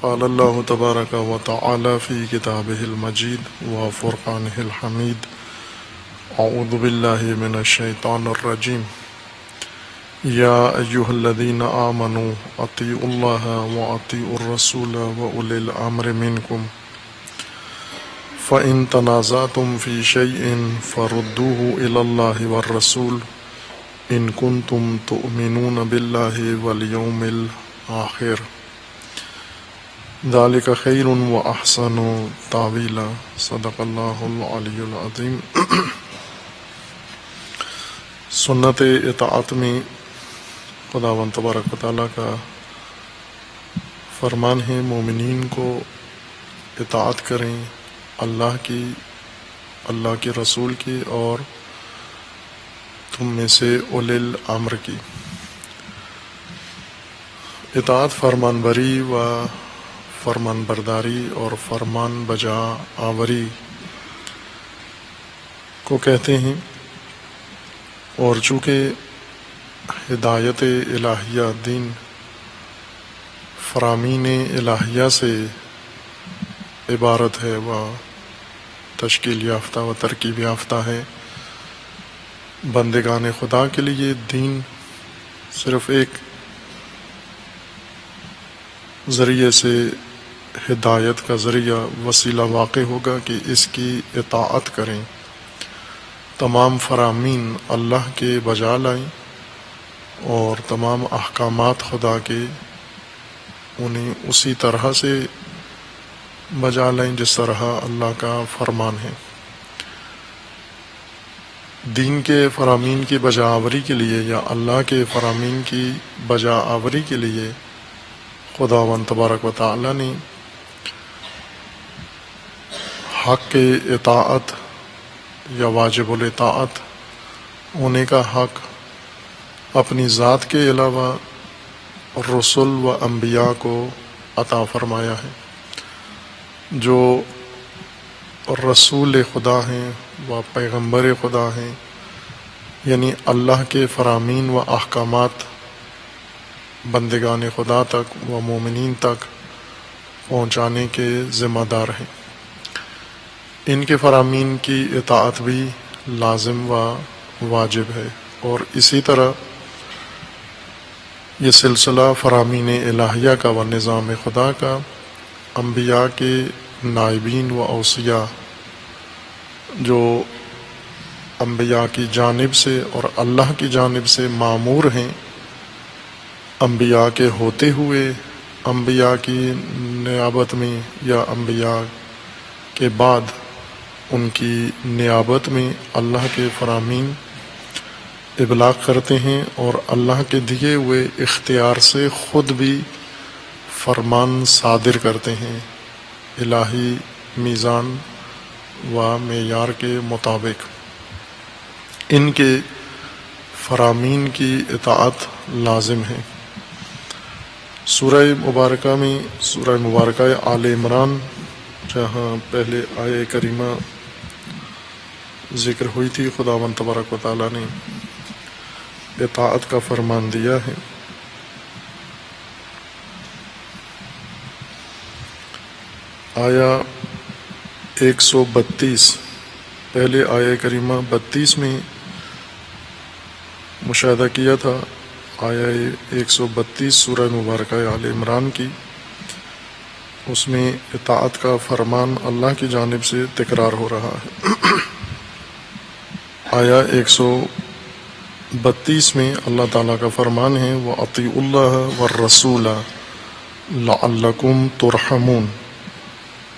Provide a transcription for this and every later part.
قال اللہ تبارک و تعالی فی کتابہ المجید و فرقانہ الحمید اعوذ باللہ من الشیطان الرجیم یا ایہا الذین آمنوا اطیعوا اللہ و اطیعوا الرسول و اولی الامر منکم فإن تنازعتم في شيء فردوه إلى الله والرسول إن كنتم تؤمنون بالله واليوم الآخر ذلك خير وأحسن تأويلا صدق اللہ العلی العظیم۔ سنت اطاعت میں خداوند تبارک و تعالیٰ کا فرمان ہے مومنین کو اطاعت کریں اللہ کی، اللہ کے رسول کی اور تم میں سے اولی الامر کی۔ اطاعت فرمان بری و فرمان برداری اور فرمان بجا آوری کو کہتے ہیں، اور چونکہ ہدایت الہیہ دین فرامین الہیہ سے عبارت ہے و تشکیل یافتہ و ترکیب یافتہ ہے، بندگان خدا کے لیے دین صرف ایک ذریعے سے ہدایت کا ذریعہ وسیلہ واقع ہوگا کہ اس کی اطاعت کریں، تمام فرامین اللہ کے بجا لائیں اور تمام احکامات خدا کے انہیں اسی طرح سے بجا لیں جس طرح اللہ کا فرمان ہے۔ دین کے فرامین کی بجا آوری کے لیے یا اللہ کے فرامین کی بجا آوری کے لیے خداوند تبارک و تعالی نے حق کے اطاعت یا واجب الاطاعت ہونے کا حق اپنی ذات کے علاوہ رسول و انبیاء کو عطا فرمایا ہے۔ جو رسول خدا ہیں و پیغمبر خدا ہیں، یعنی اللہ کے فرامین و احکامات بندگان خدا تک و مومنین تک پہنچانے کے ذمہ دار ہیں۔ ان کے فرامین کی اطاعت بھی لازم و واجب ہے، اور اسی طرح یہ سلسلہ فرامین الہیہ کا و نظام خدا کا انبیاء کے نائبین و اوصیاء جو انبیاء کی جانب سے اور اللہ کی جانب سے مامور ہیں، انبیاء کے ہوتے ہوئے انبیاء کی نیابت میں یا انبیاء کے بعد ان کی نیابت میں اللہ کے فرامین ابلاغ کرتے ہیں، اور اللہ کے دیے ہوئے اختیار سے خود بھی فرمان صادر کرتے ہیں الہی میزان و معیار کے مطابق۔ ان کے فرامین کی اطاعت لازم ہے۔ سورہ مبارکہ میں، سورہ مبارکہ آل عمران، جہاں پہلے آیہ کریمہ ذکر ہوئی تھی، خداوند تبارک و تعالیٰ نے اطاعت کا فرمان دیا ہے۔ آیا 132 پہلے آیہ کریمہ 32 میں مشاہدہ کیا تھا، آیا 132 سورہ مبارکہ آل عمران کی، اس میں اطاعت کا فرمان اللہ کی جانب سے تکرار ہو رہا ہے۔ آیا 132 میں اللہ تعالیٰ کا فرمان ہے وَأَطِيعُوا اللَّهَ وَالرَّسُولَ لَعَلَّكُمْ تُرْحَمُونَ،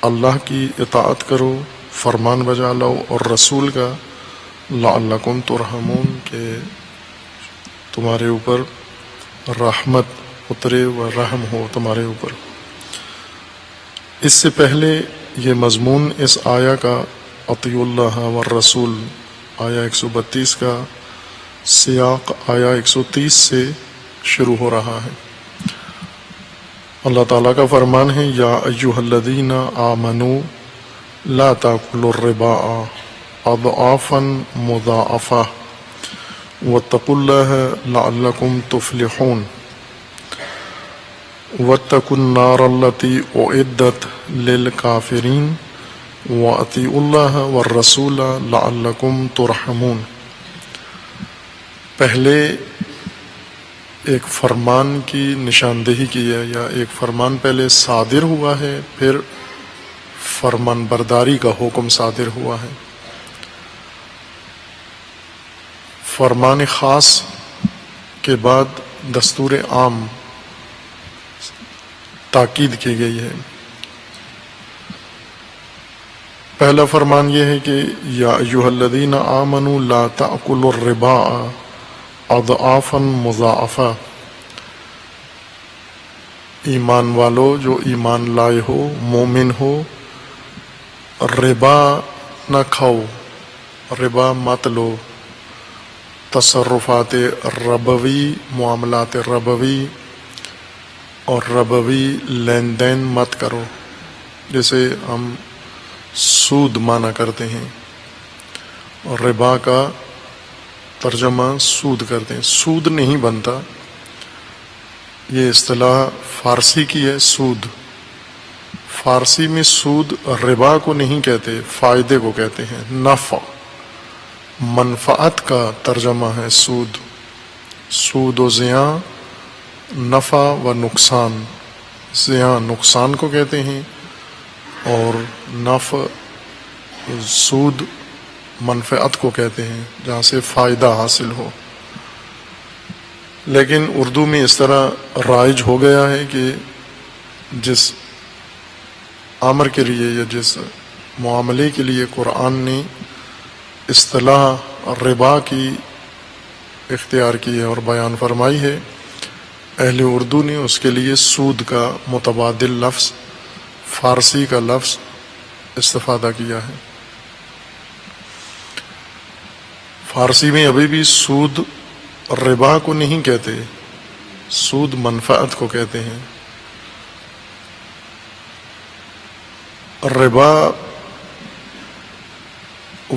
اللہ کی اطاعت کرو، فرمان بجا لاؤ، اور رسول کا لَعَلَّكُمْ تُرْحَمُونَ کہ تمہارے اوپر رحمت اترے و رحم ہو تمہارے اوپر۔ اس سے پہلے یہ مضمون اس آیا کا اطیعوا اللہ والرسول آیا 132 کا سیاق آیا 130 سے شروع ہو رہا ہے۔ اللہ تعالیٰ کا فرمان ہے یا ایھا الذین آمنوا لا تأکلوا الربا اضعافا مضاعفہ واتقوا اللہ لعلکم تفلحون۔ وَاتَّقُوا النَّارَ الَّتِي أُعِدَّتْ لِلْكَافِرِينَ وَأَطِیعُوا اللَّهَ وَالرَّسُولَ لَعَلَّکُمْ تُرْحَمُونَ۔ پہلے ایک فرمان کی نشاندہی کی ہے، یا ایک فرمان پہلے صادر ہوا ہے، پھر فرمان برداری کا حکم صادر ہوا ہے۔ فرمان خاص کے بعد دستور عام تاکید کی گئی ہے۔ پہلا فرمان یہ ہے کہ یا ایھا الذین آمنوا لا تأکلوا الربا اضعافا مضاعفا، ایمان والو جو ایمان لائے ہو، مومن ہو، ربا نہ کھاؤ، ربا مت لو، تصرفات ربوی، معاملات ربوی اور ربوی لین دین مت کرو، جسے ہم سود مانا کرتے ہیں، اور ربا کا ترجمہ سود کرتے ہیں۔ سود نہیں بنتا، یہ اصطلاح فارسی کی ہے، سود۔ فارسی میں سود ربا کو نہیں کہتے، فائدے کو کہتے ہیں، نفع، منفعت کا ترجمہ ہے سود۔ سود و زیاں، نفع و نقصان۔ زیاں نقصان کو کہتے ہیں، اور نفع سود منفعت کو کہتے ہیں، جہاں سے فائدہ حاصل ہو۔ لیکن اردو میں اس طرح رائج ہو گیا ہے کہ جس امر کے لیے یا جس معاملے کے لیے قرآن نے اصطلاح ربا کی اختیار کی ہے اور بیان فرمائی ہے، اہل اردو نے اس کے لیے سود کا متبادل لفظ، فارسی کا لفظ استفادہ کیا ہے۔ فارسی میں ابھی بھی سود ربا کو نہیں کہتے، سود منفعت کو کہتے ہیں۔ ربا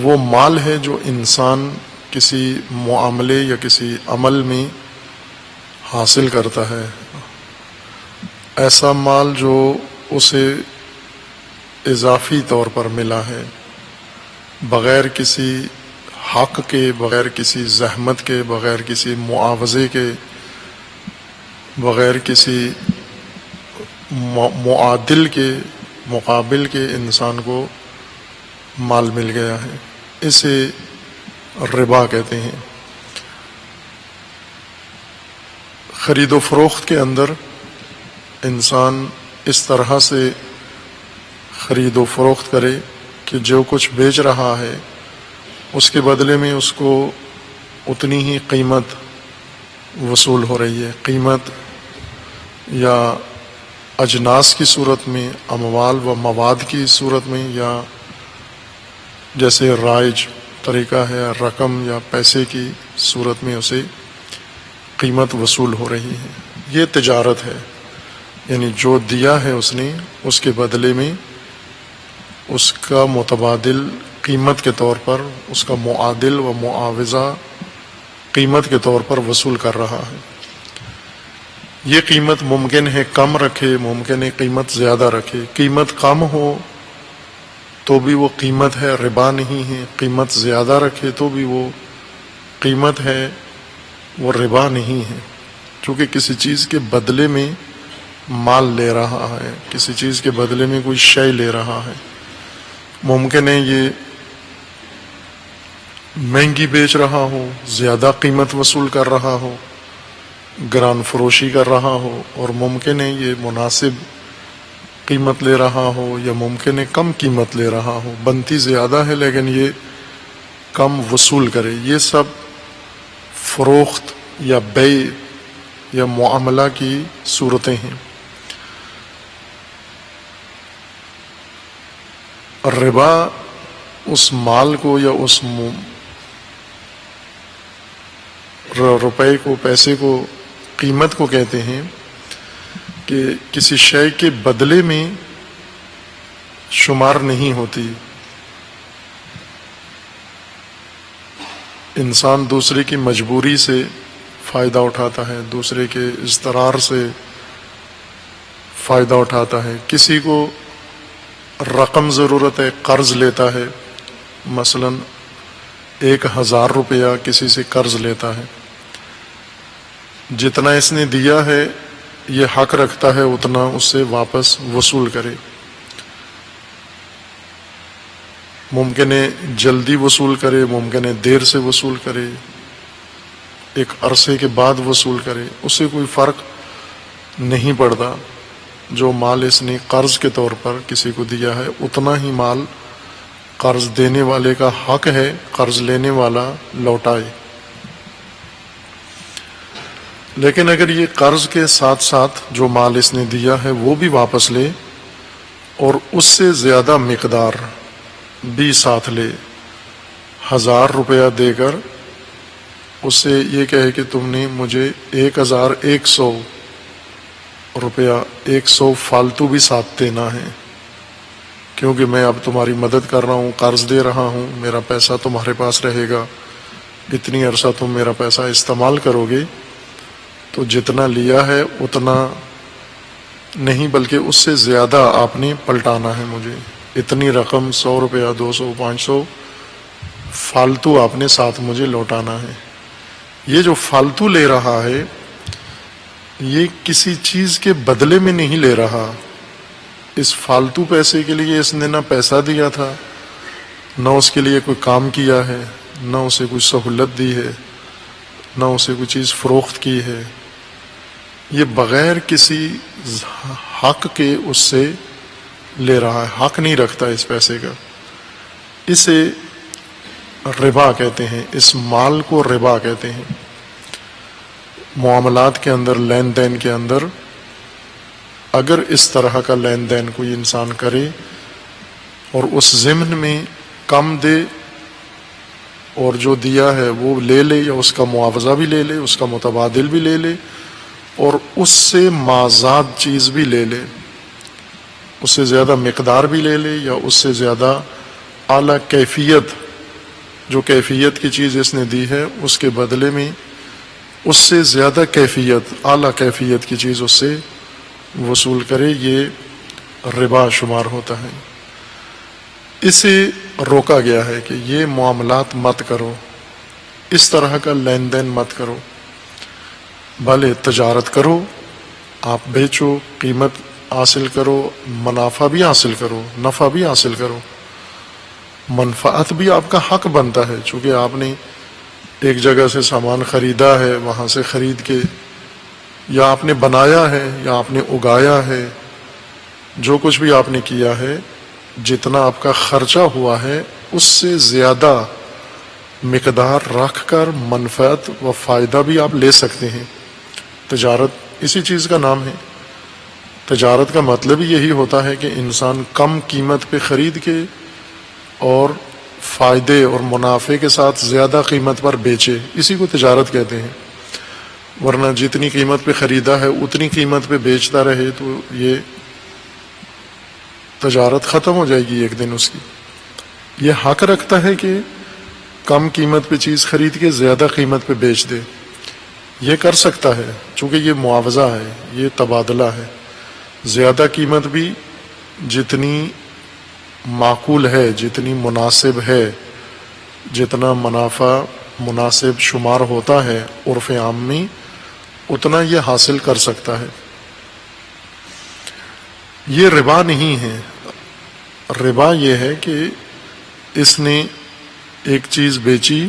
وہ مال ہے جو انسان کسی معاملے یا کسی عمل میں حاصل کرتا ہے، ایسا مال جو اسے اضافی طور پر ملا ہے، بغیر کسی حق کے، بغیر کسی زحمت کے، بغیر کسی معاوضے کے، بغیر کسی معادل کے، مقابل کے انسان کو مال مل گیا ہے، اسے ربا کہتے ہیں۔ خرید و فروخت کے اندر انسان اس طرح سے خرید و فروخت کرے کہ جو کچھ بیچ رہا ہے اس کے بدلے میں اس کو اتنی ہی قیمت وصول ہو رہی ہے۔ قیمت یا اجناس کی صورت میں، اموال و مواد کی صورت میں، یا جیسے رائج طریقہ ہے رقم یا پیسے کی صورت میں اسے قیمت وصول ہو رہی ہے۔ یہ تجارت ہے، یعنی جو دیا ہے اس نے، اس کے بدلے میں اس کا متبادل قیمت کے طور پر، اس کا معادل و معاوضہ قیمت کے طور پر وصول کر رہا ہے۔ یہ قیمت ممکن ہے کم رکھے، ممکن ہے قیمت زیادہ رکھے۔ قیمت کم ہو تو بھی وہ قیمت ہے، ربا نہیں ہے۔ قیمت زیادہ رکھے تو بھی وہ قیمت ہے، وہ ربا نہیں ہے، چونکہ کسی چیز کے بدلے میں مال لے رہا ہے، کسی چیز کے بدلے میں کوئی شے لے رہا ہے۔ ممکن ہے یہ مہنگی بیچ رہا ہو، زیادہ قیمت وصول کر رہا ہو، گران فروشی کر رہا ہو، اور ممکن ہے یہ مناسب قیمت لے رہا ہو، یا ممکن ہے کم قیمت لے رہا ہو، بنتی زیادہ ہے لیکن یہ کم وصول کرے۔ یہ سب فروخت یا بیع یا معاملہ کی صورتیں ہیں۔ ربا اس مال کو یا اس روپے کو، پیسے کو، قیمت کو کہتے ہیں کہ کسی شے کے بدلے میں شمار نہیں ہوتی۔ انسان دوسرے کی مجبوری سے فائدہ اٹھاتا ہے، دوسرے کے اضطرار سے فائدہ اٹھاتا ہے، کسی کو رقم ضرورت ہے قرض لیتا ہے، مثلا 1000 روپیہ کسی سے قرض لیتا ہے، جتنا اس نے دیا ہے یہ حق رکھتا ہے اتنا اس سے واپس وصول کرے، ممکن ہے جلدی وصول کرے، ممکن ہے دیر سے وصول کرے، ایک عرصے کے بعد وصول کرے، اس سے کوئی فرق نہیں پڑتا۔ جو مال اس نے قرض کے طور پر کسی کو دیا ہے اتنا ہی مال قرض دینے والے کا حق ہے قرض لینے والا لوٹائے۔ لیکن اگر یہ قرض کے ساتھ ساتھ جو مال اس نے دیا ہے وہ بھی واپس لے اور اس سے زیادہ مقدار بھی ساتھ لے، 1000 روپیہ دے کر اس سے یہ کہے کہ تم نے مجھے 1100 روپیہ 100 فالتو بھی ساتھ دینا ہے، کیونکہ میں اب تمہاری مدد کر رہا ہوں، قرض دے رہا ہوں، میرا پیسہ تمہارے پاس رہے گا، اتنی عرصہ تم میرا پیسہ استعمال کرو گے، تو جتنا لیا ہے اتنا نہیں بلکہ اس سے زیادہ آپ نے پلٹانا ہے مجھے، اتنی رقم 100 روپیہ 200 500 فالتو آپ نے ساتھ مجھے لوٹانا ہے۔ یہ جو فالتو لے رہا ہے یہ کسی چیز کے بدلے میں نہیں لے رہا، اس فالتو پیسے کے لیے اس نے نہ پیسہ دیا تھا، نہ اس کے لیے کوئی کام کیا ہے، نہ اسے کوئی سہولت دی ہے، نہ اسے کوئی چیز فروخت کی ہے، یہ بغیر کسی حق کے اس سے لے رہا ہے، حق نہیں رکھتا اس پیسے کا۔ اسے ربا کہتے ہیں، اس مال کو ربا کہتے ہیں۔ معاملات کے اندر، لین دین کے اندر اگر اس طرح کا لین دین کوئی انسان کرے اور اس ضمن میں کم دے اور جو دیا ہے وہ لے لے یا اس کا معاوضہ بھی لے لے، اس کا متبادل بھی لے لے اور اس سے مازاد چیز بھی لے لے، اس سے زیادہ مقدار بھی لے لے یا اس سے زیادہ اعلیٰ کیفیت، جو کیفیت کی چیز اس نے دی ہے اس کے بدلے میں اس سے زیادہ کیفیت، اعلیٰ کیفیت کی چیز اس سے وصول کرے، یہ ربا شمار ہوتا ہے۔ اسے روکا گیا ہے کہ یہ معاملات مت کرو، اس طرح کا لین دین مت کرو، بھلے تجارت کرو، آپ بیچو، قیمت حاصل کرو، منافع بھی حاصل کرو، نفع بھی حاصل کرو، منفعت بھی آپ کا حق بنتا ہے، چونکہ آپ نے ایک جگہ سے سامان خریدا ہے، وہاں سے خرید کے یا آپ نے بنایا ہے یا آپ نے اگایا ہے، جو کچھ بھی آپ نے کیا ہے، جتنا آپ کا خرچہ ہوا ہے اس سے زیادہ مقدار رکھ کر منفعت و فائدہ بھی آپ لے سکتے ہیں۔ تجارت اسی چیز کا نام ہے۔ تجارت کا مطلب ہی یہی ہوتا ہے کہ انسان کم قیمت پہ خرید کے اور فائدے اور منافع کے ساتھ زیادہ قیمت پر بیچے، اسی کو تجارت کہتے ہیں۔ ورنہ جتنی قیمت پہ خریدا ہے اتنی قیمت پہ بیچتا رہے تو یہ تجارت ختم ہو جائے گی ایک دن اس کی۔ یہ حق رکھتا ہے کہ کم قیمت پہ چیز خرید کے زیادہ قیمت پہ بیچ دے، یہ کر سکتا ہے چونکہ یہ معاوضہ ہے، یہ تبادلہ ہے۔ زیادہ قیمت بھی جتنی معقول ہے، جتنی مناسب ہے، جتنا منافع مناسب شمار ہوتا ہے عرف عام میں، اتنا یہ حاصل کر سکتا ہے۔ یہ ربا نہیں ہے۔ ربا یہ ہے کہ اس نے ایک چیز بیچی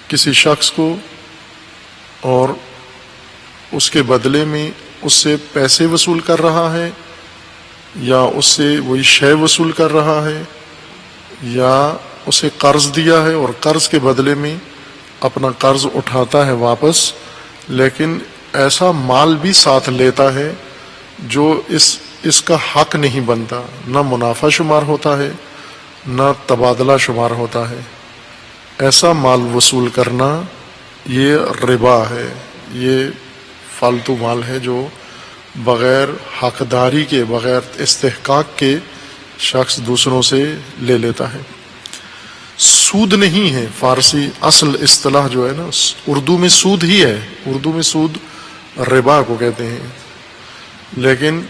کسی شخص کو اور اس کے بدلے میں اس سے پیسے وصول کر رہا ہے، یا اس سے وہی شے وصول کر رہا ہے، یا اسے قرض دیا ہے اور قرض کے بدلے میں اپنا قرض اٹھاتا ہے واپس، لیکن ایسا مال بھی ساتھ لیتا ہے جو اس کا حق نہیں بنتا، نہ منافع شمار ہوتا ہے نہ تبادلہ شمار ہوتا ہے۔ ایسا مال وصول کرنا یہ ربا ہے، یہ فالتو مال ہے جو بغیر حقداری کے، بغیر استحقاق کے شخص دوسروں سے لے لیتا ہے۔ سود نہیں ہے، فارسی اصل اصطلاح جو ہے نا، اردو میں سود ہی ہے، اردو میں سود ربا کو کہتے ہیں۔ لیکن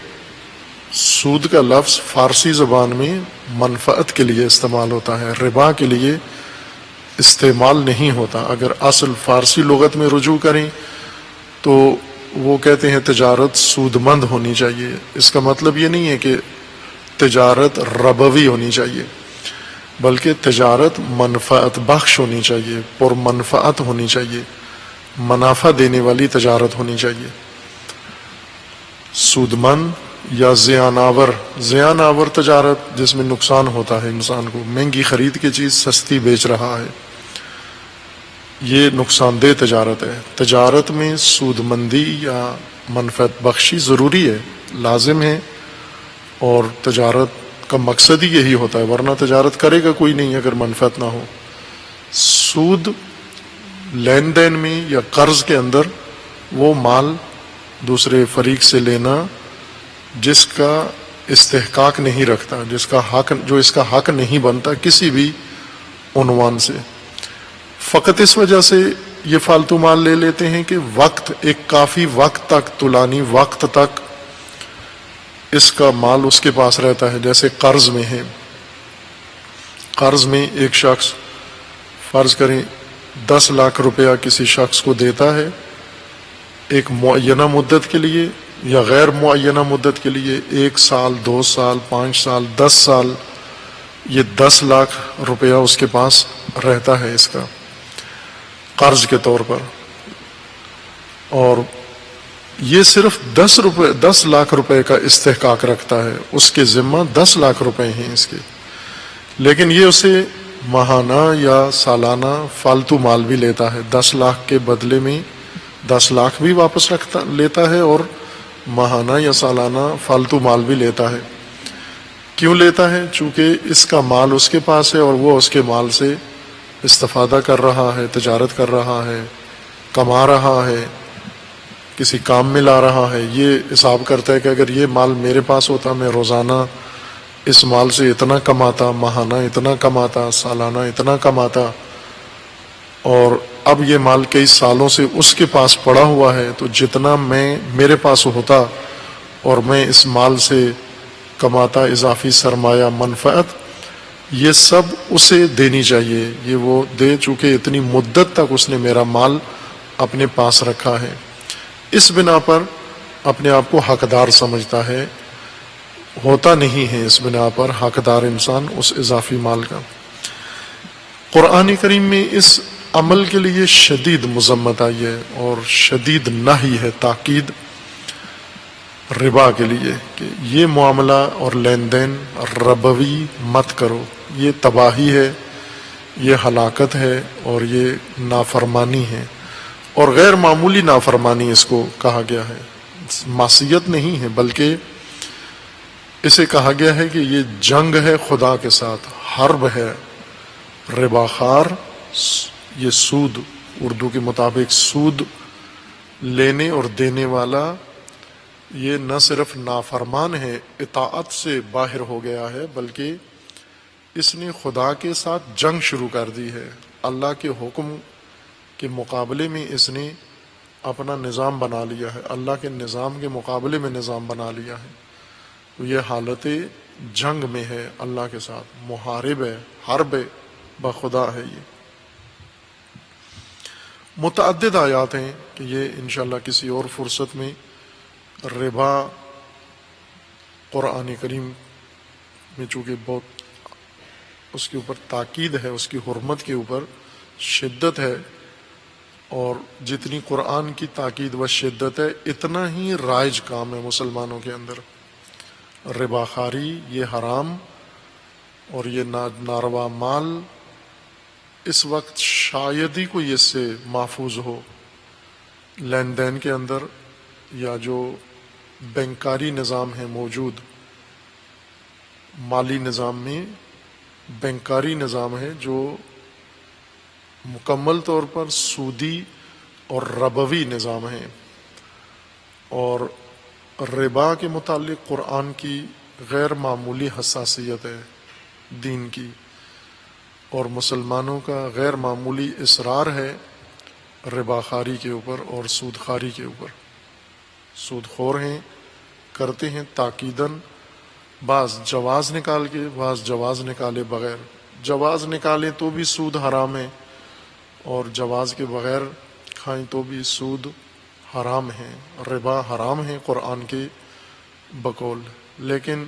سود کا لفظ فارسی زبان میں منفعت کے لیے استعمال ہوتا ہے، ربا کے لیے استعمال نہیں ہوتا۔ اگر اصل فارسی لغت میں رجوع کریں تو وہ کہتے ہیں تجارت سود مند ہونی چاہیے۔ اس کا مطلب یہ نہیں ہے کہ تجارت ربوی ہونی چاہیے، بلکہ تجارت منفعت بخش ہونی چاہیے، پر منفعت ہونی چاہیے، منافع دینے والی تجارت ہونی چاہیے۔ سود مند یا زیان آور تجارت جس میں نقصان ہوتا ہے انسان کو، مہنگی خرید کے چیز سستی بیچ رہا ہے، یہ نقصان دہ تجارت ہے۔ تجارت میں سود مندی یا منفعت بخشی ضروری ہے، لازم ہے، اور تجارت کا مقصد ہی یہی ہوتا ہے، ورنہ تجارت کرے گا کوئی نہیں اگر منفعت نہ ہو۔ سود لین دین میں یا قرض کے اندر وہ مال دوسرے فریق سے لینا جس کا استحقاق نہیں رکھتا، جو اس کا حق نہیں بنتا کسی بھی عنوان سے، فقط اس وجہ سے یہ فالتو مال لے لیتے ہیں کہ ایک کافی وقت تک، طولانی وقت تک اس کا مال اس کے پاس رہتا ہے۔ جیسے قرض میں ہے، قرض میں ایک شخص فرض کریں 10 لاکھ روپیہ کسی شخص کو دیتا ہے ایک معینہ مدت کے لیے یا غیر معینہ مدت کے لیے، 1 سال، 2 سال، 5 سال، 10 سال، یہ 10 لاکھ روپیہ اس کے پاس رہتا ہے اس کا قرض کے طور پر، اور یہ صرف 10 لاکھ روپے کا استحقاق رکھتا ہے، اس کے ذمہ 10 لاکھ روپے ہیں اس کے، لیکن یہ اسے ماہانہ یا سالانہ فالتو مال بھی لیتا ہے، 10 لاکھ کے بدلے میں 10 لاکھ بھی واپس لیتا ہے اور ماہانہ یا سالانہ فالتو مال بھی لیتا ہے۔ کیوں لیتا ہے؟ چونکہ اس کا مال اس کے پاس ہے اور وہ اس کے مال سے استفادہ کر رہا ہے، تجارت کر رہا ہے، کما رہا ہے، کسی کام میں لا رہا ہے۔ یہ حساب کرتا ہے کہ اگر یہ مال میرے پاس ہوتا میں روزانہ اس مال سے اتنا کماتا، ماہانہ اتنا کماتا، سالانہ اتنا کماتا، اور اب یہ مال کئی سالوں سے اس کے پاس پڑا ہوا ہے، تو جتنا میرے پاس ہوتا اور میں اس مال سے کماتا اضافی سرمایہ، منفعت، یہ سب اسے دینی چاہیے، یہ وہ دے، چونکہ اتنی مدت تک اس نے میرا مال اپنے پاس رکھا ہے۔ اس بنا پر اپنے آپ کو حقدار سمجھتا ہے، ہوتا نہیں ہے اس بنا پر حقدار انسان اس اضافی مال کا۔ قرآن کریم میں اس عمل کے لیے شدید مذمت آئی ہے اور شدید نہی ہے، تاکید ربا کے لیے کہ یہ معاملہ اور لین دین ربوی مت کرو، یہ تباہی ہے، یہ ہلاکت ہے اور یہ نافرمانی ہے، اور غیر معمولی نافرمانی اس کو کہا گیا ہے، معصیت نہیں ہے، بلکہ اسے کہا گیا ہے کہ یہ جنگ ہے خدا کے ساتھ، حرب ہے۔ ربا خار، یہ سود، اردو کے مطابق سود لینے اور دینے والا، یہ نہ صرف نافرمان ہے، اطاعت سے باہر ہو گیا ہے، بلکہ اس نے خدا کے ساتھ جنگ شروع کر دی ہے۔ اللہ کے حکم کے مقابلے میں اس نے اپنا نظام بنا لیا ہے، اللہ کے نظام کے مقابلے میں نظام بنا لیا ہے، تو یہ حالت جنگ میں ہے، اللہ کے ساتھ محارب ہے، حرب بخدا ہے۔ یہ متعدد آیات ہیں کہ یہ انشاءاللہ کسی اور فرصت میں ربا قرآن کریم میں چونکہ بہت اس کے اوپر تاکید ہے، اس کی حرمت کے اوپر شدت ہے، اور جتنی قرآن کی تاکید و شدت ہے اتنا ہی رائج کام ہے مسلمانوں کے اندر۔ ربا خواری، یہ حرام اور یہ ناروا مال اس وقت شاید ہی کوئی اس سے محفوظ ہو۔ لین دین کے اندر یا جو بینکاری نظام ہے موجود، مالی نظام میں بینکاری نظام ہے جو مکمل طور پر سودی اور ربوی نظام ہے، اور ربا کے متعلق قرآن کی غیر معمولی حساسیت ہے دین کی، اور مسلمانوں کا غیر معمولی اصرار ہے ربا خواری کے اوپر اور سود خواری کے اوپر۔ سود خور ہیں، کرتے ہیں تاکیدن، بعض جواز نکال کے، بعض جواز نکالے بغیر۔ جواز نکالیں تو بھی سود حرام ہے، اور جواز کے بغیر کھائیں تو بھی سود حرام ہے، ربا حرام ہے قرآن کے بقول۔ لیکن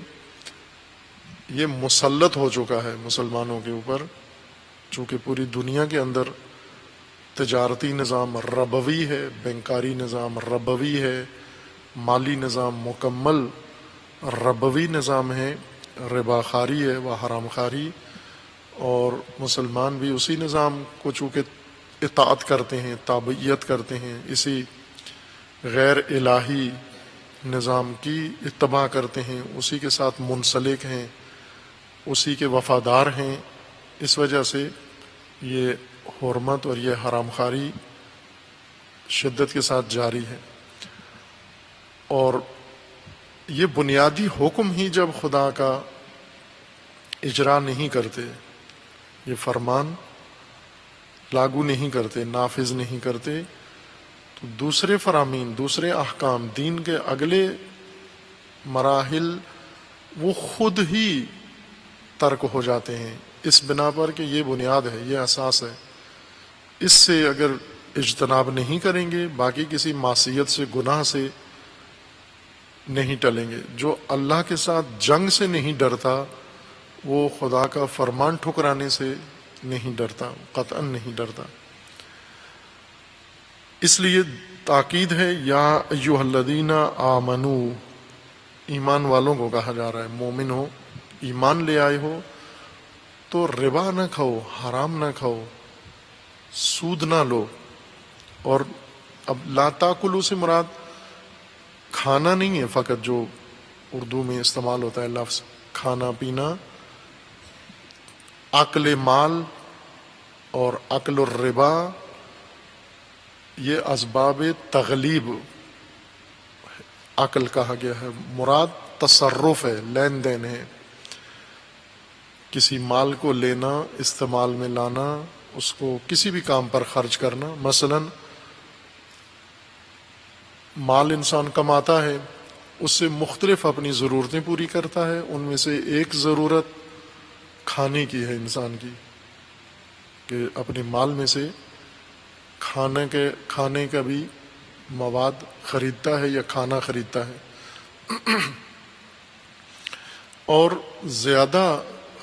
یہ مسلط ہو چکا ہے مسلمانوں کے اوپر، چونکہ پوری دنیا کے اندر تجارتی نظام ربوی ہے، بینکاری نظام ربوی ہے، مالی نظام مکمل ربوی نظام ہے، ربا خواری ہے و حرام خواری، اور مسلمان بھی اسی نظام کو چونکہ اطاعت کرتے ہیں، تابعیت کرتے ہیں، اسی غیر الہی نظام کی اتباع کرتے ہیں، اسی کے ساتھ منسلک ہیں، اسی کے وفادار ہیں، اس وجہ سے یہ حرمت اور یہ حرام خواری شدت کے ساتھ جاری ہے۔ اور یہ بنیادی حکم ہی جب خدا کا اجرا نہیں کرتے، یہ فرمان لاگو نہیں کرتے، نافذ نہیں کرتے، تو دوسرے فرامین، دوسرے احکام، دین کے اگلے مراحل وہ خود ہی ترک ہو جاتے ہیں، اس بنا پر کہ یہ بنیاد ہے، یہ اساس ہے، اس سے اگر اجتناب نہیں کریں گے باقی کسی معصیت سے، گناہ سے نہیں ٹلیں گے۔ جو اللہ کے ساتھ جنگ سے نہیں ڈرتا وہ خدا کا فرمان ٹھکرانے سے نہیں ڈرتا، قطعاً نہیں ڈرتا۔ اس لیے تاکید ہے، یا ایھا الذین آمنو، ایمان والوں کو کہا جا رہا ہے، مومن ہو، ایمان لے آئے ہو تو ربا نہ کھاؤ، حرام نہ کھاؤ، سود نہ لو۔ اور اب لا تاکلوا سے مراد کھانا نہیں ہے فقط، جو اردو میں استعمال ہوتا ہے لفظ کھانا پینا، اکل مال اور اکل الربا یہ اسباب تغلیب عقل کہا گیا ہے، مراد تصرف ہے، لین دین ہے، کسی مال کو لینا، استعمال میں لانا، اس کو کسی بھی کام پر خرچ کرنا۔ مثلا مال انسان کماتا ہے، اس سے مختلف اپنی ضرورتیں پوری کرتا ہے، ان میں سے ایک ضرورت کھانے کی ہے انسان کی، کہ اپنے مال میں سے کھانے کا بھی مواد خریدتا ہے یا کھانا خریدتا ہے۔ اور زیادہ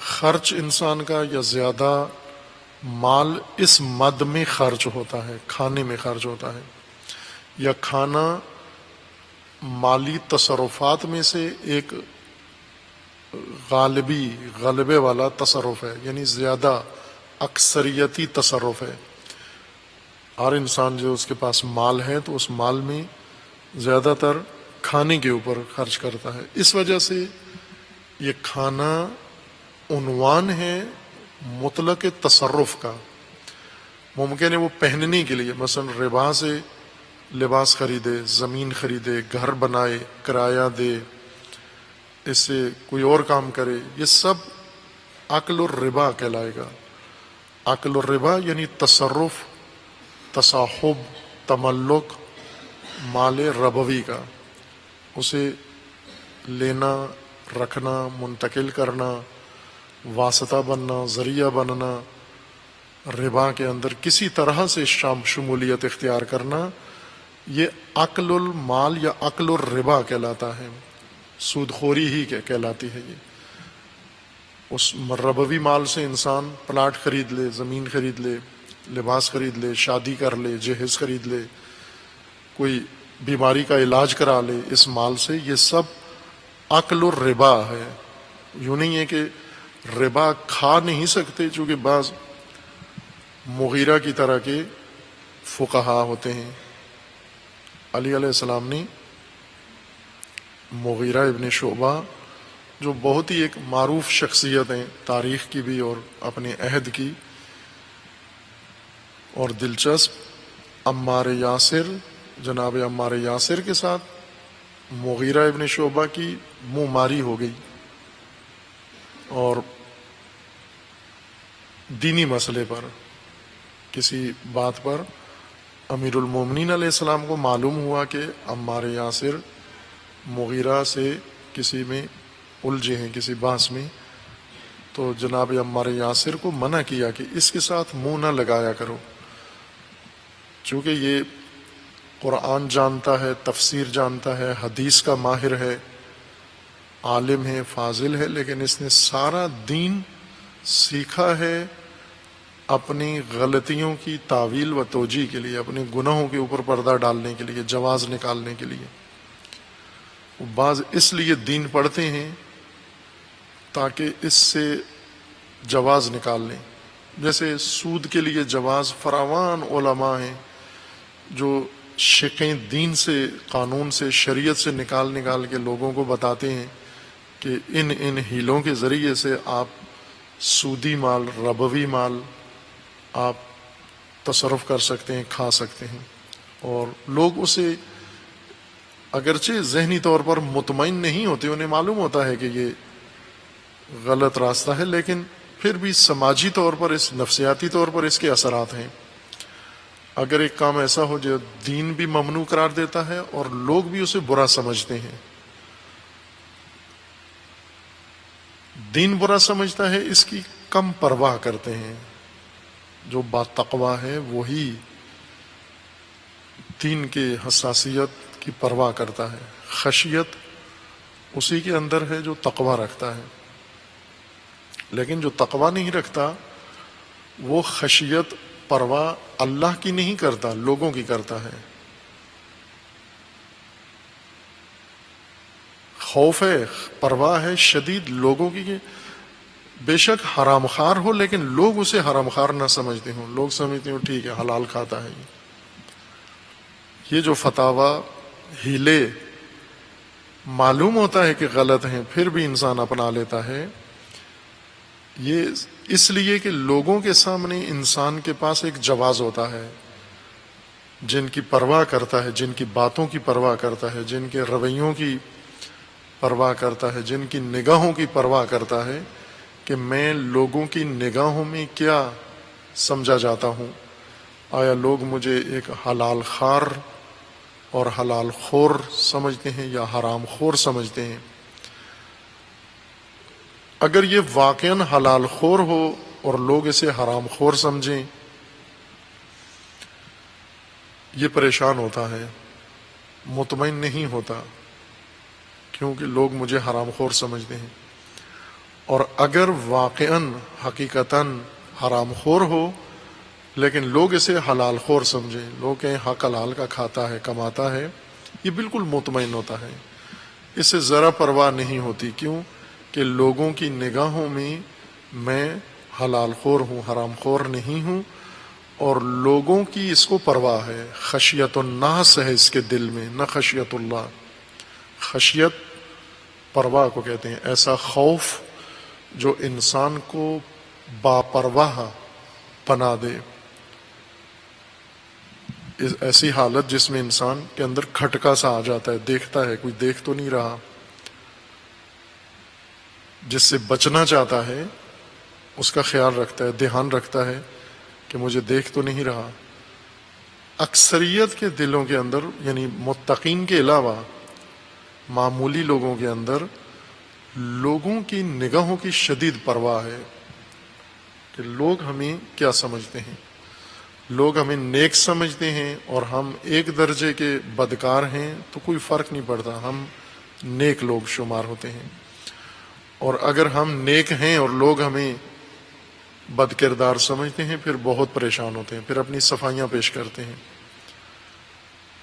خرچ انسان کا یا زیادہ مال اس مد میں خرچ ہوتا ہے، کھانے میں خرچ ہوتا ہے، یا کھانا مالی تصرفات میں سے ایک غلبے والا تصرف ہے، یعنی زیادہ اکثریتی تصرف ہے۔ ہر انسان جو اس کے پاس مال ہے تو اس مال میں زیادہ تر کھانے کے اوپر خرچ کرتا ہے، اس وجہ سے یہ کھانا عنوان ہے مطلق تصرف کا۔ ممکن ہے وہ پہننے کے لیے، مثلا ربا سے لباس خریدے، زمین خریدے، گھر بنائے، کرایہ دے، اس سے کوئی اور کام کرے، یہ سب اکل الربا کہلائے گا۔ اکل الربا یعنی تصرف، تصاحب، تملک مال ربوی کا، اسے لینا، رکھنا، منتقل کرنا، واسطہ بننا، ذریعہ بننا، ربا کے اندر کسی طرح سے شمولیت اختیار کرنا، یہ عقل المال یا عقل الربا کہلاتا ہے، سود خوری ہی کہلاتی ہے۔ یہ اس ربوی مال سے انسان پلاٹ خرید لے، زمین خرید لے، لباس خرید لے، شادی کر لے، جہیز خرید لے، کوئی بیماری کا علاج کرا لے اس مال سے، یہ سب عقل الربا ہے۔ یوں نہیں ہے کہ ربا کھا نہیں سکتے، چونکہ بعض مغیرہ کی طرح کے فقہا ہوتے ہیں۔ علی علیہ السلام نے مغیرہ ابن شعبہ، جو بہت ہی ایک معروف شخصیت ہیں تاریخ کی بھی اور اپنے عہد کی، اور دلچسپ، عمار یاسر، جناب عمار یاسر کے ساتھ مغیرہ ابن شعبہ کی منہ ماری ہو گئی، اور دینی مسئلے پر، کسی بات پر امیر المومنین علیہ السلام کو معلوم ہوا کہ عمار یاسر مغیرہ سے کسی میں الجھے ہیں، کسی بحث میں، تو جناب عمار یاسر کو منع کیا کہ اس کے ساتھ منہ نہ لگایا کرو، چونکہ یہ قرآن جانتا ہے، تفسیر جانتا ہے، حدیث کا ماہر ہے، عالم ہے، فاضل ہے، لیکن اس نے سارا دین سیکھا ہے اپنی غلطیوں کی تعویل و توجیہ کے لیے، اپنے گناہوں کے اوپر پردہ ڈالنے کے لیے، جواز نکالنے کے لیے۔ بعض اس لیے دین پڑھتے ہیں تاکہ اس سے جواز نکال لیں، جیسے سود کے لیے جواز، فراوان علماء ہیں جو شقیں دین سے، قانون سے، شریعت سے نکال کے لوگوں کو بتاتے ہیں کہ ان ہیلوں کے ذریعے سے آپ سودی مال، ربوی مال آپ تصرف کر سکتے ہیں، کھا سکتے ہیں، اور لوگ اسے اگرچہ ذہنی طور پر مطمئن نہیں ہوتے، انہیں معلوم ہوتا ہے کہ یہ غلط راستہ ہے، لیکن پھر بھی سماجی طور پر، اس نفسیاتی طور پر اس کے اثرات ہیں۔ اگر ایک کام ایسا ہو جو دین بھی ممنوع قرار دیتا ہے اور لوگ بھی اسے برا سمجھتے ہیں، دین برا سمجھتا ہے، اس کی کم پرواہ کرتے ہیں۔ جو با تقویٰ ہے وہی دین کے حساسیت کی پرواہ کرتا ہے، خشیت اسی کے اندر ہے جو تقویٰ رکھتا ہے، لیکن جو تقویٰ نہیں رکھتا وہ خشیت، پرواہ اللہ کی نہیں کرتا، لوگوں کی کرتا ہے۔ خوف ہے، پرواہ ہے شدید لوگوں کی، کہ بے شک حرام خار ہو لیکن لوگ اسے حرام خار نہ سمجھتے ہوں، لوگ سمجھتے ہوں ٹھیک ہے حلال کھاتا ہے۔ یہ جو فتاوی، ہیلے معلوم ہوتا ہے کہ غلط ہیں پھر بھی انسان اپنا لیتا ہے، یہ اس لیے کہ لوگوں کے سامنے انسان کے پاس ایک جواز ہوتا ہے، جن کی پرواہ کرتا ہے، جن کی باتوں کی پرواہ کرتا ہے، جن کے رویوں کی پرواہ کرتا ہے، جن کی نگاہوں کی پرواہ کرتا ہے کہ میں لوگوں کی نگاہوں میں کیا سمجھا جاتا ہوں، آیا لوگ مجھے ایک حلال خار اور حلال خور سمجھتے ہیں یا حرام خور سمجھتے ہیں۔ اگر یہ واقعاً حلال خور ہو اور لوگ اسے حرام خور سمجھیں، یہ پریشان ہوتا ہے، مطمئن نہیں ہوتا، کیونکہ لوگ مجھے حرام خور سمجھتے ہیں۔ اور اگر واقعاً حقیقتاً حرام خور ہو لیکن لوگ اسے حلال خور سمجھیں، لوگ کہیں حق حلال کا کھاتا ہے، کماتا ہے، یہ بالکل مطمئن ہوتا ہے، اس سے ذرا پرواہ نہیں ہوتی۔ کیوں کہ لوگوں کی نگاہوں میں حلال خور ہوں، حرام خور نہیں ہوں، اور لوگوں کی اس کو پرواہ ہے، خشیت الناس ہے اس کے دل میں، نہ خشیت اللہ۔ خشیت پرواہ کو کہتے ہیں، ایسا خوف جو انسان کو باپرواہ بنا دے، ایسی حالت جس میں انسان کے اندر کھٹکا سا آ جاتا ہے، دیکھتا ہے کوئی دیکھ تو نہیں رہا، جس سے بچنا چاہتا ہے اس کا خیال رکھتا ہے، دھیان رکھتا ہے کہ مجھے دیکھ تو نہیں رہا۔ اکثریت کے دلوں کے اندر، یعنی متقین کے علاوہ معمولی لوگوں کے اندر، لوگوں کی نگاہوں کی شدید پرواہ ہے کہ لوگ ہمیں کیا سمجھتے ہیں، لوگ ہمیں نیک سمجھتے ہیں اور ہم ایک درجے کے بدکار ہیں تو کوئی فرق نہیں پڑتا، ہم نیک لوگ شمار ہوتے ہیں، اور اگر ہم نیک ہیں اور لوگ ہمیں بد کردار سمجھتے ہیں پھر بہت پریشان ہوتے ہیں، پھر اپنی صفائیاں پیش کرتے ہیں،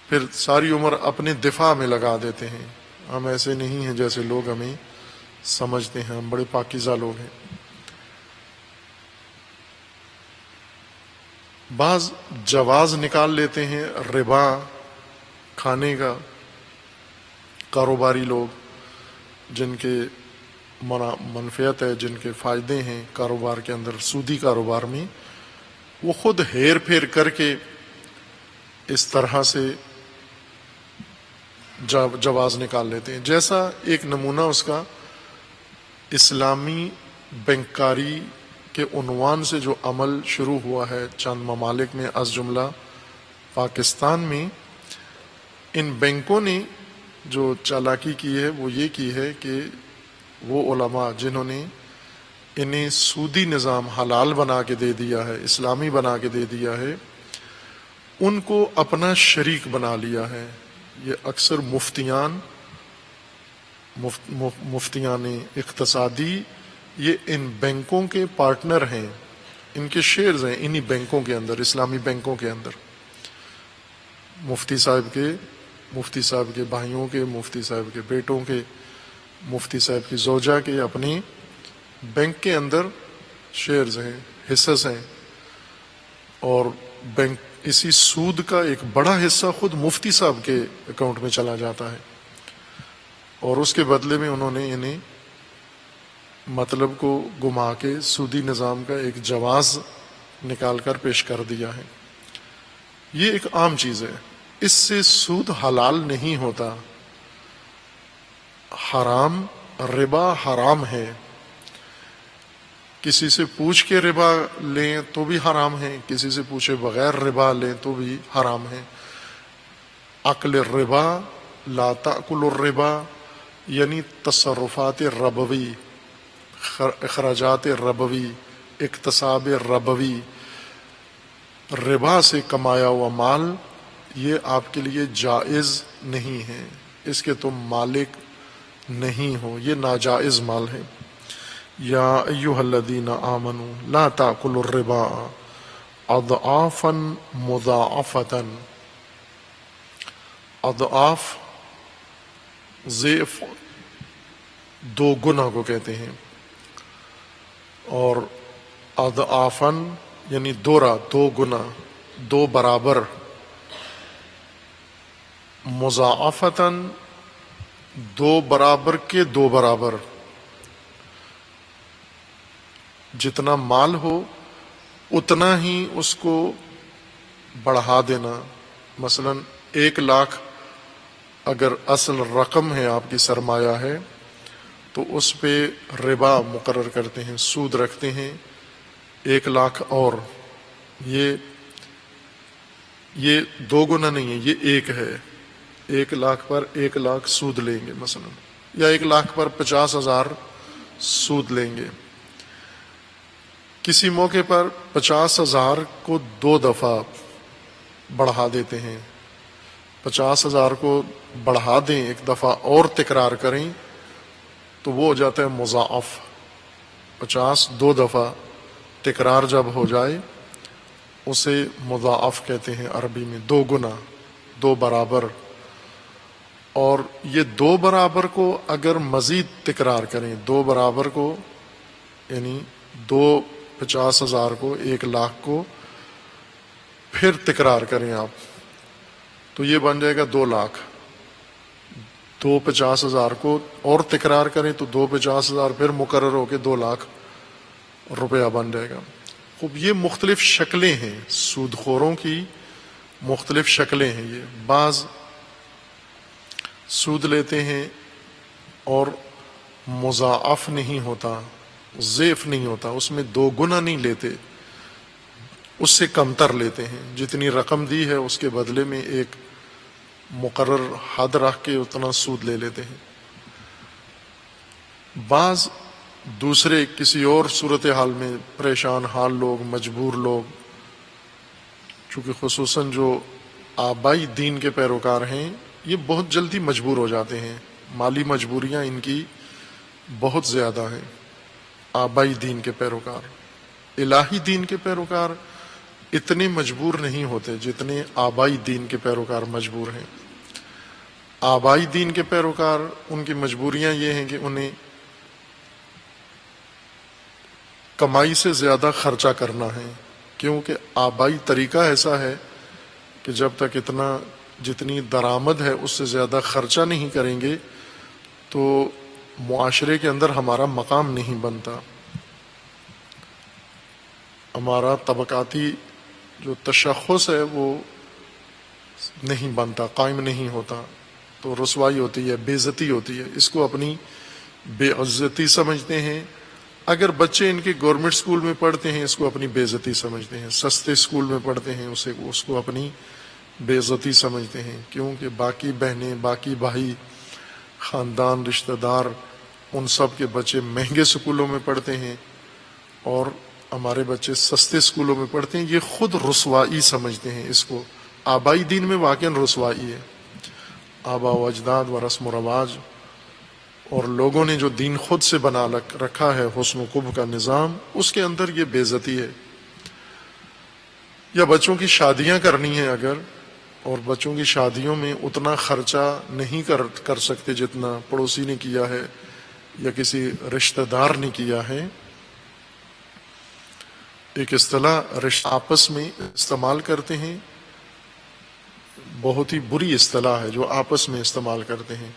پھر ساری عمر اپنے دفاع میں لگا دیتے ہیں، ہم ایسے نہیں ہیں جیسے لوگ ہمیں سمجھتے ہیں، ہم بڑے پاکیزہ لوگ ہیں۔ بعض جواز نکال لیتے ہیں ربا کھانے کا، کاروباری لوگ جن کے منفعت ہے، جن کے فائدے ہیں کاروبار کے اندر، سودی کاروبار میں، وہ خود ہیر پھیر کر کے اس طرح سے جواز نکال لیتے ہیں۔ جیسا ایک نمونہ اس کا اسلامی بینکاری کے عنوان سے جو عمل شروع ہوا ہے چند ممالک میں، از جملہ پاکستان میں، ان بینکوں نے جو چالاکی کی ہے وہ یہ کی ہے کہ وہ علماء جنہوں نے انہیں سودی نظام حلال بنا کے دے دیا ہے، اسلامی بنا کے دے دیا ہے، ان کو اپنا شریک بنا لیا ہے۔ یہ اکثر مفتیان اقتصادی یہ ان بینکوں کے پارٹنر ہیں، ان کے شیئرز ہیں انہی بینکوں کے اندر، اسلامی بینکوں کے اندر، مفتی صاحب کے بھائیوں کے، مفتی صاحب کے بیٹوں کے، مفتی صاحب کی زوجہ کے اپنے بینک کے اندر شیئرز ہیں، حصص ہیں، اور بینک اسی سود کا ایک بڑا حصہ خود مفتی صاحب کے اکاؤنٹ میں چلا جاتا ہے، اور اس کے بدلے میں انہوں نے انہیں مطلب کو گما کے سودی نظام کا ایک جواز نکال کر پیش کر دیا ہے۔ یہ ایک عام چیز ہے، اس سے سود حلال نہیں ہوتا، حرام، ربا حرام ہے۔ کسی سے پوچھ کے ربا لیں تو بھی حرام ہے، کسی سے پوچھے بغیر ربا لیں تو بھی حرام ہے۔ اکل الربا لا تأکل الربا یعنی تصرفات ربوی، اخراجات ربوی، اقتصاب ربوی، ربا سے کمایا ہوا مال یہ آپ کے لیے جائز نہیں ہے، اس کے تم مالک نہیں ہو، یہ ناجائز مال ہے۔ یا ایھا الذین آمنوا لا تأکلوا الربا اضعافا مضاعفۃ، اضعاف ضعف دو گنا کو کہتے ہیں، اور اضعافاً یعنی دورہ، دو گنا، دو برابر، مضاعفتاً دو برابر کے دو برابر، جتنا مال ہو اتنا ہی اس کو بڑھا دینا۔ مثلا 1,00,000 اگر اصل رقم ہے، آپ کی سرمایہ ہے، تو اس پہ ربا مقرر کرتے ہیں، سود رکھتے ہیں 1,00,000 اور یہ 2 گنا نہیں ہے، یہ 1 ہے، 1,00,000 پر 1,00,000 سود لیں گے مثلا، یا 1,00,000 پر 50,000 سود لیں گے۔ کسی موقع پر 50,000 کو 2 دفعہ بڑھا دیتے ہیں، 50,000 کو بڑھا دیں، ایک دفعہ اور تکرار کریں تو وہ ہو جاتا ہے مضاعف۔ 50 2 دفعہ تکرار جب ہو جائے اسے مضاعف کہتے ہیں عربی میں، 2 گنا، 2 برابر۔ اور یہ 2 برابر کو اگر مزید تکرار کریں، 2 برابر کو یعنی 50,000 کو، 1,00,000 کو پھر تکرار کریں آپ، تو یہ بن جائے گا 2,00,000۔ 50,000 کو اور تکرار کریں تو 50,000 پھر مقرر ہو کے 2,00,000 روپیہ بن جائے گا۔ خوب، یہ مختلف شکلیں ہیں، سود خوروں کی مختلف شکلیں ہیں۔ یہ بعض سود لیتے ہیں اور مضاعف نہیں ہوتا، ضعف نہیں ہوتا، اس میں 2 گنا نہیں لیتے، اس سے کمتر لیتے ہیں، جتنی رقم دی ہے اس کے بدلے میں ایک مقرر حد رکھ کے اتنا سود لے لیتے ہیں۔ بعض دوسرے کسی اور صورتحال میں پریشان حال لوگ، مجبور لوگ، چونکہ خصوصاً جو آبائی دین کے پیروکار ہیں یہ بہت جلدی مجبور ہو جاتے ہیں، مالی مجبوریاں ان کی بہت زیادہ ہیں۔ آبائی دین کے پیروکار، الہی دین کے پیروکار اتنے مجبور نہیں ہوتے جتنے آبائی دین کے پیروکار مجبور ہیں۔ آبائی دین کے پیروکار ان کی مجبوریاں یہ ہیں کہ انہیں کمائی سے زیادہ خرچہ کرنا ہے، کیونکہ آبائی طریقہ ایسا ہے کہ جب تک جتنی درآمد ہے اس سے زیادہ خرچہ نہیں کریں گے تو معاشرے کے اندر ہمارا مقام نہیں بنتا، ہمارا طبقاتی جو تشخص ہے وہ نہیں بنتا، قائم نہیں ہوتا، تو رسوائی ہوتی ہے، بے عزتی ہوتی ہے۔ اس کو اپنی بے عزتی سمجھتے ہیں۔ اگر بچے ان کے گورنمنٹ اسکول میں پڑھتے ہیں اس کو اپنی بے عزتی سمجھتے ہیں، سستے اسکول میں پڑھتے ہیں اس کو اپنی بے عزتی سمجھتے ہیں، کیونکہ باقی بہنیں، باقی بھائی خاندان، رشتہ دار، ان سب کے بچے مہنگے سکولوں میں پڑھتے ہیں اور ہمارے بچے سستے سکولوں میں پڑھتے ہیں، یہ خود رسوائی سمجھتے ہیں اس کو۔ آبائی دین میں واقعاً رسوائی ہے۔ آبا و اجداد و رسم و رواج اور لوگوں نے جو دین خود سے بنا رکھا ہے، حسن و قبح کا نظام، اس کے اندر یہ بے عزتی ہے۔ یا بچوں کی شادیاں کرنی ہیں اگر، اور بچوں کی شادیوں میں اتنا خرچہ نہیں کر سکتے جتنا پڑوسی نے کیا ہے یا کسی رشتہ دار نے کیا ہے۔ ایک اصطلاح رشتہ آپس میں استعمال کرتے ہیں، بہت ہی بری اصطلاح ہے جو آپس میں استعمال کرتے ہیں۔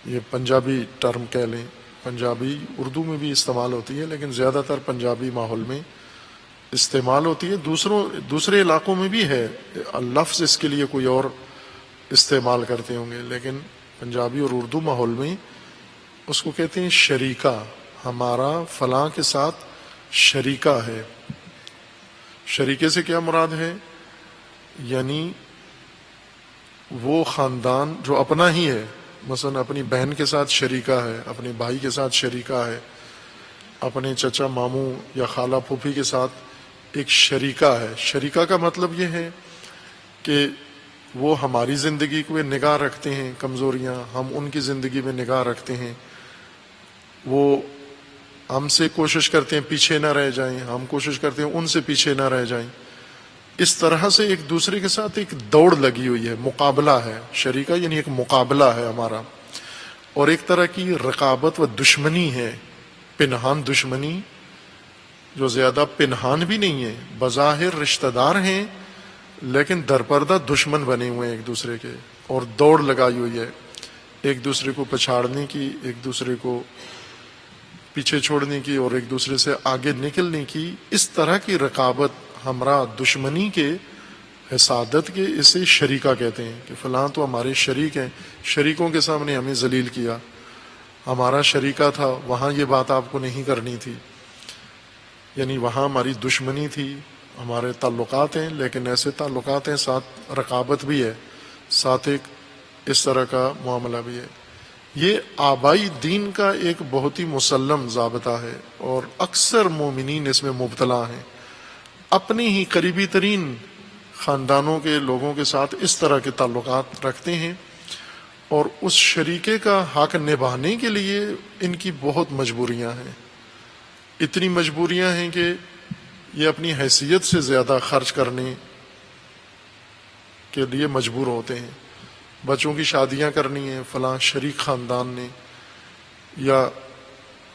یہ پنجابی ٹرم کہہ لیں، پنجابی اردو میں بھی استعمال ہوتی ہے لیکن زیادہ تر پنجابی ماحول میں استعمال ہوتی ہے۔ دوسرے علاقوں میں بھی ہے لفظ، اس کے لیے کوئی اور استعمال کرتے ہوں گے، لیکن پنجابی اور اردو ماحول میں اس کو کہتے ہیں شریکہ۔ ہمارا فلاں کے ساتھ شریکہ ہے۔ شریکے سے کیا مراد ہے؟ یعنی وہ خاندان جو اپنا ہی ہے، مثلا اپنی بہن کے ساتھ شریکہ ہے، اپنے بھائی کے ساتھ شریکہ ہے، اپنے چچا ماموں یا خالہ پھوپھی کے ساتھ ایک شریکہ ہے۔ شریکہ کا مطلب یہ ہے کہ وہ ہماری زندگی کو نگاہ رکھتے ہیں، کمزوریاں ہم ان کی زندگی میں نگاہ رکھتے ہیں، وہ ہم سے کوشش کرتے ہیں پیچھے نہ رہ جائیں، ہم کوشش کرتے ہیں ان سے پیچھے نہ رہ جائیں۔ اس طرح سے ایک دوسرے کے ساتھ ایک دوڑ لگی ہوئی ہے، مقابلہ ہے۔ شریکہ یعنی ایک مقابلہ ہے ہمارا، اور ایک طرح کی رقابت و دشمنی ہے، پنہان دشمنی، جو زیادہ پنہان بھی نہیں ہے، بظاہر رشتہ دار ہیں لیکن درپردہ دشمن بنے ہوئے ہیں ایک دوسرے کے، اور دوڑ لگائی ہوئی ہے ایک دوسرے کو پچھاڑنے کی، ایک دوسرے کو پیچھے چھوڑنے کی اور ایک دوسرے سے آگے نکلنے کی۔ اس طرح کی رقابت، ہمراہ دشمنی کے، حسادت کے، اسے شریکہ کہتے ہیں کہ فلاں تو ہمارے شریک ہیں، شریکوں کے سامنے ہمیں ذلیل کیا، ہمارا شریکہ تھا، وہاں یہ بات آپ کو نہیں کرنی تھی، یعنی وہاں ہماری دشمنی تھی، ہمارے تعلقات ہیں لیکن ایسے تعلقات ہیں ساتھ رقابت بھی ہے، ساتھ ایک اس طرح کا معاملہ بھی ہے۔ یہ آبائی دین کا ایک بہت ہی مسلم ضابطہ ہے اور اکثر مومنین اس میں مبتلا ہیں، اپنے ہی قریبی ترین خاندانوں کے لوگوں کے ساتھ اس طرح کے تعلقات رکھتے ہیں، اور اس شریکے کا حق نبھانے کے لیے ان کی بہت مجبوریاں ہیں۔ اتنی مجبوریاں ہیں کہ یہ اپنی حیثیت سے زیادہ خرچ کرنے کے لیے مجبور ہوتے ہیں۔ بچوں کی شادیاں کرنی ہیں فلاں شریک خاندان نے، یا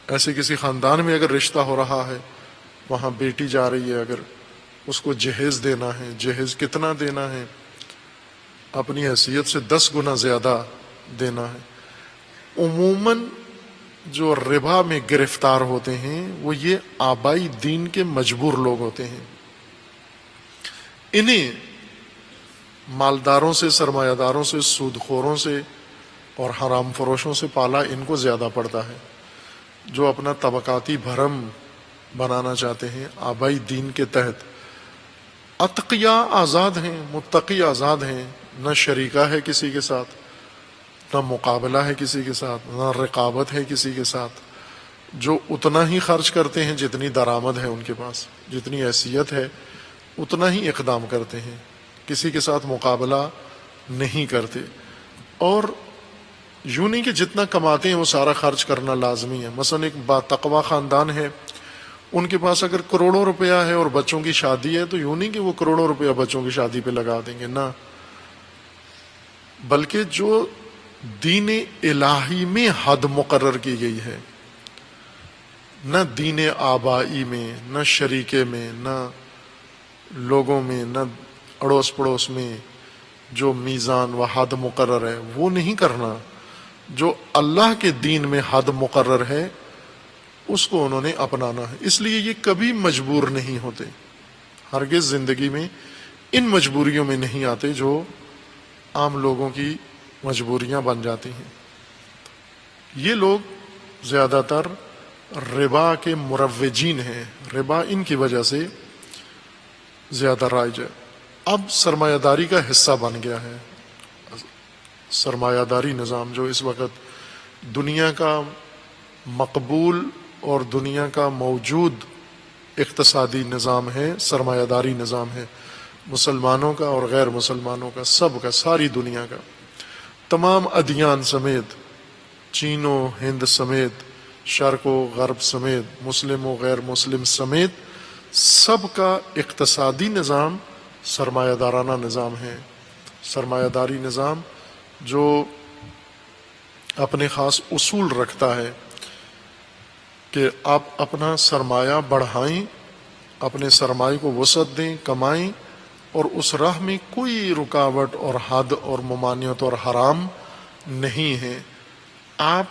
ایسے کسی خاندان میں اگر رشتہ ہو رہا ہے، وہاں بیٹی جا رہی ہے، اگر اس کو جہیز دینا ہے، جہیز کتنا دینا ہے؟ اپنی حیثیت سے 10 گنا زیادہ دینا ہے۔ عموماً جو ربا میں گرفتار ہوتے ہیں وہ یہ آبائی دین کے مجبور لوگ ہوتے ہیں۔ انہیں مالداروں سے، سرمایہ داروں سے، سود خوروں سے اور حرام فروشوں سے پالا ان کو زیادہ پڑتا ہے، جو اپنا طبقاتی بھرم بنانا چاہتے ہیں آبائی دین کے تحت۔ اتقیاء آزاد ہیں، متقی آزاد ہیں، نہ شریکہ ہے کسی کے ساتھ، نہ مقابلہ ہے کسی کے ساتھ، نہ رقابت ہے کسی کے ساتھ، جو اتنا ہی خرچ کرتے ہیں جتنی درآمد ہے ان کے پاس، جتنی حیثیت ہے اتنا ہی اقدام کرتے ہیں، کسی کے ساتھ مقابلہ نہیں کرتے۔ اور یوں نہیں کہ جتنا کماتے ہیں وہ سارا خرچ کرنا لازمی ہے۔ مثلا ایک با تقوی خاندان ہے، ان کے پاس اگر کروڑوں روپیہ ہے اور بچوں کی شادی ہے تو یوں نہیں کہ وہ کروڑوں روپیہ بچوں کی شادی پہ لگا دیں گے، نہ، بلکہ جو دین الہی میں حد مقرر کی گئی ہے، نہ دین آبائی میں، نہ شریکے میں، نہ لوگوں میں، نہ اڑوس پڑوس میں، جو میزان و حد مقرر ہے وہ نہیں کرنا۔ جو اللہ کے دین میں حد مقرر ہے اس کو انہوں نے اپنانا ہے۔ اس لیے یہ کبھی مجبور نہیں ہوتے، ہرگز زندگی میں ان مجبوریوں میں نہیں آتے جو عام لوگوں کی مجبوریاں بن جاتی ہیں۔ یہ لوگ زیادہ تر ربا کے مروجین ہیں، ربا ان کی وجہ سے زیادہ رائج ہے۔ اب سرمایہ داری کا حصہ بن گیا ہے، سرمایہ داری نظام جو اس وقت دنیا کا مقبول اور دنیا کا موجود اقتصادی نظام ہے، سرمایہ داری نظام ہے، مسلمانوں کا اور غیر مسلمانوں کا، سب کا، ساری دنیا کا، تمام ادیان سمیت، چین و ہند سمیت، شرق و غرب سمیت، مسلم و غیر مسلم سمیت، سب کا اقتصادی نظام سرمایہ دارانہ نظام ہے۔ سرمایہ داری نظام جو اپنے خاص اصول رکھتا ہے کہ آپ اپنا سرمایہ بڑھائیں، اپنے سرمایہ کو وسعت دیں، کمائیں، اور اس راہ میں کوئی رکاوٹ اور حد اور ممانعت اور حرام نہیں ہے۔ آپ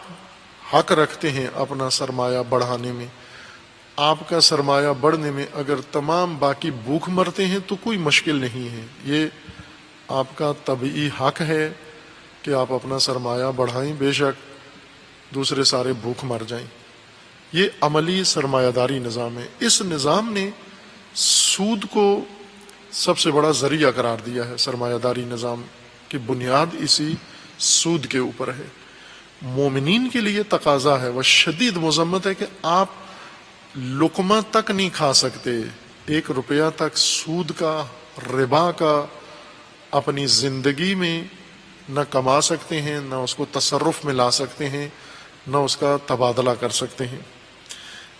حق رکھتے ہیں اپنا سرمایہ بڑھانے میں، آپ کا سرمایہ بڑھنے میں اگر تمام باقی بھوک مرتے ہیں تو کوئی مشکل نہیں ہے، یہ آپ کا طبعی حق ہے کہ آپ اپنا سرمایہ بڑھائیں، بے شک دوسرے سارے بھوک مر جائیں۔ یہ عملی سرمایہ داری نظام ہے۔ اس نظام نے سود کو سب سے بڑا ذریعہ قرار دیا ہے۔ سرمایہ داری نظام کی بنیاد اسی سود کے اوپر ہے۔ مومنین کے لیے تقاضا ہے، وہ شدید مذمت ہے کہ آپ لقمہ تک نہیں کھا سکتے، 1 روپیہ تک سود کا، ربا کا اپنی زندگی میں نہ کما سکتے ہیں، نہ اس کو تصرف میں لا سکتے ہیں، نہ اس کا تبادلہ کر سکتے ہیں۔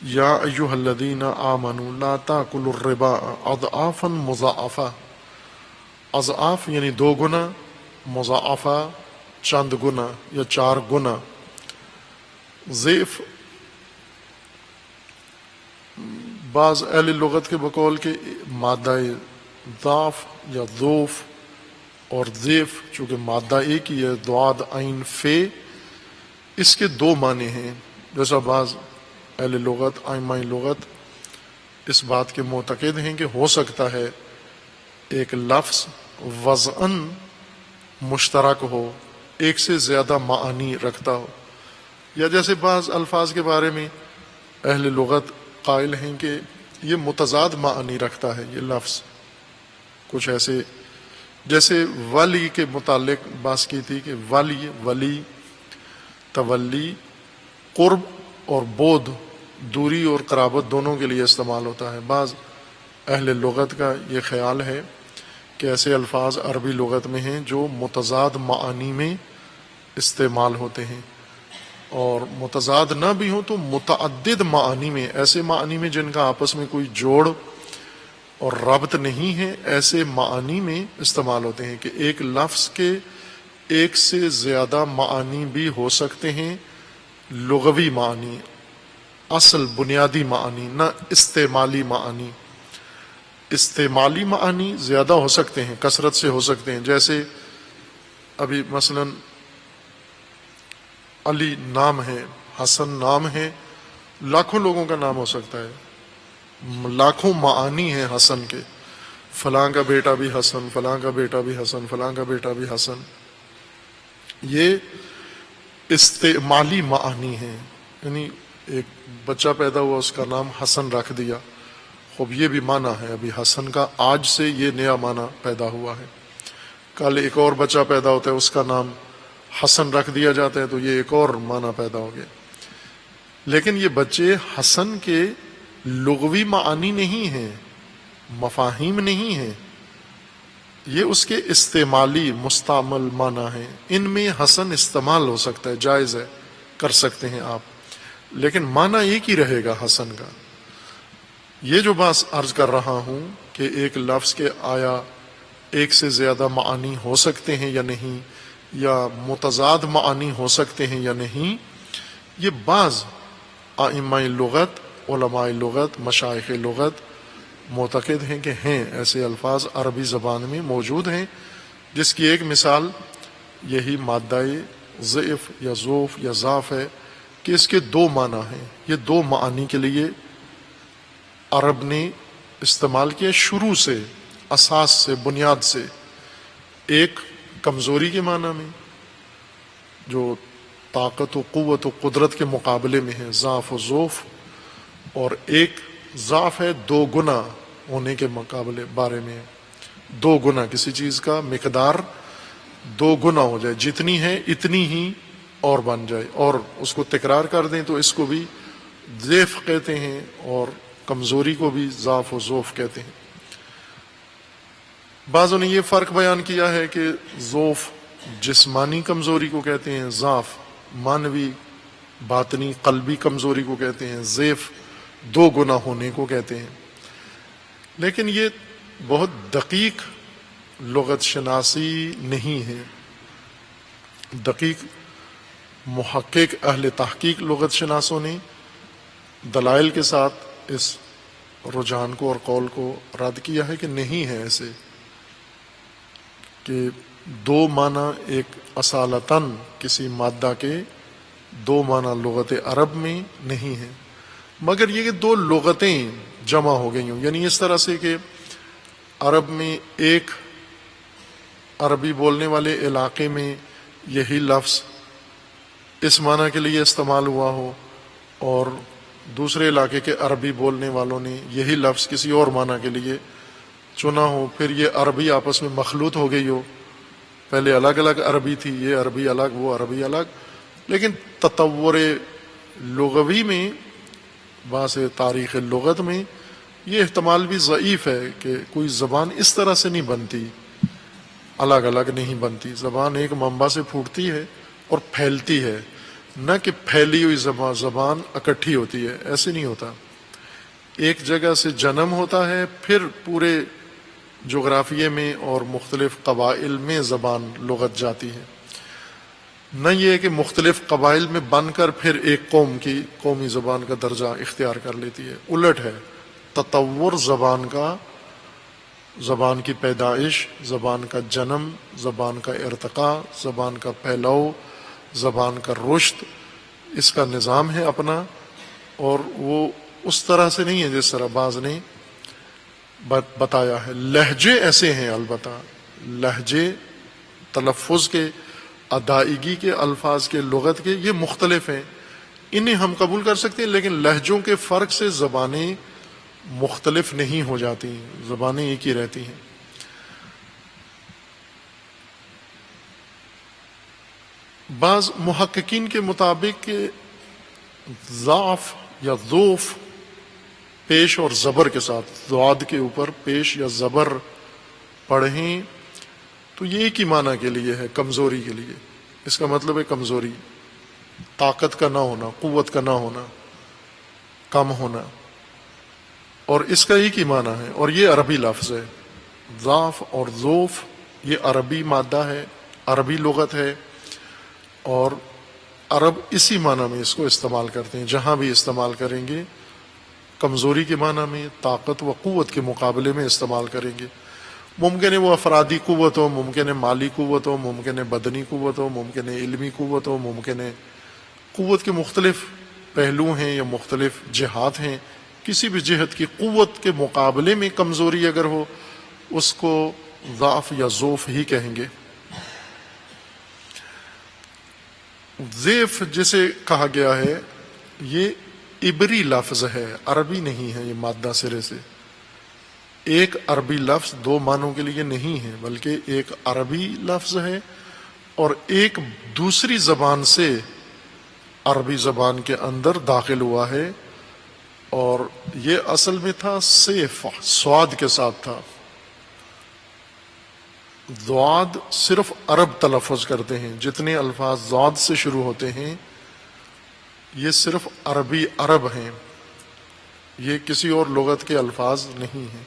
یا ایھا الذین آمنوا لا تاکلوا الربا اضعافا مضاعفہ، اضعاف یعنی 2 گنا، مضاعفہ چند گنا یا 4 گنا۔ ضعف بعض اہل لغت کے بقول کے مادہ ضعف یا ضعف اور ضعف چونکہ مادہ ایک ہی ہے، ضاد عین فے، اس کے 2 معنی ہیں۔ جیسا بعض اہل لغت، ائمہ لغت اس بات کے معتقد ہیں کہ ہو سکتا ہے ایک لفظ وضعاً مشترک ہو، ایک سے زیادہ معانی رکھتا ہو، یا جیسے بعض الفاظ کے بارے میں اہل لغت قائل ہیں کہ یہ متضاد معانی رکھتا ہے۔ یہ لفظ کچھ ایسے، جیسے ولی کے متعلق بات کی تھی کہ ولی تولی قرب اور بود، دوری اور قرابت دونوں کے لیے استعمال ہوتا ہے۔ بعض اہل لغت کا یہ خیال ہے کہ ایسے الفاظ عربی لغت میں ہیں جو متضاد معانی میں استعمال ہوتے ہیں، اور متضاد نہ بھی ہوں تو متعدد معانی میں، ایسے معانی میں جن کا آپس میں کوئی جوڑ اور ربط نہیں ہے، ایسے معانی میں استعمال ہوتے ہیں کہ ایک لفظ کے 1 سے زیادہ معانی بھی ہو سکتے ہیں، لغوی معنی، اصل بنیادی معنی، نہ استعمالی معنی۔ استعمالی معنی زیادہ ہو سکتے ہیں، کثرت سے ہو سکتے ہیں، جیسے ابھی مثلا علی نام ہے، حسن نام ہے، لاکھوں لوگوں کا نام ہو سکتا ہے، لاکھوں معانی ہیں حسن کے، فلاں کا بیٹا بھی حسن، فلاں کا بیٹا بھی حسن، فلاں کا بیٹا بھی حسن۔ یہ استعمالی معانی ہیں، یعنی ایک بچہ پیدا ہوا، اس کا نام حسن رکھ دیا، خوب یہ بھی معنی ہے، ابھی حسن کا آج سے یہ نیا معنی پیدا ہوا ہے۔ کل ایک اور بچہ پیدا ہوتا ہے، اس کا نام حسن رکھ دیا جاتا ہے، تو یہ ایک اور معنی پیدا ہو گیا۔ لیکن یہ بچے حسن کے لغوی معانی نہیں ہیں، مفاہیم نہیں ہیں، یہ اس کے استعمالی مستعمل معنی ہیں۔ ان میں حسن استعمال ہو سکتا ہے، جائز ہے، کر سکتے ہیں آپ، لیکن معنی ایک ہی رہے گا حسن کا۔ یہ جو بات عرض کر رہا ہوں کہ ایک لفظ کے آیا 1 سے زیادہ معانی ہو سکتے ہیں یا نہیں، یا متضاد معانی ہو سکتے ہیں یا نہیں، یہ بعض ائمہ لغت، علماء لغت، مشائخ لغت معتقد ہیں کہ ہیں، ایسے الفاظ عربی زبان میں موجود ہیں، جس کی ایک مثال یہی مادہ ضعف یا ضعف یا ضعف ہے کہ اس کے 2 معنی ہیں۔ یہ 2 معانی کے لیے عرب نے استعمال کیا شروع سے، اساس سے، بنیاد سے۔ ایک کمزوری کے معنی میں، جو طاقت و قوت و قدرت کے مقابلے میں ہے، ضعف و ضعف، اور ایک ضعف ہے 2 گنا ہونے کے مقابلے بارے میں، 2 گنا کسی چیز کا مقدار دو گنا ہو جائے، جتنی ہے اتنی ہی اور بن جائے، اور اس کو تکرار کر دیں تو اس کو بھی ضعف کہتے ہیں، اور کمزوری کو بھی ضعف و ضعف کہتے ہیں۔ بعضوں نے یہ فرق بیان کیا ہے کہ ضعف جسمانی کمزوری کو کہتے ہیں، ضعف معنوی باطنی قلبی کمزوری کو کہتے ہیں، ضعف دو گنا ہونے کو کہتے ہیں۔ لیکن یہ بہت دقیق لغت شناسی نہیں ہے، دقیق محقق اہل تحقیق لغت شناسوں نے دلائل کے ساتھ اس رجحان کو اور قول کو رد کیا ہے کہ نہیں ہے ایسے، کہ دو معنی ایک اصالتاً کسی مادہ کے دو معنی لغت عرب میں نہیں ہے، مگر یہ کہ دو لغتیں جمع ہو گئی ہوں، یعنی اس طرح سے کہ عرب میں ایک عربی بولنے والے علاقے میں یہی لفظ اس معنی کے لیے استعمال ہوا ہو، اور دوسرے علاقے کے عربی بولنے والوں نے یہی لفظ کسی اور معنی کے لیے چنا ہو، پھر یہ عربی آپس میں مخلوط ہو گئی ہو، پہلے الگ الگ عربی تھی، یہ عربی الگ وہ عربی الگ، لیکن تطور لغوی میں باعث تاریخ لغت میں یہ احتمال بھی ضعیف ہے کہ کوئی زبان اس طرح سے نہیں بنتی، الگ الگ نہیں بنتی، زبان ایک منبع سے پھوٹتی ہے اور پھیلتی ہے، نہ کہ پھیلی ہوئی زبان اکٹھی ہوتی ہے، ایسے نہیں ہوتا۔ ایک جگہ سے جنم ہوتا ہے، پھر پورے جغرافیے میں اور مختلف قبائل میں زبان لغت جاتی ہے، نہ یہ کہ مختلف قبائل میں بن کر پھر ایک قوم کی قومی زبان کا درجہ اختیار کر لیتی ہے، الٹ ہے۔ تطور زبان کا، زبان کی پیدائش، زبان کا جنم، زبان کا ارتقاء، زبان کا پھیلاؤ، زبان کا رشد، اس کا نظام ہے اپنا، اور وہ اس طرح سے نہیں ہے جس طرح بعض نے بتایا ہے۔ لہجے ایسے ہیں، البتہ لہجے تلفظ کے، ادائیگی کے، الفاظ کے، لغت کے، یہ مختلف ہیں، انہیں ہم قبول کر سکتے ہیں، لیکن لہجوں کے فرق سے زبانیں مختلف نہیں ہو جاتی، زبانیں ایک ہی رہتی ہیں۔ بعض محققین کے مطابق کہ ضعف یا ضعف پیش اور زبر کے ساتھ، ضاد کے اوپر پیش یا زبر پڑھیں تو یہ ایک ہی معنی کے لیے ہے، کمزوری کے لیے، اس کا مطلب ہے کمزوری، طاقت کا نہ ہونا، قوت کا نہ ہونا، کم ہونا، اور اس کا ایک ہی معنی ہے، اور یہ عربی لفظ ہے۔ ضعف اور ضعف یہ عربی مادہ ہے، عربی لغت ہے، اور عرب اسی معنی میں اس کو استعمال کرتے ہیں، جہاں بھی استعمال کریں گے کمزوری کے معنی میں، طاقت و قوت کے مقابلے میں استعمال کریں گے۔ ممکن ہے وہ افرادی قوت ہو، ممکن ہے مالی قوت ہو، ممکن ہے بدنی قوت ہو، ممکن ہے علمی قوت ہو، ممکن ہے قوت کے مختلف پہلو ہیں یا مختلف جہات ہیں، کسی بھی جہت کی قوت کے مقابلے میں کمزوری اگر ہو اس کو ضعف یا ضعف ہی کہیں گے۔ ضعف جسے کہا گیا ہے یہ عبری لفظ ہے، عربی نہیں ہے، یہ مادہ سرے سے ایک عربی لفظ دو معنوں کے لیے نہیں ہے، بلکہ ایک عربی لفظ ہے اور ایک دوسری زبان سے عربی زبان کے اندر داخل ہوا ہے، اور یہ اصل میں تھا سیف، سواد کے ساتھ تھا۔ ضاد صرف عرب تلفظ کرتے ہیں، جتنے الفاظ ضاد سے شروع ہوتے ہیں یہ صرف عربی عرب ہیں، یہ کسی اور لغت کے الفاظ نہیں ہیں۔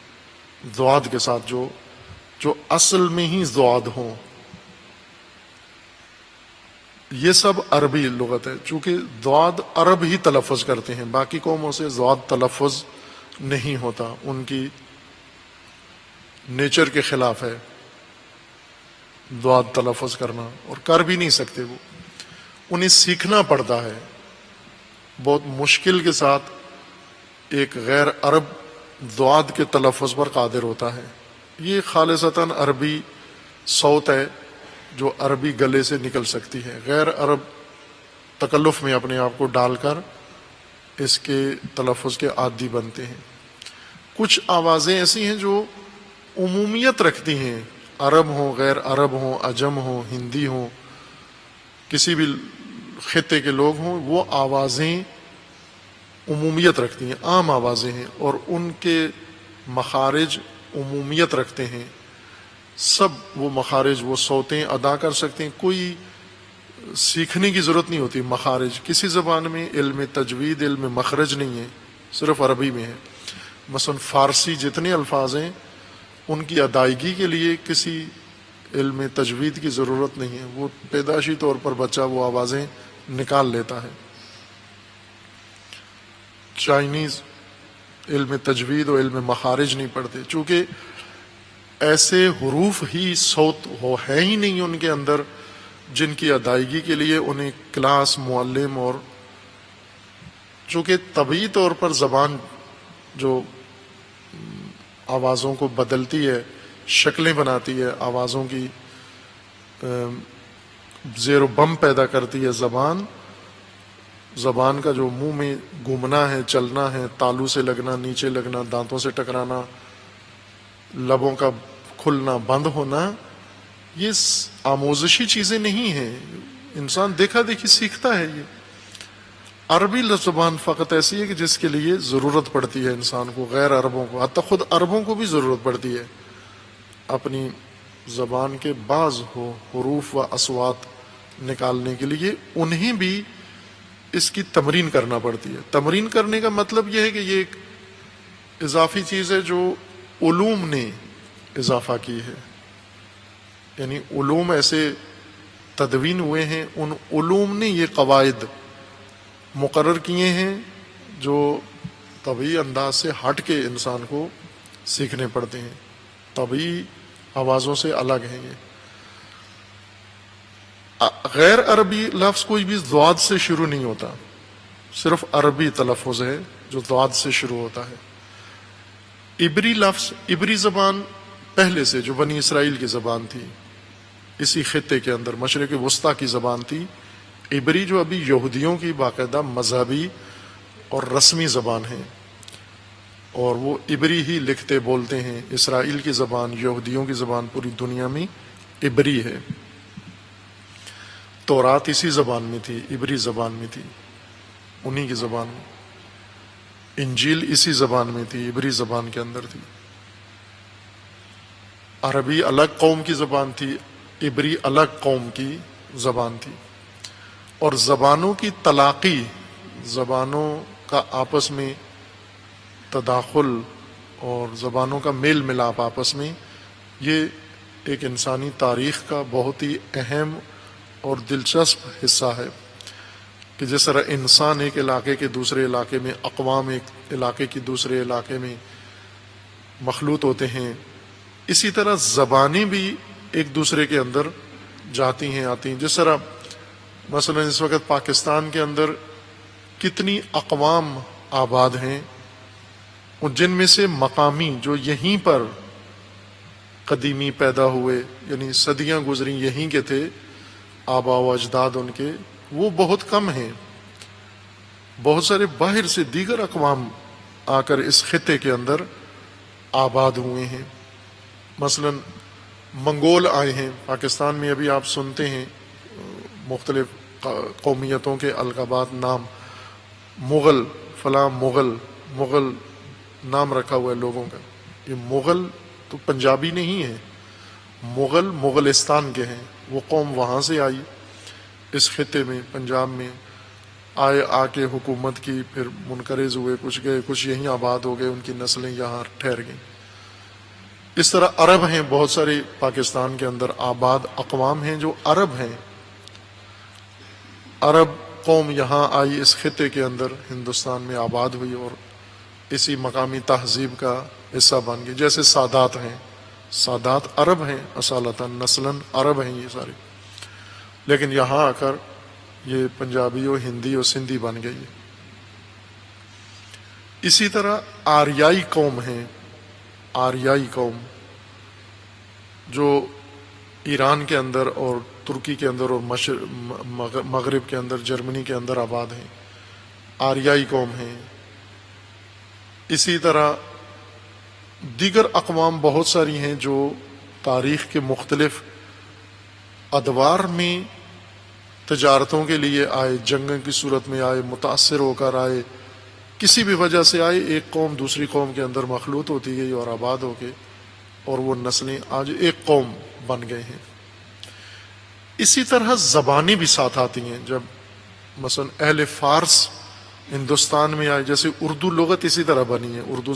ضاد کے ساتھ جو اصل میں ہی ضاد ہوں، یہ سب عربی لغت ہے، چونکہ ضاد عرب ہی تلفظ کرتے ہیں، باقی قوموں سے ضاد تلفظ نہیں ہوتا، ان کی نیچر کے خلاف ہے ضاد تلفظ کرنا، اور کر بھی نہیں سکتے، وہ انہیں سیکھنا پڑتا ہے بہت مشکل کے ساتھ۔ ایک غیر عرب ضاد کے تلفظ پر قادر ہوتا ہے، یہ خالصتاً عربی صوت ہے جو عربی گلے سے نکل سکتی ہے، غیر عرب تکلف میں اپنے آپ کو ڈال کر اس کے تلفظ کے عادی بنتے ہیں۔ کچھ آوازیں ایسی ہیں جو عمومیت رکھتی ہیں، عرب ہوں، غیر عرب ہوں، عجم ہوں، ہندی ہوں، کسی بھی خطے کے لوگ ہوں، وہ آوازیں عمومیت رکھتی ہیں، عام آوازیں ہیں، اور ان کے مخارج عمومیت رکھتے ہیں. سب وہ مخارج، وہ صوتیں ادا کر سکتے ہیں. کوئی سیکھنے کی ضرورت نہیں ہوتی. مخارج کسی زبان میں علم تجوید، علم مخرج نہیں ہے، صرف عربی میں ہے. مثلا فارسی جتنے الفاظ ہیں ان کی ادائیگی کے لیے کسی علم تجوید کی ضرورت نہیں ہے، وہ پیدائشی طور پر بچہ وہ آوازیں نکال لیتا ہے. چائنیز علم تجوید و علم مخارج نہیں پڑھتے، چونکہ ایسے حروف ہی صوت ہے ہی نہیں ان کے اندر جن کی ادائیگی کے لیے انہیں کلاس، معلم، اور چونکہ طبعی طور پر زبان جو آوازوں کو بدلتی ہے، شکلیں بناتی ہے، آوازوں کی زیر و بم پیدا کرتی ہے. زبان کا جو منہ میں گھومنا ہے، چلنا ہے، تالو سے لگنا، نیچے لگنا، دانتوں سے ٹکرانا، لبوں کا کھلنا بند ہونا، یہ آموزشی چیزیں نہیں ہیں. انسان دیکھا دیکھی سیکھتا ہے. یہ عربی زبان فقط ایسی ہے کہ جس کے لیے ضرورت پڑتی ہے انسان کو، غیر عربوں کو، حتی خود عربوں کو بھی ضرورت پڑتی ہے اپنی زبان کے بعض حروف و اصوات نکالنے کے لیے. انہیں بھی اس کی تمرین کرنا پڑتی ہے. تمرین کرنے کا مطلب یہ ہے کہ یہ ایک اضافی چیز ہے جو علوم نے اضافہ کی ہے. یعنی علوم ایسے تدوین ہوئے ہیں، ان علوم نے یہ قواعد مقرر کیے ہیں جو طبعی انداز سے ہٹ کے انسان کو سیکھنے پڑتے ہیں، طبعی آوازوں سے الگ ہیں. یہ غیر عربی لفظ کوئی بھی ضاد سے شروع نہیں ہوتا، صرف عربی تلفظ ہے جو ضاد سے شروع ہوتا ہے. عبری لفظ، عبری زبان پہلے سے جو بنی اسرائیل کی زبان تھی، اسی خطے کے اندر مشرق وسطیٰ کی زبان تھی. عبری جو ابھی یہودیوں کی باقاعدہ مذہبی اور رسمی زبان ہے، اور وہ عبری ہی لکھتے بولتے ہیں. اسرائیل کی زبان، یہودیوں کی زبان پوری دنیا میں عبری ہے. تورات اسی زبان میں تھی، عبری زبان میں تھی، انہی کی زبان میں. انجیل اسی زبان میں تھی، عبری زبان کے اندر تھی. عربی الگ قوم کی زبان تھی، عبری الگ قوم کی زبان تھی. اور زبانوں کی تلاقی، زبانوں کا آپس میں تداخل اور زبانوں کا میل ملاپ آپس میں، یہ ایک انسانی تاریخ کا بہت ہی اہم اور دلچسپ حصہ ہے. کہ جس طرح انسان ایک علاقے کے دوسرے علاقے میں، اقوام ایک علاقے کی دوسرے علاقے میں مخلوط ہوتے ہیں، اسی طرح زبانیں بھی ایک دوسرے کے اندر جاتی ہیں، آتی ہیں. جس طرح مثلا اس وقت پاکستان کے اندر کتنی اقوام آباد ہیں، جن میں سے مقامی جو یہیں پر قدیمی پیدا ہوئے، یعنی صدیاں گزری یہیں کے تھے، آبا و اجداد ان کے، وہ بہت کم ہیں. بہت سارے باہر سے دیگر اقوام آ کر اس خطے کے اندر آباد ہوئے ہیں. مثلا منگول آئے ہیں پاکستان میں. ابھی آپ سنتے ہیں مختلف قومیتوں کے القابات، نام، مغل، فلاں مغل نام رکھا ہوا ہے لوگوں کا. یہ مغل تو پنجابی نہیں ہے، مغل مغلستان کے ہیں. وہ قوم وہاں سے آئی اس خطے میں، پنجاب میں آئے، آ کے حکومت کی، پھر منقرض ہوئے، کچھ گئے، کچھ یہیں آباد ہو گئے، ان کی نسلیں یہاں ٹھہر گئیں. اس طرح عرب ہیں، بہت سارے پاکستان کے اندر آباد اقوام ہیں جو عرب ہیں. عرب قوم یہاں آئی، اس خطے کے اندر ہندوستان میں آباد ہوئی اور اسی مقامی تہذیب کا حصہ بن گئی. جیسے سادات ہیں، سادات عرب ہیں اصالتاً، نسلاً عرب ہیں یہ سارے، لیکن یہاں آ کر یہ پنجابی و ہندی و سندھی بن گئی. اسی طرح آریائی قوم ہیں، آریائی قوم جو ایران کے اندر اور ترکی کے اندر اور مغرب کے اندر، جرمنی کے اندر آباد ہیں، آریائی قوم ہیں. اسی طرح دیگر اقوام بہت ساری ہیں جو تاریخ کے مختلف ادوار میں تجارتوں کے لیے آئے، جنگوں کی صورت میں آئے، متاثر ہو کر آئے، کسی بھی وجہ سے آئے، ایک قوم دوسری قوم کے اندر مخلوط ہوتی گئی اور آباد ہو کے، اور وہ نسلیں آج ایک قوم بن گئے ہیں۔ اسی طرح زبانیں بھی ساتھ آتی ہیں۔ جب مثلا اہل فارس ہندوستان میں آئے، جیسے اردو لغت اسی طرح بنی ہے، اردو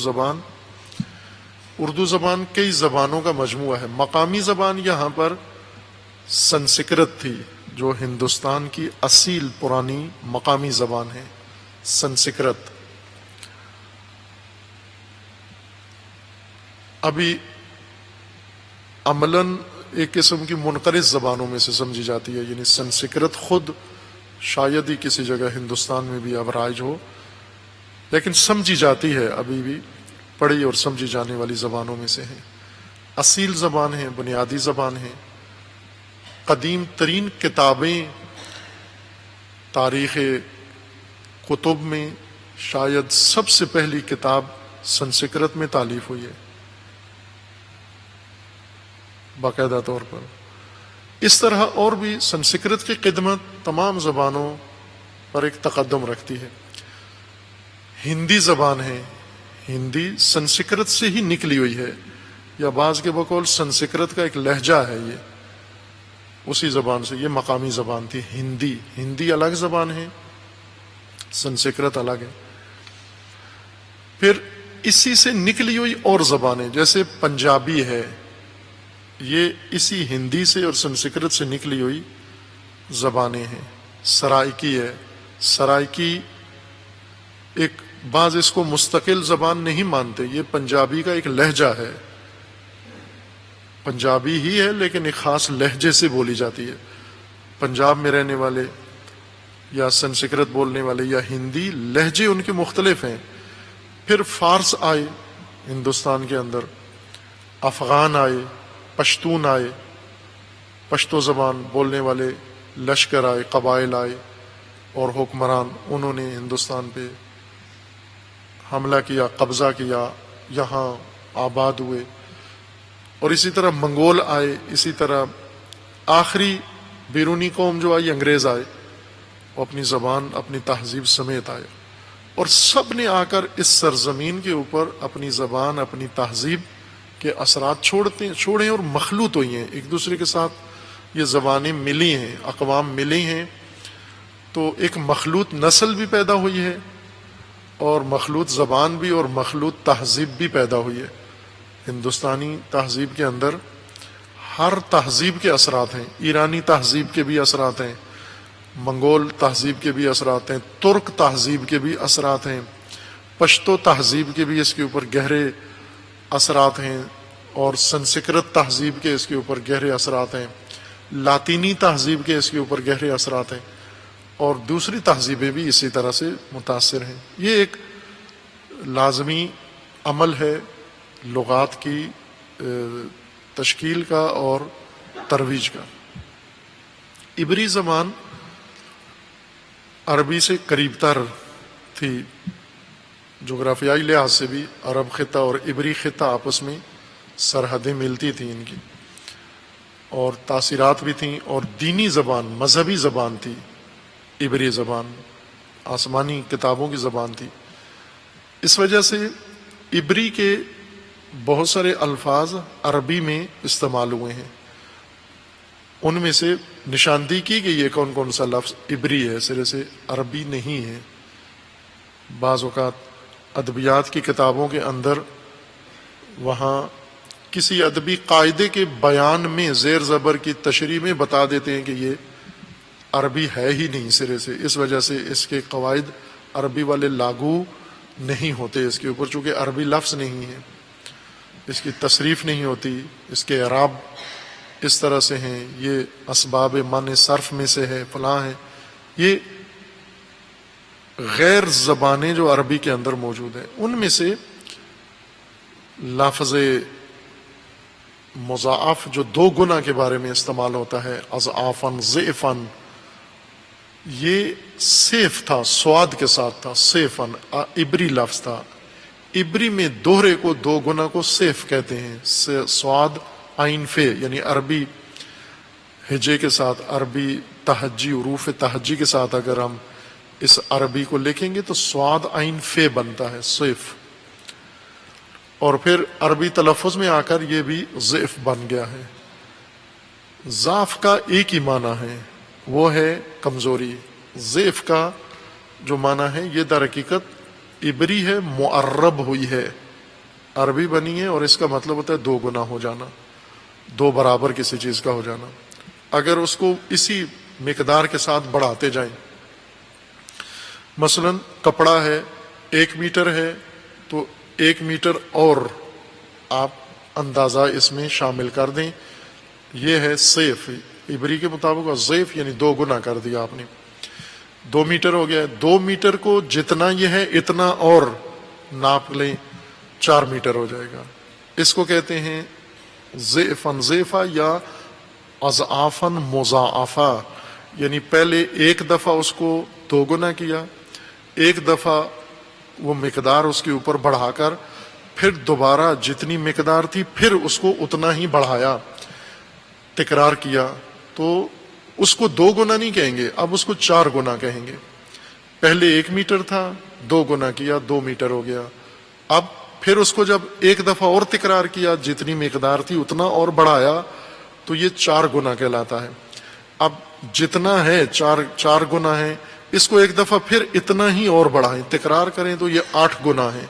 زبان کئی زبانوں کا مجموعہ ہے۔ مقامی زبان یہاں پر سنسکرت تھی، جو ہندوستان کی اصیل پرانی مقامی زبان ہے، سنسکرت۔ ابھی عملاً ایک قسم کی منقرض زبانوں میں سے سمجھی جاتی ہے، یعنی سنسکرت خود شاید ہی کسی جگہ ہندوستان میں بھی اب رائج ہو، لیکن سمجھی جاتی ہے، ابھی بھی پڑھی اور سمجھی جانے والی زبانوں میں سے ہے۔ اصیل زبان ہے، بنیادی زبان ہے۔ قدیم ترین کتابیں تاریخ کتب میں شاید سب سے پہلی کتاب سنسکرت میں تالیف ہوئی ہے، باقاعدہ طور پر۔ اس طرح اور بھی سنسکرت کی خدمت تمام زبانوں پر ایک تقدم رکھتی ہے۔ ہندی زبان ہے، ہندی سنسکرت سے ہی نکلی ہوئی ہے، یا بعض کے بقول سنسکرت کا ایک لہجہ ہے، یہ اسی زبان سے، یہ مقامی زبان تھی ہندی۔ ہندی الگ زبان ہے، سنسکرت الگ ہے۔ پھر اسی سے نکلی ہوئی اور زبانیں، جیسے پنجابی ہے، یہ اسی ہندی سے اور سنسکرت سے نکلی ہوئی زبانیں ہیں۔ سرائکی ہے، سرائکی ایک بعض اس کو مستقل زبان نہیں مانتے، یہ پنجابی کا ایک لہجہ ہے، پنجابی ہی ہے لیکن ایک خاص لہجے سے بولی جاتی ہے۔ پنجاب میں رہنے والے یا سنسکرت بولنے والے یا ہندی، لہجے ان کے مختلف ہیں۔ پھر فارس آئے ہندوستان کے اندر، افغان آئے، پشتون آئے، پشتو زبان بولنے والے لشکر آئے، قبائل آئے اور حکمران، انہوں نے ہندوستان پہ حملہ کیا، قبضہ کیا، یہاں آباد ہوئے۔ اور اسی طرح منگول آئے، اسی طرح آخری بیرونی قوم جو آئی انگریز آئے، وہ اپنی زبان اپنی تہذیب سمیت آئے، اور سب نے آ کر اس سرزمین کے اوپر اپنی زبان اپنی تہذیب کے اثرات چھوڑے اور مخلوط ہوئی ہیں ایک دوسرے کے ساتھ۔ یہ زبانیں ملی ہیں، اقوام ملی ہیں، تو ایک مخلوط نسل بھی پیدا ہوئی ہے، اور مخلوط زبان بھی اور مخلوط تہذیب بھی پیدا ہوئی ہے۔ ہندوستانی تہذیب کے اندر ہر تہذیب کے اثرات ہیں، ایرانی تہذیب کے بھی اثرات ہیں، منگول تہذیب کے بھی اثرات ہیں، ترک تہذیب کے بھی اثرات ہیں، پشتو تہذیب کے بھی اس کے اوپر گہرے اثرات ہیں، اور سنسکرت تہذیب کے اس کے اوپر گہرے اثرات ہیں، لاطینی تہذیب کے اس کے اوپر گہرے اثرات ہیں، اور دوسری تہذیبیں بھی اسی طرح سے متاثر ہیں۔ یہ ایک لازمی عمل ہے لغات کی تشکیل کا اور ترویج کا۔ عبری زبان عربی سے قریب تر تھی، جغرافیائی لحاظ سے بھی عرب خطہ اور عبری خطہ آپس میں سرحدیں ملتی تھیں ان کی، اور تاثیرات بھی تھیں، اور دینی زبان، مذہبی زبان تھی عبری زبان، آسمانی کتابوں کی زبان تھی۔ اس وجہ سے عبری کے بہت سارے الفاظ عربی میں استعمال ہوئے ہیں، ان میں سے نشاندہی کی گئی ہے کون کون سا لفظ عبری ہے، سرے سے عربی نہیں ہے۔ بعض اوقات ادبیات کی کتابوں کے اندر وہاں کسی ادبی قاعدے کے بیان میں زیر زبر کی تشریح میں بتا دیتے ہیں کہ یہ عربی ہے ہی نہیں سرے سے، اس وجہ سے اس کے قواعد عربی والے لاگو نہیں ہوتے اس کے اوپر، چونکہ عربی لفظ نہیں ہے، اس کی تصریف نہیں ہوتی، اس کے اعراب اس طرح سے ہیں، یہ اسباب معنی صرف میں سے ہے، فلاں ہے۔ یہ غیر زبانیں جو عربی کے اندر موجود ہیں، ان میں سے لفظ مضاعف جو 2 گنا کے بارے میں استعمال ہوتا ہے، اضعافاً ضعفاً، یہ سیف تھا، سواد کے ساتھ تھا، سیفاً عبری لفظ تھا۔ عبری میں دوہرے کو 2 گنا کو سیف کہتے ہیں، سواد عین فے، یعنی عربی ہجے کے ساتھ، عربی تہجی، حروف تہجی کے ساتھ اگر ہم اس عربی کو لکھیں گے تو صاد عین فے بنتا ہے، صیف، اور پھر عربی تلفظ میں آ کر یہ بھی ضعف بن گیا ہے۔ ضعف کا ایک ہی معنی ہے، وہ ہے کمزوری۔ ضعف کا جو معنی ہے یہ در حقیقت عبری ہے، معرب ہوئی ہے، عربی بنی ہے، اور اس کا مطلب ہوتا ہے دو گنا ہو جانا، دو برابر کسی چیز کا ہو جانا۔ اگر اس کو اسی مقدار کے ساتھ بڑھاتے جائیں، مثلا کپڑا ہے 1 میٹر ہے تو 1 میٹر اور آپ اندازہ اس میں شامل کر دیں، یہ ہے سیف، عبری کے مطابق ضعف یعنی 2 گنا کر دیا آپ نے، 2 میٹر ہو گیا۔ 2 میٹر کو جتنا یہ ہے اتنا اور ناپ لیں، 4 میٹر ہو جائے گا۔ اس کو کہتے ہیں ضعفاً ضعفہ یا اضعافاً مضاعفہ، یعنی پہلے ایک دفعہ اس کو 2 گنا کیا، ایک دفعہ وہ مقدار اس کے اوپر بڑھا کر پھر دوبارہ جتنی مقدار تھی پھر اس کو اتنا ہی بڑھایا، تکرار کیا، تو اس کو 2 گنا نہیں کہیں گے، اب اس کو 4 گنا کہیں گے۔ پہلے 1 میٹر تھا، 2 گنا کیا، 2 میٹر ہو گیا۔ اب پھر اس کو جب ایک دفعہ اور تکرار کیا، جتنی مقدار تھی اتنا اور بڑھایا، تو یہ 4 گنا کہلاتا ہے۔ اب جتنا ہے 4 گنا ہے، اس کو ایک دفعہ پھر اتنا ہی اور بڑھائیں، تکرار کریں تو یہ 8 گنا ہے۔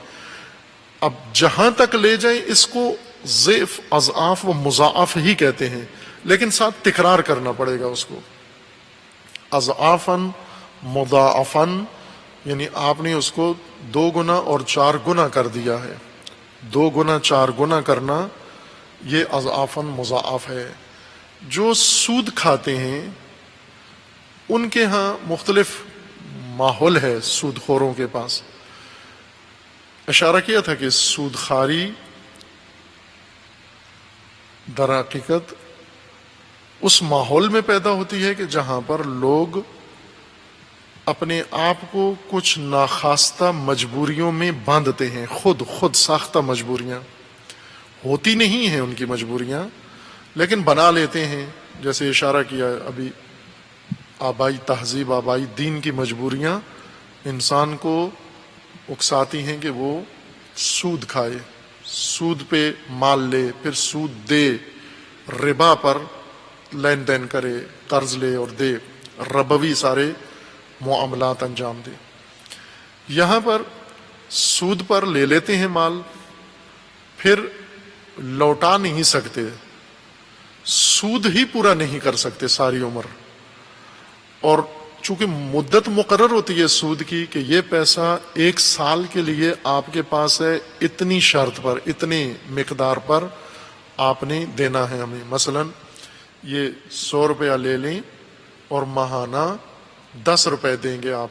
اب جہاں تک لے جائیں اس کو ضعف، اضعاف و مضاعف ہی کہتے ہیں، لیکن ساتھ تکرار کرنا پڑے گا اس کو۔ اضعافاً مضاعفاً یعنی آپ نے اس کو 2 گنا اور 4 گنا کر دیا ہے، 2 گنا 4 گنا کرنا یہ اضعافاً مضاعف ہے۔ جو سود کھاتے ہیں ان کے ہاں مختلف ماحول ہے، سود خوروں کے پاس۔ اشارہ کیا تھا کہ سود خواری در حقیقت اس ماحول میں پیدا ہوتی ہے کہ جہاں پر لوگ اپنے آپ کو کچھ ناخواستہ مجبوریوں میں باندھتے ہیں، خود ساختہ مجبوریاں ہوتی نہیں ہیں ان کی مجبوریاں، لیکن بنا لیتے ہیں۔ جیسے اشارہ کیا ابھی، آبائی تہذیب، آبائی دین کی مجبوریاں انسان کو اکساتی ہیں کہ وہ سود کھائے، سود پہ مال لے، پھر سود دے، ربا پر لین دین کرے، قرض لے اور دے، ربوی سارے معاملات انجام دے۔ یہاں پر سود پر لے لیتے ہیں مال، پھر لوٹا نہیں سکتے، سود ہی پورا نہیں کر سکتے ساری عمر، اور چونکہ مدت مقرر ہوتی ہے سود کی کہ یہ پیسہ 1 سال کے لیے آپ کے پاس ہے، اتنی شرط پر، اتنی مقدار پر آپ نے دینا ہے ہمیں۔ مثلا یہ 100 روپیہ لے لیں اور ماہانہ 10 روپے دیں گے آپ،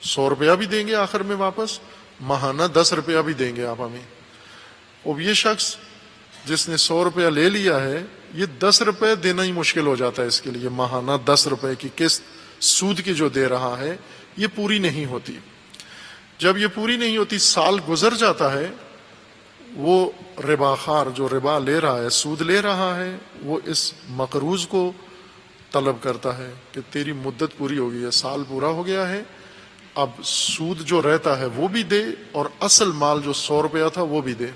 100 روپیہ بھی دیں گے آخر میں واپس، ماہانہ 10 روپیہ بھی دیں گے آپ ہمیں۔ اب یہ شخص جس نے 100 روپیہ لے لیا ہے، یہ 10 روپے دینا ہی مشکل ہو جاتا ہے اس کے لیے، ماہانہ 10 روپے کی قسط سود کی جو دے رہا ہے یہ پوری نہیں ہوتی۔ جب یہ پوری نہیں ہوتی، سال گزر جاتا ہے، وہ ربا خوار جو ربا لے رہا ہے، سود لے رہا ہے، وہ اس مقروض کو طلب کرتا ہے کہ تیری مدت پوری ہو گئی ہے، سال پورا ہو گیا ہے، اب سود جو رہتا ہے وہ بھی دے اور اصل مال جو 100 روپیہ تھا وہ بھی دے۔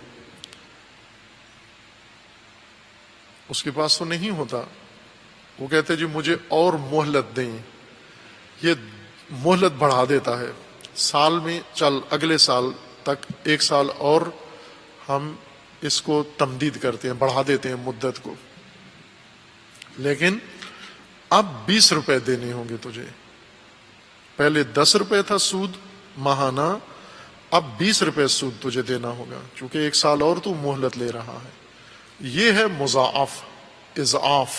اس کے پاس تو نہیں ہوتا، وہ کہتے جی مجھے اور مہلت دیں، یہ مہلت بڑھا دیتا ہے، سال میں چل اگلے سال تک 1 سال اور ہم اس کو تمدید کرتے ہیں، بڑھا دیتے ہیں مدت کو، لیکن اب 20 روپے دینے ہوں گے تجھے، پہلے 10 روپے تھا سود ماہانہ، اب 20 روپے سود تجھے دینا ہوگا، چونکہ 1 سال اور تو مہلت لے رہا ہے۔ یہ ہے مضاعف، اضعاف،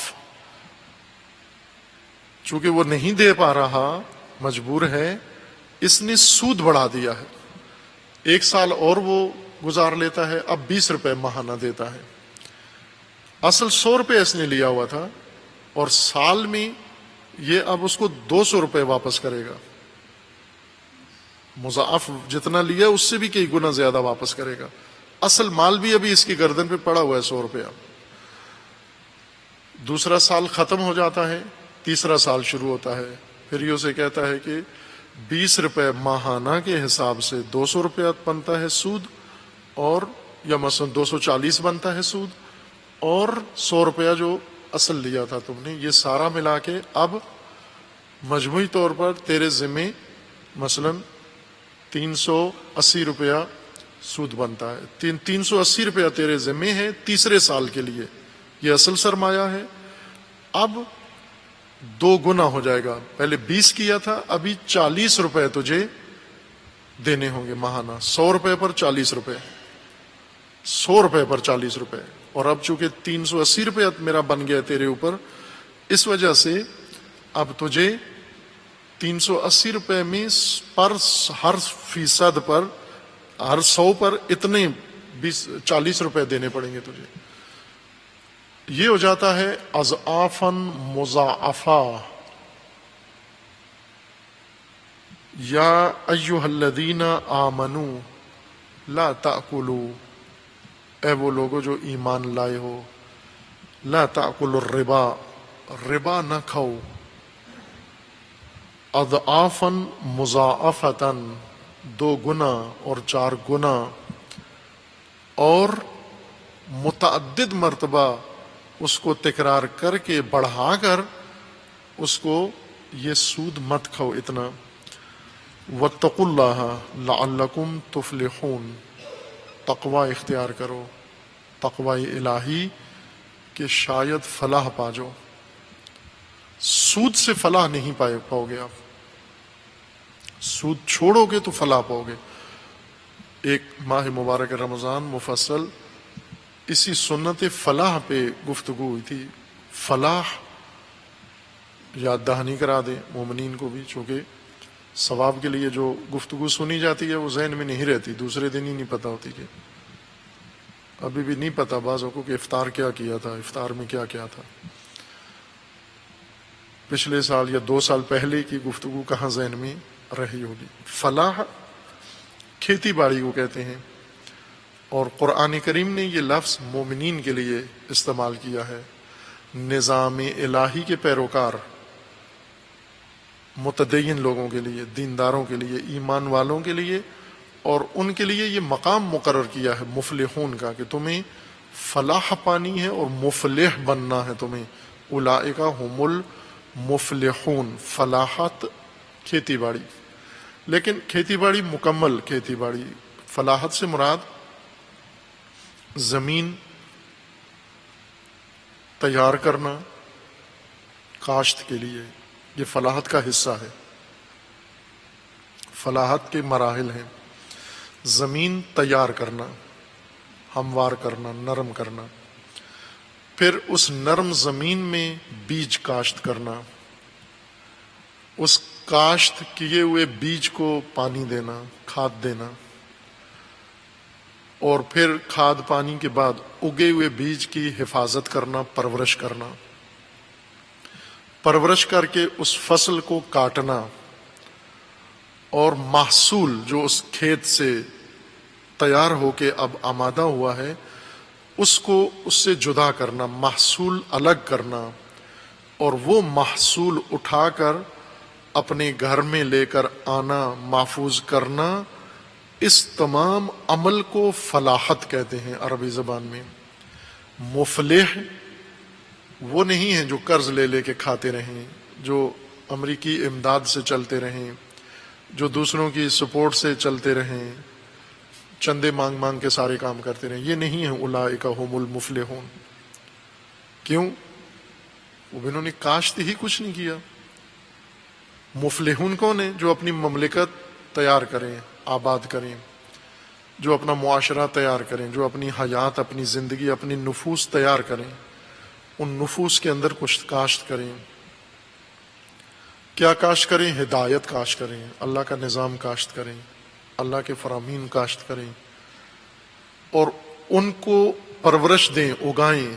چونکہ وہ نہیں دے پا رہا، مجبور ہے، اس نے سود بڑھا دیا ہے، 1 سال اور وہ گزار لیتا ہے، اب 20 روپے ماہانہ دیتا ہے، اصل 100 روپے اس نے لیا ہوا تھا، اور سال میں یہ اب اس کو 200 روپے واپس کرے گا، مضاعف جتنا لیا اس سے بھی کئی گنا زیادہ واپس کرے گا، اصل مال بھی ابھی اس کی گردن پہ پڑا ہوا ہے 100 روپیہ۔ دوسرا سال ختم ہو جاتا ہے، تیسرا سال شروع ہوتا ہے، پھر یہ اسے کہتا ہے کہ 20 روپے ماہانہ کے حساب سے 200 روپیہ بنتا ہے سود، اور یا مثلا 240 بنتا ہے سود، اور 100 روپیہ جو اصل لیا تھا تم نے، یہ سارا ملا کے اب مجموعی طور پر تیرے ذمے مثلا 380 روپیہ سود بنتا ہے، 380 روپیہ تیرے ذمے ہے تیسرے سال کے لیے، یہ اصل سرمایہ ہے۔ اب 2 گنا ہو جائے گا، پہلے 20 کیا تھا، ابھی 40 روپے تجھے دینے ہوں گے ماہانہ، 100 روپے پر 40 روپے، 100 روپے پر 40 روپے، اور اب چونکہ 380 روپے میرا بن گیا تیرے اوپر، اس وجہ سے اب تجھے 380 روپے میں پر ہر فیصد پر، ہر 100 پر اتنے 40 روپے دینے پڑیں گے تجھے۔ یہ ہو جاتا ہے اضعافاً مضاعفہ۔ یا ایھا الذین آمنوا لا تأکلوا، اے وہ لوگوں جو ایمان لائے ہو، لا تأکلوا الربا، ربا نہ کھاؤ، اضعافاً مضاعفتاً، 2 گنا اور 4 گنا، اور متعدد مرتبہ اس کو تکرار کر کے بڑھا کر اس کو یہ سود مت کھاؤ اتنا۔ واتقوا اللہ لعلکم تفلحون، تقوی اختیار کرو، تقوی الہی، کہ شاید فلاح پا جاؤ۔ سود سے فلاح نہیں پاؤ گے آپ، سود چھوڑو گے تو فلاح پاؤ گے۔ ایک ماہ مبارک رمضان مفصل اسی سنت فلاح پہ گفتگو ہوئی تھی۔ فلاح یاد دہانی کرا دیں مومنین کو بھی، چونکہ ثواب کے لیے جو گفتگو سنی جاتی ہے وہ ذہن میں نہیں رہتی، دوسرے دن ہی نہیں پتہ ہوتی، کہ ابھی بھی نہیں پتہ بعضوں کو کہ افطار کیا کیا تھا، افطار میں کیا کیا تھا، پچھلے سال یا 2 سال پہلے کی گفتگو کہاں ذہن میں رہی ہوگی۔ فلاح کھیتی باڑی کو کہتے ہیں، اور قرآن کریم نے یہ لفظ مومنین کے لیے استعمال کیا ہے، نظام الہی کے پیروکار، متدین لوگوں کے لیے، دینداروں کے لیے، ایمان والوں کے لیے، اور ان کے لیے یہ مقام مقرر کیا ہے مفلحون کا، کہ تمہیں فلاح پانی ہے اور مفلح بننا ہے تمہیں۔ اولئک هم المفلحون، فلاحت کھیتی باڑی، لیکن کھیتی باڑی مکمل کھیتی باڑی، فلاحت سے مراد زمین تیار کرنا کاشت کے لیے، یہ فلاحت کا حصہ ہے۔ فلاحت کے مراحل ہیں، زمین تیار کرنا، ہموار کرنا، نرم کرنا، پھر اس نرم زمین میں بیج کاشت کرنا، اس کاشت کیے ہوئے بیج کو پانی دینا، کھاد دینا، اور پھر کھاد پانی کے بعد اگے ہوئے بیج کی حفاظت کرنا، پرورش کرنا، پرورش کر کے اس فصل کو کاٹنا، اور محصول جو اس کھیت سے تیار ہو کے اب آمادہ ہوا ہے اس کو اس سے جدا کرنا، محصول الگ کرنا، اور وہ محصول اٹھا کر اپنے گھر میں لے کر آنا، محفوظ کرنا، اس تمام عمل کو فلاحت کہتے ہیں عربی زبان میں۔ مفلح وہ نہیں ہیں جو قرض لے لے کے کھاتے رہیں، جو امریکی امداد سے چلتے رہیں، جو دوسروں کی سپورٹ سے چلتے رہیں، چندے مانگ مانگ کے سارے کام کرتے رہیں، یہ نہیں ہیں اولئک هم المفلحون۔ کیوں؟ وہ انہوں نے کاشت ہی کچھ نہیں کیا۔ مفلحون کون ہیں؟ جو اپنی مملکت تیار کریں، آباد کریں، جو اپنا معاشرہ تیار کریں، جو اپنی حیات، اپنی زندگی، اپنی نفوس تیار کریں، ان نفوس کے اندر کچھ کاشت کریں۔ کیا کاشت کریں؟ ہدایت کاشت کریں، اللہ کا نظام کاشت کریں، اللہ کے فرامین کاشت کریں، اور ان کو پرورش دیں، اگائیں،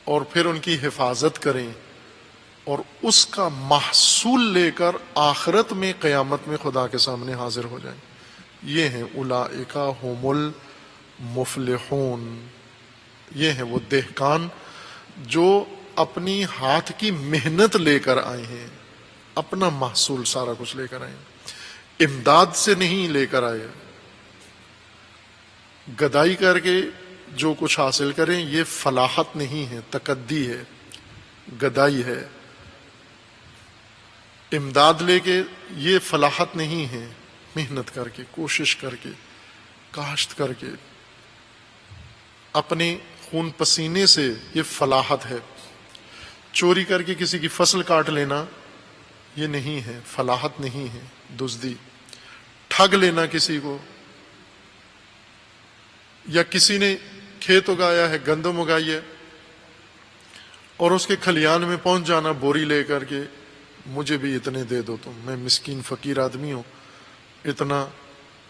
اور پھر ان کی حفاظت کریں، اور اس کا محصول لے کر آخرت میں قیامت میں خدا کے سامنے حاضر ہو جائیں۔ یہ ہیں اولئک هم المفلحون، یہ ہیں وہ دہقان جو اپنی ہاتھ کی محنت لے کر آئے ہیں، اپنا محصول سارا کچھ لے کر آئے ہیں، امداد سے نہیں لے کر آئے، گدائی کر کے جو کچھ حاصل کریں یہ فلاحت نہیں ہے، تکدی ہے، گدائی ہے۔ امداد لے کے یہ فلاحت نہیں ہے، محنت کر کے، کوشش کر کے، کاشت کر کے، اپنے خون پسینے سے یہ فلاحت ہے۔ چوری کر کے کسی کی فصل کاٹ لینا یہ نہیں ہے، فلاحت نہیں ہے، دزدی۔ ٹھگ لینا کسی کو، یا کسی نے کھیت اگایا ہے، گندم اگائی ہے، اور اس کے کھلیان میں پہنچ جانا بوری لے کر کے، مجھے بھی اتنے دے دو تم، میں مسکین فقیر آدمی ہوں، اتنا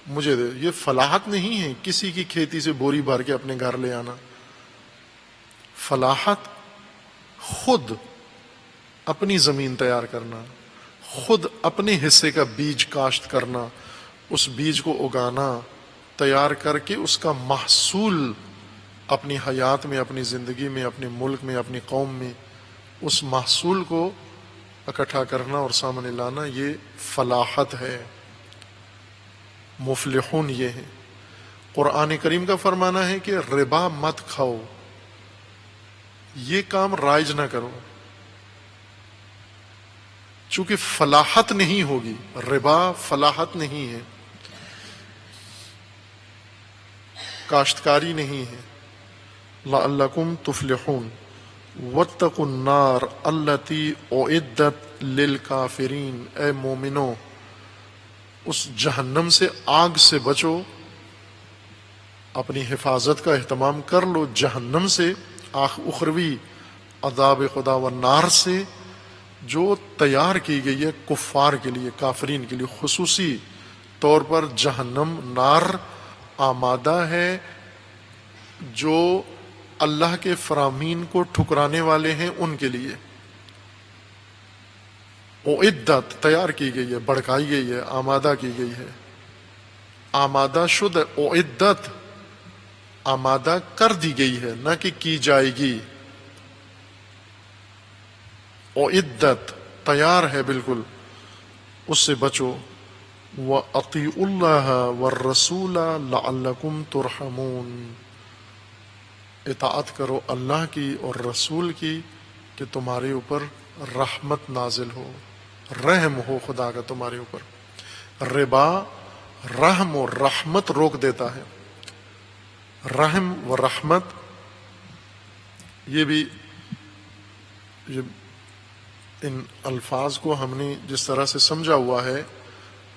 مجھے دے۔ یہ فلاحت نہیں ہے، کسی کی کھیتی سے بوری بھر کے اپنے گھر لے آنا۔ فلاحت خود اپنی زمین تیار کرنا، خود اپنے حصے کا بیج کاشت کرنا، اس بیج کو اگانا، تیار کر کے اس کا محصول اپنی حیات میں، اپنی زندگی میں، اپنے ملک میں، اپنی قوم میں اس محصول کو اکٹھا کرنا اور سامنے لانا، یہ فلاحت ہے۔ مفلحون یہ ہیں۔ قرآن کریم کا فرمانا ہے کہ ربا مت کھاؤ، یہ کام رائج نہ کرو، چونکہ فلاحت نہیں ہوگی، ربا فلاحت نہیں ہے، کاشتکاری نہیں ہے۔ لعلکم تفلحون واتقوا النار التی اعدت للکافرین، اے مومنو اس جہنم سے، آگ سے بچو، اپنی حفاظت کا اہتمام کر لو جہنم سے، اخروی عذاب خدا و نار سے جو تیار کی گئی ہے کفار کے لیے، کافرین کے لیے۔ خصوصی طور پر جہنم نار آمادہ ہے جو اللہ کے فرامین کو ٹھکرانے والے ہیں، ان کے لیے۔ اعدت تیار کی گئی ہے، بڑکائی گئی ہے، آمادہ کی گئی ہے، آمادہ شد، اعدت آمادہ کر دی گئی ہے، نہ کہ کی جائے گی۔ اعدت تیار ہے بالکل، اس سے بچو۔ وَأَطِيعُوا اللَّهَ وَالرَّسُولَ لَعَلَّكُمْ تُرْحَمُونَ، اطاعت کرو اللہ کی اور رسول کی کہ تمہارے اوپر رحمت نازل ہو، رحم ہو خدا کا تمہارے اوپر۔ ربا رحم و رحمت روک دیتا ہے۔ رحم و رحمت یہ بھی ان الفاظ کو ہم نے جس طرح سے سمجھا ہوا ہے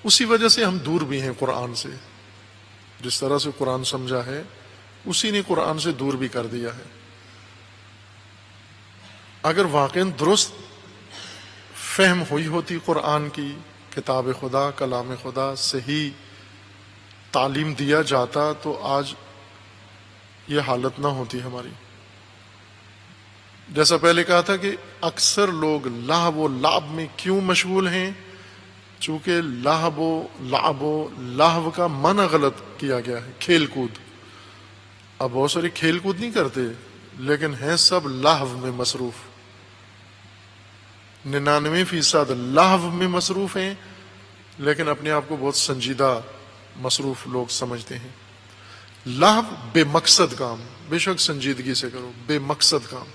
اسی وجہ سے ہم دور بھی ہیں قرآن سے۔ جس طرح سے قرآن سمجھا ہے اسی نے قرآن سے دور بھی کر دیا ہے۔ اگر واقعاً درست فہم ہوئی ہوتی قرآن کی، کتاب خدا، کلام خدا، صحیح تعلیم دیا جاتا تو آج یہ حالت نہ ہوتی ہماری۔ جیسا پہلے کہا تھا کہ اکثر لوگ لہو و لعب میں کیوں مشغول ہیں؟ چونکہ لہو کا معنی غلط کیا گیا ہے، کھیل کود۔ اب بہت سارے کھیل کود نہیں کرتے لیکن ہیں سب لہو میں مصروف، 99% لہو میں مصروف ہیں، لیکن اپنے آپ کو بہت سنجیدہ مصروف لوگ سمجھتے ہیں۔ لہو بے مقصد کام، بے شک سنجیدگی سے کرو، بے مقصد کام،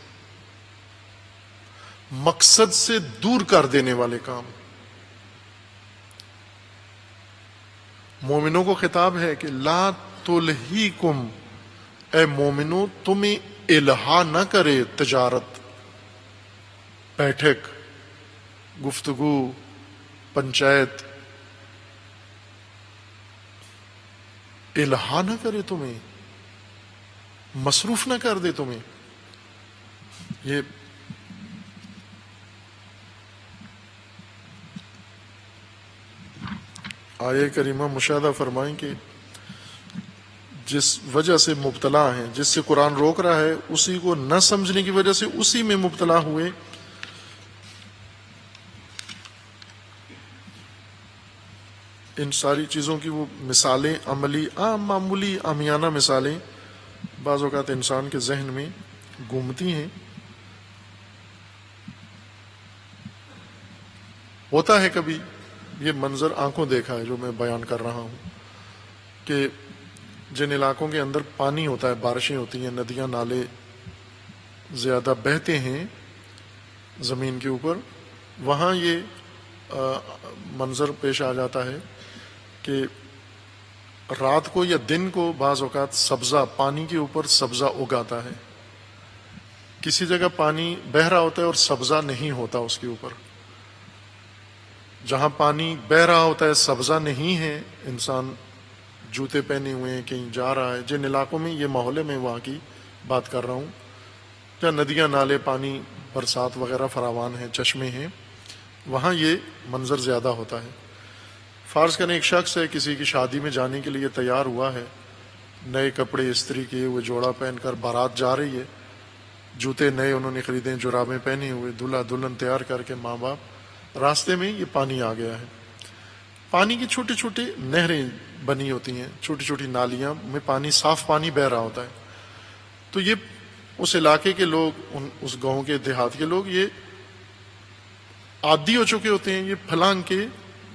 مقصد سے دور کر دینے والے کام۔ مومنوں کو خطاب ہے کہ لا تلہیکم، اے مومنو تمہیں الہا نہ کرے تجارت، بیٹھک، گفتگو، پنچایت، الہا نہ کرے تمہیں، مصروف نہ کر دے تمہیں۔ یہ آیہ کریمہ مشاہدہ فرمائیں کہ جس وجہ سے مبتلا ہیں، جس سے قرآن روک رہا ہے، اسی کو نہ سمجھنے کی وجہ سے اسی میں مبتلا ہوئے۔ ان ساری چیزوں کی وہ مثالیں عملی، معمولی عامیانہ مثالیں بعض اوقات انسان کے ذہن میں گھومتی ہیں، ہوتا ہے کبھی یہ منظر آنکھوں دیکھا ہے جو میں بیان کر رہا ہوں کہ جن علاقوں کے اندر پانی ہوتا ہے، بارشیں ہوتی ہیں، ندیاں نالے زیادہ بہتے ہیں زمین کے اوپر، وہاں یہ منظر پیش آ جاتا ہے کہ رات کو یا دن کو بعض اوقات سبزہ پانی کے اوپر سبزہ اگاتا ہے. کسی جگہ پانی بہہ رہا ہوتا ہے اور سبزہ نہیں ہوتا اس کے اوپر. جہاں پانی بہہ رہا ہوتا ہے سبزہ نہیں ہے، انسان جوتے پہنے ہوئے ہیں کہیں جا رہا ہے، جن علاقوں میں یہ ماحول ہے میں وہاں کی بات کر رہا ہوں، جہاں ندیاں نالے پانی برسات وغیرہ فراوان ہیں، چشمے ہیں، وہاں یہ منظر زیادہ ہوتا ہے. فرض کریں ایک شخص ہے کسی کی شادی میں جانے کے لیے تیار ہوا ہے، نئے کپڑے استری کیے ہوئے جوڑا پہن کر بارات جا رہی ہے، جوتے نئے انہوں نے خریدے، جرابیں پہنے ہوئے، دلہا دلہن تیار کر کے ماں باپ، راستے میں یہ پانی آ گیا ہے. پانی کی چھوٹی چھوٹی نہریں بنی ہوتی ہیں، چھوٹی چھوٹی نالیاں میں پانی، صاف پانی بہہ رہا ہوتا ہے. تو یہ اس علاقے کے لوگ، اس گاؤں کے دیہات کے لوگ یہ عادی ہو چکے ہوتے ہیں، یہ پھلانگ کے،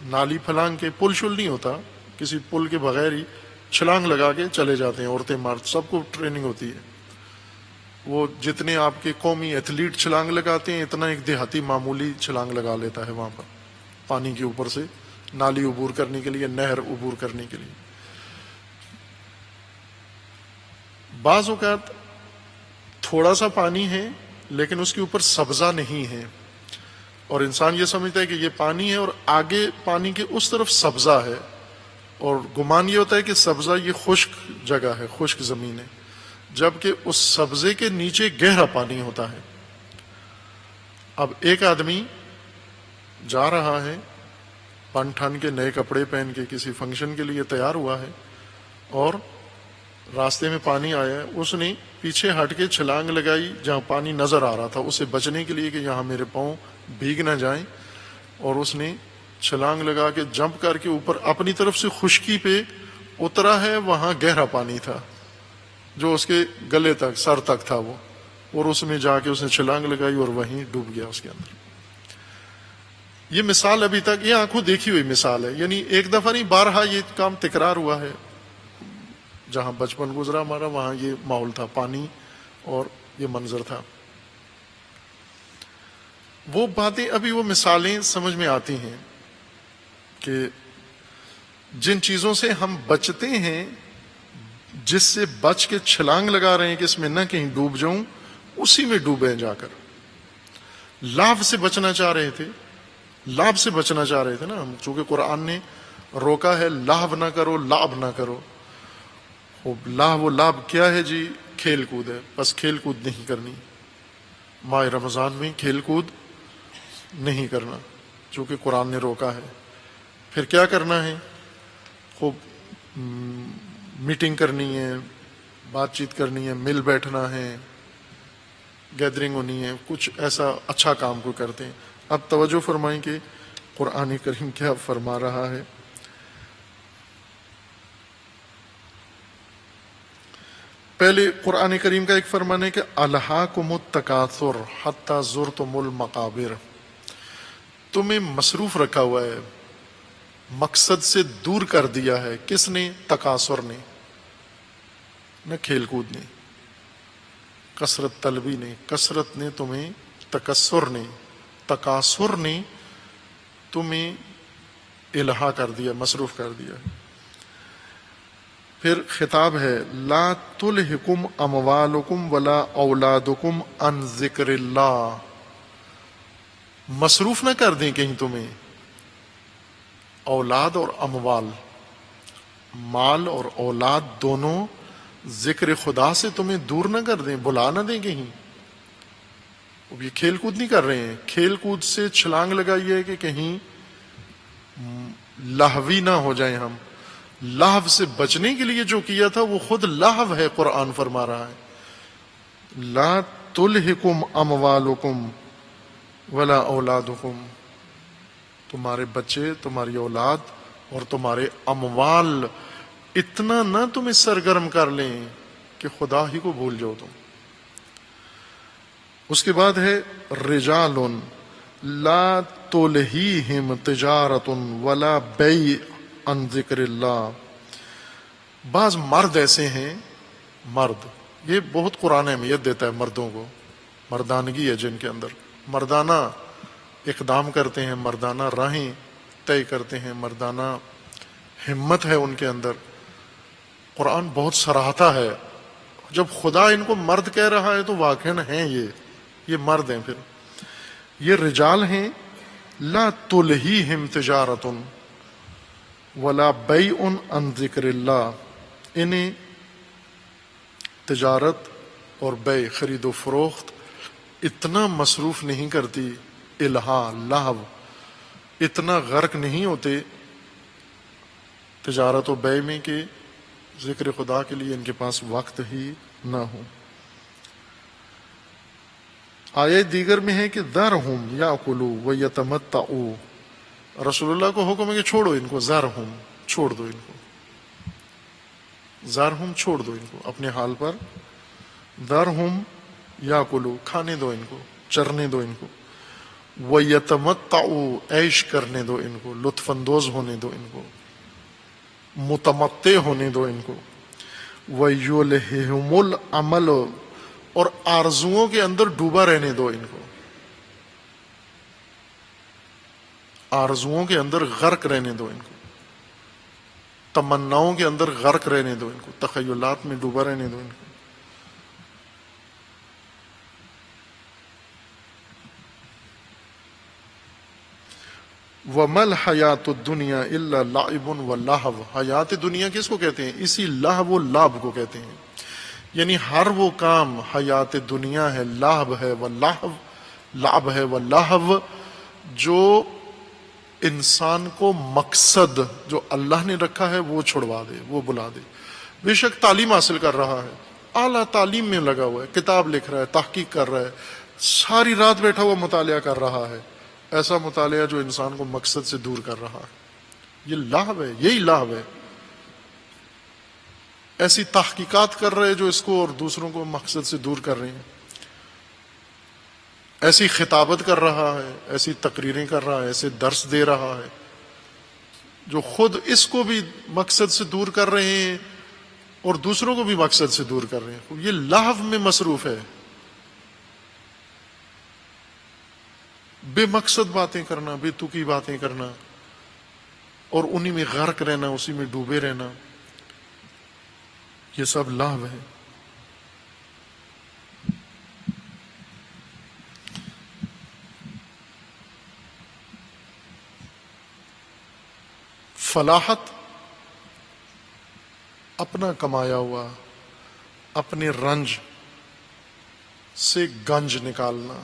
نالی پھلانگ کے، پل شل نہیں ہوتا، کسی پل کے بغیر ہی چھلانگ لگا کے چلے جاتے ہیں، عورتیں مرد سب کو ٹریننگ ہوتی ہے. وہ جتنے آپ کے قومی ایتھلیٹ چھلانگ لگاتے ہیں اتنا ایک دیہاتی معمولی چھلانگ لگا لیتا ہے وہاں پر، پانی کے اوپر سے نالی عبور کرنے کے لیے، نہر عبور کرنے کے لیے. بعض اوقات تھوڑا سا پانی ہے لیکن اس کے اوپر سبزہ نہیں ہے، اور انسان یہ سمجھتا ہے کہ یہ پانی ہے اور آگے پانی کے اس طرف سبزہ ہے، اور گمان یہ ہوتا ہے کہ سبزہ یہ خشک جگہ ہے، خشک زمین ہے، جبکہ اس سبزے کے نیچے گہرا پانی ہوتا ہے. اب ایک آدمی جا رہا ہے پن ٹھن کے، نئے کپڑے پہن کے، کسی فنکشن کے لیے تیار ہوا ہے، اور راستے میں پانی آیا ہے، اس نے پیچھے ہٹ کے چھلانگ لگائی جہاں پانی نظر آ رہا تھا، اسے بچنے کے لیے کہ یہاں میرے پاؤں بھیگ نہ جائیں، اور اس نے چھلانگ لگا کے جمپ کر کے اوپر اپنی طرف سے خشکی پہ اترا ہے. وہاں گہرا پانی تھا جو اس کے گلے تک، سر تک تھا وہ، اور اس میں جا کے اس نے چھلانگ لگائی اور وہیں ڈوب گیا اس کے اندر. یہ مثال ابھی تک یہ آنکھوں دیکھی ہوئی مثال ہے، یعنی ایک دفعہ نہیں، بارہا یہ کام تکرار ہوا ہے. جہاں بچپن گزرا ہمارا وہاں یہ ماحول تھا، پانی اور یہ منظر تھا. وہ باتیں ابھی، وہ مثالیں سمجھ میں آتی ہیں کہ جن چیزوں سے ہم بچتے ہیں، جس سے بچ کے چھلانگ لگا رہے ہیں کہ اس میں نہ کہیں ڈوب جاؤں، اسی میں ڈوبے جا کر. لاو سے بچنا چاہ رہے تھے، لاب سے بچنا چاہ رہے تھے نا ہم، چونکہ قرآن نے روکا ہے لاو نہ کرو، لاب نہ کرو. لاو و لاب کیا ہے جی؟ کھیل کود ہے، بس کھیل کود نہیں کرنی. ماہ رمضان میں کھیل کود نہیں کرنا چونکہ قرآن نے روکا ہے. پھر کیا کرنا ہے؟ خوب میٹنگ کرنی ہے، بات چیت کرنی ہے، مل بیٹھنا ہے، گیدرنگ ہونی ہے، کچھ ایسا اچھا کام کو کرتے ہیں. اب توجہ فرمائیں کہ قرآن کریم کیا فرما رہا ہے. پہلے قرآن کریم کا ایک فرمان ہے کہ الہاکم التکاثر حتی زرتم المقابر، تمہیں مصروف رکھا ہوا ہے، مقصد سے دور کر دیا ہے. کس نے؟ تکاثر نے، نہ کھیل کود نے، کثرت طلبی نے، کثرت نے تمہیں، تکثر نے، تکاثر نے تمہیں الہا کر دیا، مصروف کر دیا. پھر خطاب ہے لا تلہکم اموالکم ولا اولادکم عن ذکر اللہ، مصروف نہ کر دیں کہیں تمہیں اولاد اور اموال، مال اور اولاد دونوں ذکر خدا سے تمہیں دور نہ کر دیں، بلا نہ دیں کہیں. اب یہ کھیل کود نہیں کر رہے ہیں، کھیل کود سے چھلانگ لگائی ہے کہ کہیں لاہوی نہ ہو جائیں ہم. لاہو سے بچنے کے لیے جو کیا تھا وہ خود لاہو ہے. قرآن فرما رہا ہے لا تلہکم اموالکم ولا اولادکم، تمہارے بچے، تمہاری اولاد اور تمہارے اموال اتنا نہ تمہیں سرگرم کر لیں کہ خدا ہی کو بھول جاؤ تم. اس کے بعد ہے رجال لا تلہیہم تجارت ولا بیع عن ذکر اللہ. بعض مرد ایسے ہیں، مرد یہ بہت قرآن اہمیت دیتا ہے مردوں کو، مردانگی ہے جن کے اندر، مردانہ اقدام کرتے ہیں، مردانہ راہیں طے کرتے ہیں، مردانہ ہمت ہے ان کے اندر. قرآن بہت سراہتا ہے. جب خدا ان کو مرد کہہ رہا ہے تو واقعاً ہیں یہ مرد ہیں. پھر یہ رجال ہیں. لا تلہیہم تجارت ولا بیع عن ذکر اللہ، انہیں تجارت اور بیع، خرید و فروخت اتنا مصروف نہیں کرتی، الہا لہو، اتنا غرق نہیں ہوتے تجارت و بیع میں کہ ذکر خدا کے لیے ان کے پاس وقت ہی نہ ہو. آیت دیگر میں ہے کہ ذرہم یاکلوا ویتمتعوا، رسول اللہ کو حکم ہے کہ چھوڑو ان کو، ذرہم چھوڑ دو ان کو، ذرہم چھوڑ دو ان کو اپنے حال پر، ذرہم یاکلوا کھانے دو ان کو، چرنے دو ان کو، ویتمتعوا عیش کرنے دو ان کو، لطف اندوز ہونے دو ان کو، متمتع ہونے دو ان کو، وَيُلْهِهُمُ الْعَمَلُ، اور آرزوؤں کے اندر ڈوبا رہنے دو ان کو، آرزوؤں کے اندر غرق رہنے دو ان کو، تمناؤں کے اندر غرق رہنے دو ان کو، تخیلات میں ڈوبا رہنے دو ان کو. وَمَا الْحَيَاةُ الدُّنْيَا إِلَّا لَعِبٌ وَلَهْوٌ، حیات دنیا کس کو کہتے ہیں؟ اسی لہو و لعب کو کہتے ہیں. یعنی ہر وہ کام حیات دنیا ہے، لہو ہے واللہو، لعب ہے واللہو، جو انسان کو مقصد جو اللہ نے رکھا ہے وہ چھڑوا دے، وہ بلا دے. بے شک تعلیم حاصل کر رہا ہے، اعلیٰ تعلیم میں لگا ہوا ہے، کتاب لکھ رہا ہے، تحقیق کر رہا ہے، ساری رات بیٹھا ہوا مطالعہ کر رہا ہے، ایسا مطالعہ جو انسان کو مقصد سے دور کر رہا ہے، یہ لہو ہے، یہی لہو ہے. ایسی تحقیقات کر رہے جو اس کو اور دوسروں کو مقصد سے دور کر رہے ہیں، ایسی خطابت کر رہا ہے، ایسی تقریریں کر رہا ہے، ایسے درس دے رہا ہے جو خود اس کو بھی مقصد سے دور کر رہے ہیں اور دوسروں کو بھی مقصد سے دور کر رہے ہیں. یہ لہو میں مصروف ہے، بے مقصد باتیں کرنا، بے تکی باتیں کرنا اور انہی میں غرق رہنا، اسی میں ڈوبے رہنا، یہ سب لہو ہے. فلاحت اپنا کمایا ہوا، اپنے رنج سے گنج نکالنا،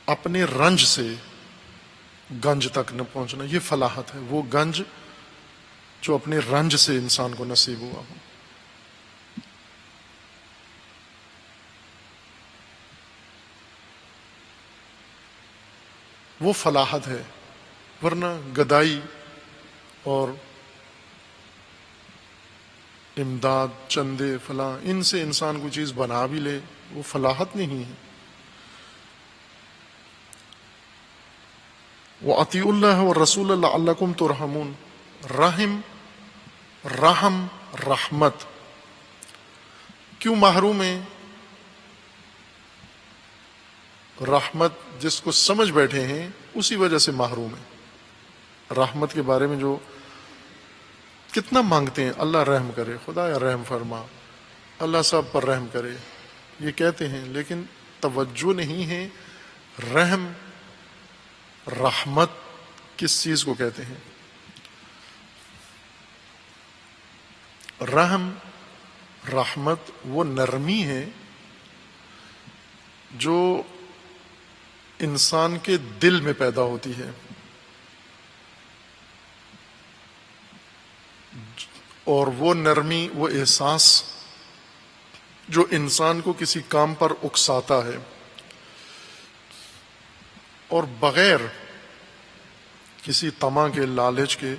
اپنے رنج سے گنج تک نہ پہنچنا، یہ فلاحت ہے. وہ گنج جو اپنے رنج سے انسان کو نصیب ہوا ہو. وہ فلاحت ہے. ورنہ گدائی اور امداد، چندے، فلاں، ان سے انسان کوئی چیز بنا بھی لے، وہ فلاحت نہیں ہے. وَأَطِيعُوا اللَّهَ وَالرَّسُولَ لَعَلَّكُمْ تُرْحَمُونَ. رحم، رحمت کیوں محروم ہے؟ رحمت جس کو سمجھ بیٹھے ہیں اسی وجہ سے محروم ہے. رحمت کے بارے میں جو کتنا مانگتے ہیں، اللہ رحم کرے، خدا یا رحم فرما، اللہ سب پر رحم کرے، یہ کہتے ہیں، لیکن توجہ نہیں ہے رحم، رحمت کس چیز کو کہتے ہیں. رحم، رحمت وہ نرمی ہے جو انسان کے دل میں پیدا ہوتی ہے، اور وہ نرمی، وہ احساس جو انسان کو کسی کام پر اکساتا ہے اور بغیر کسی طمع کے، لالچ کے،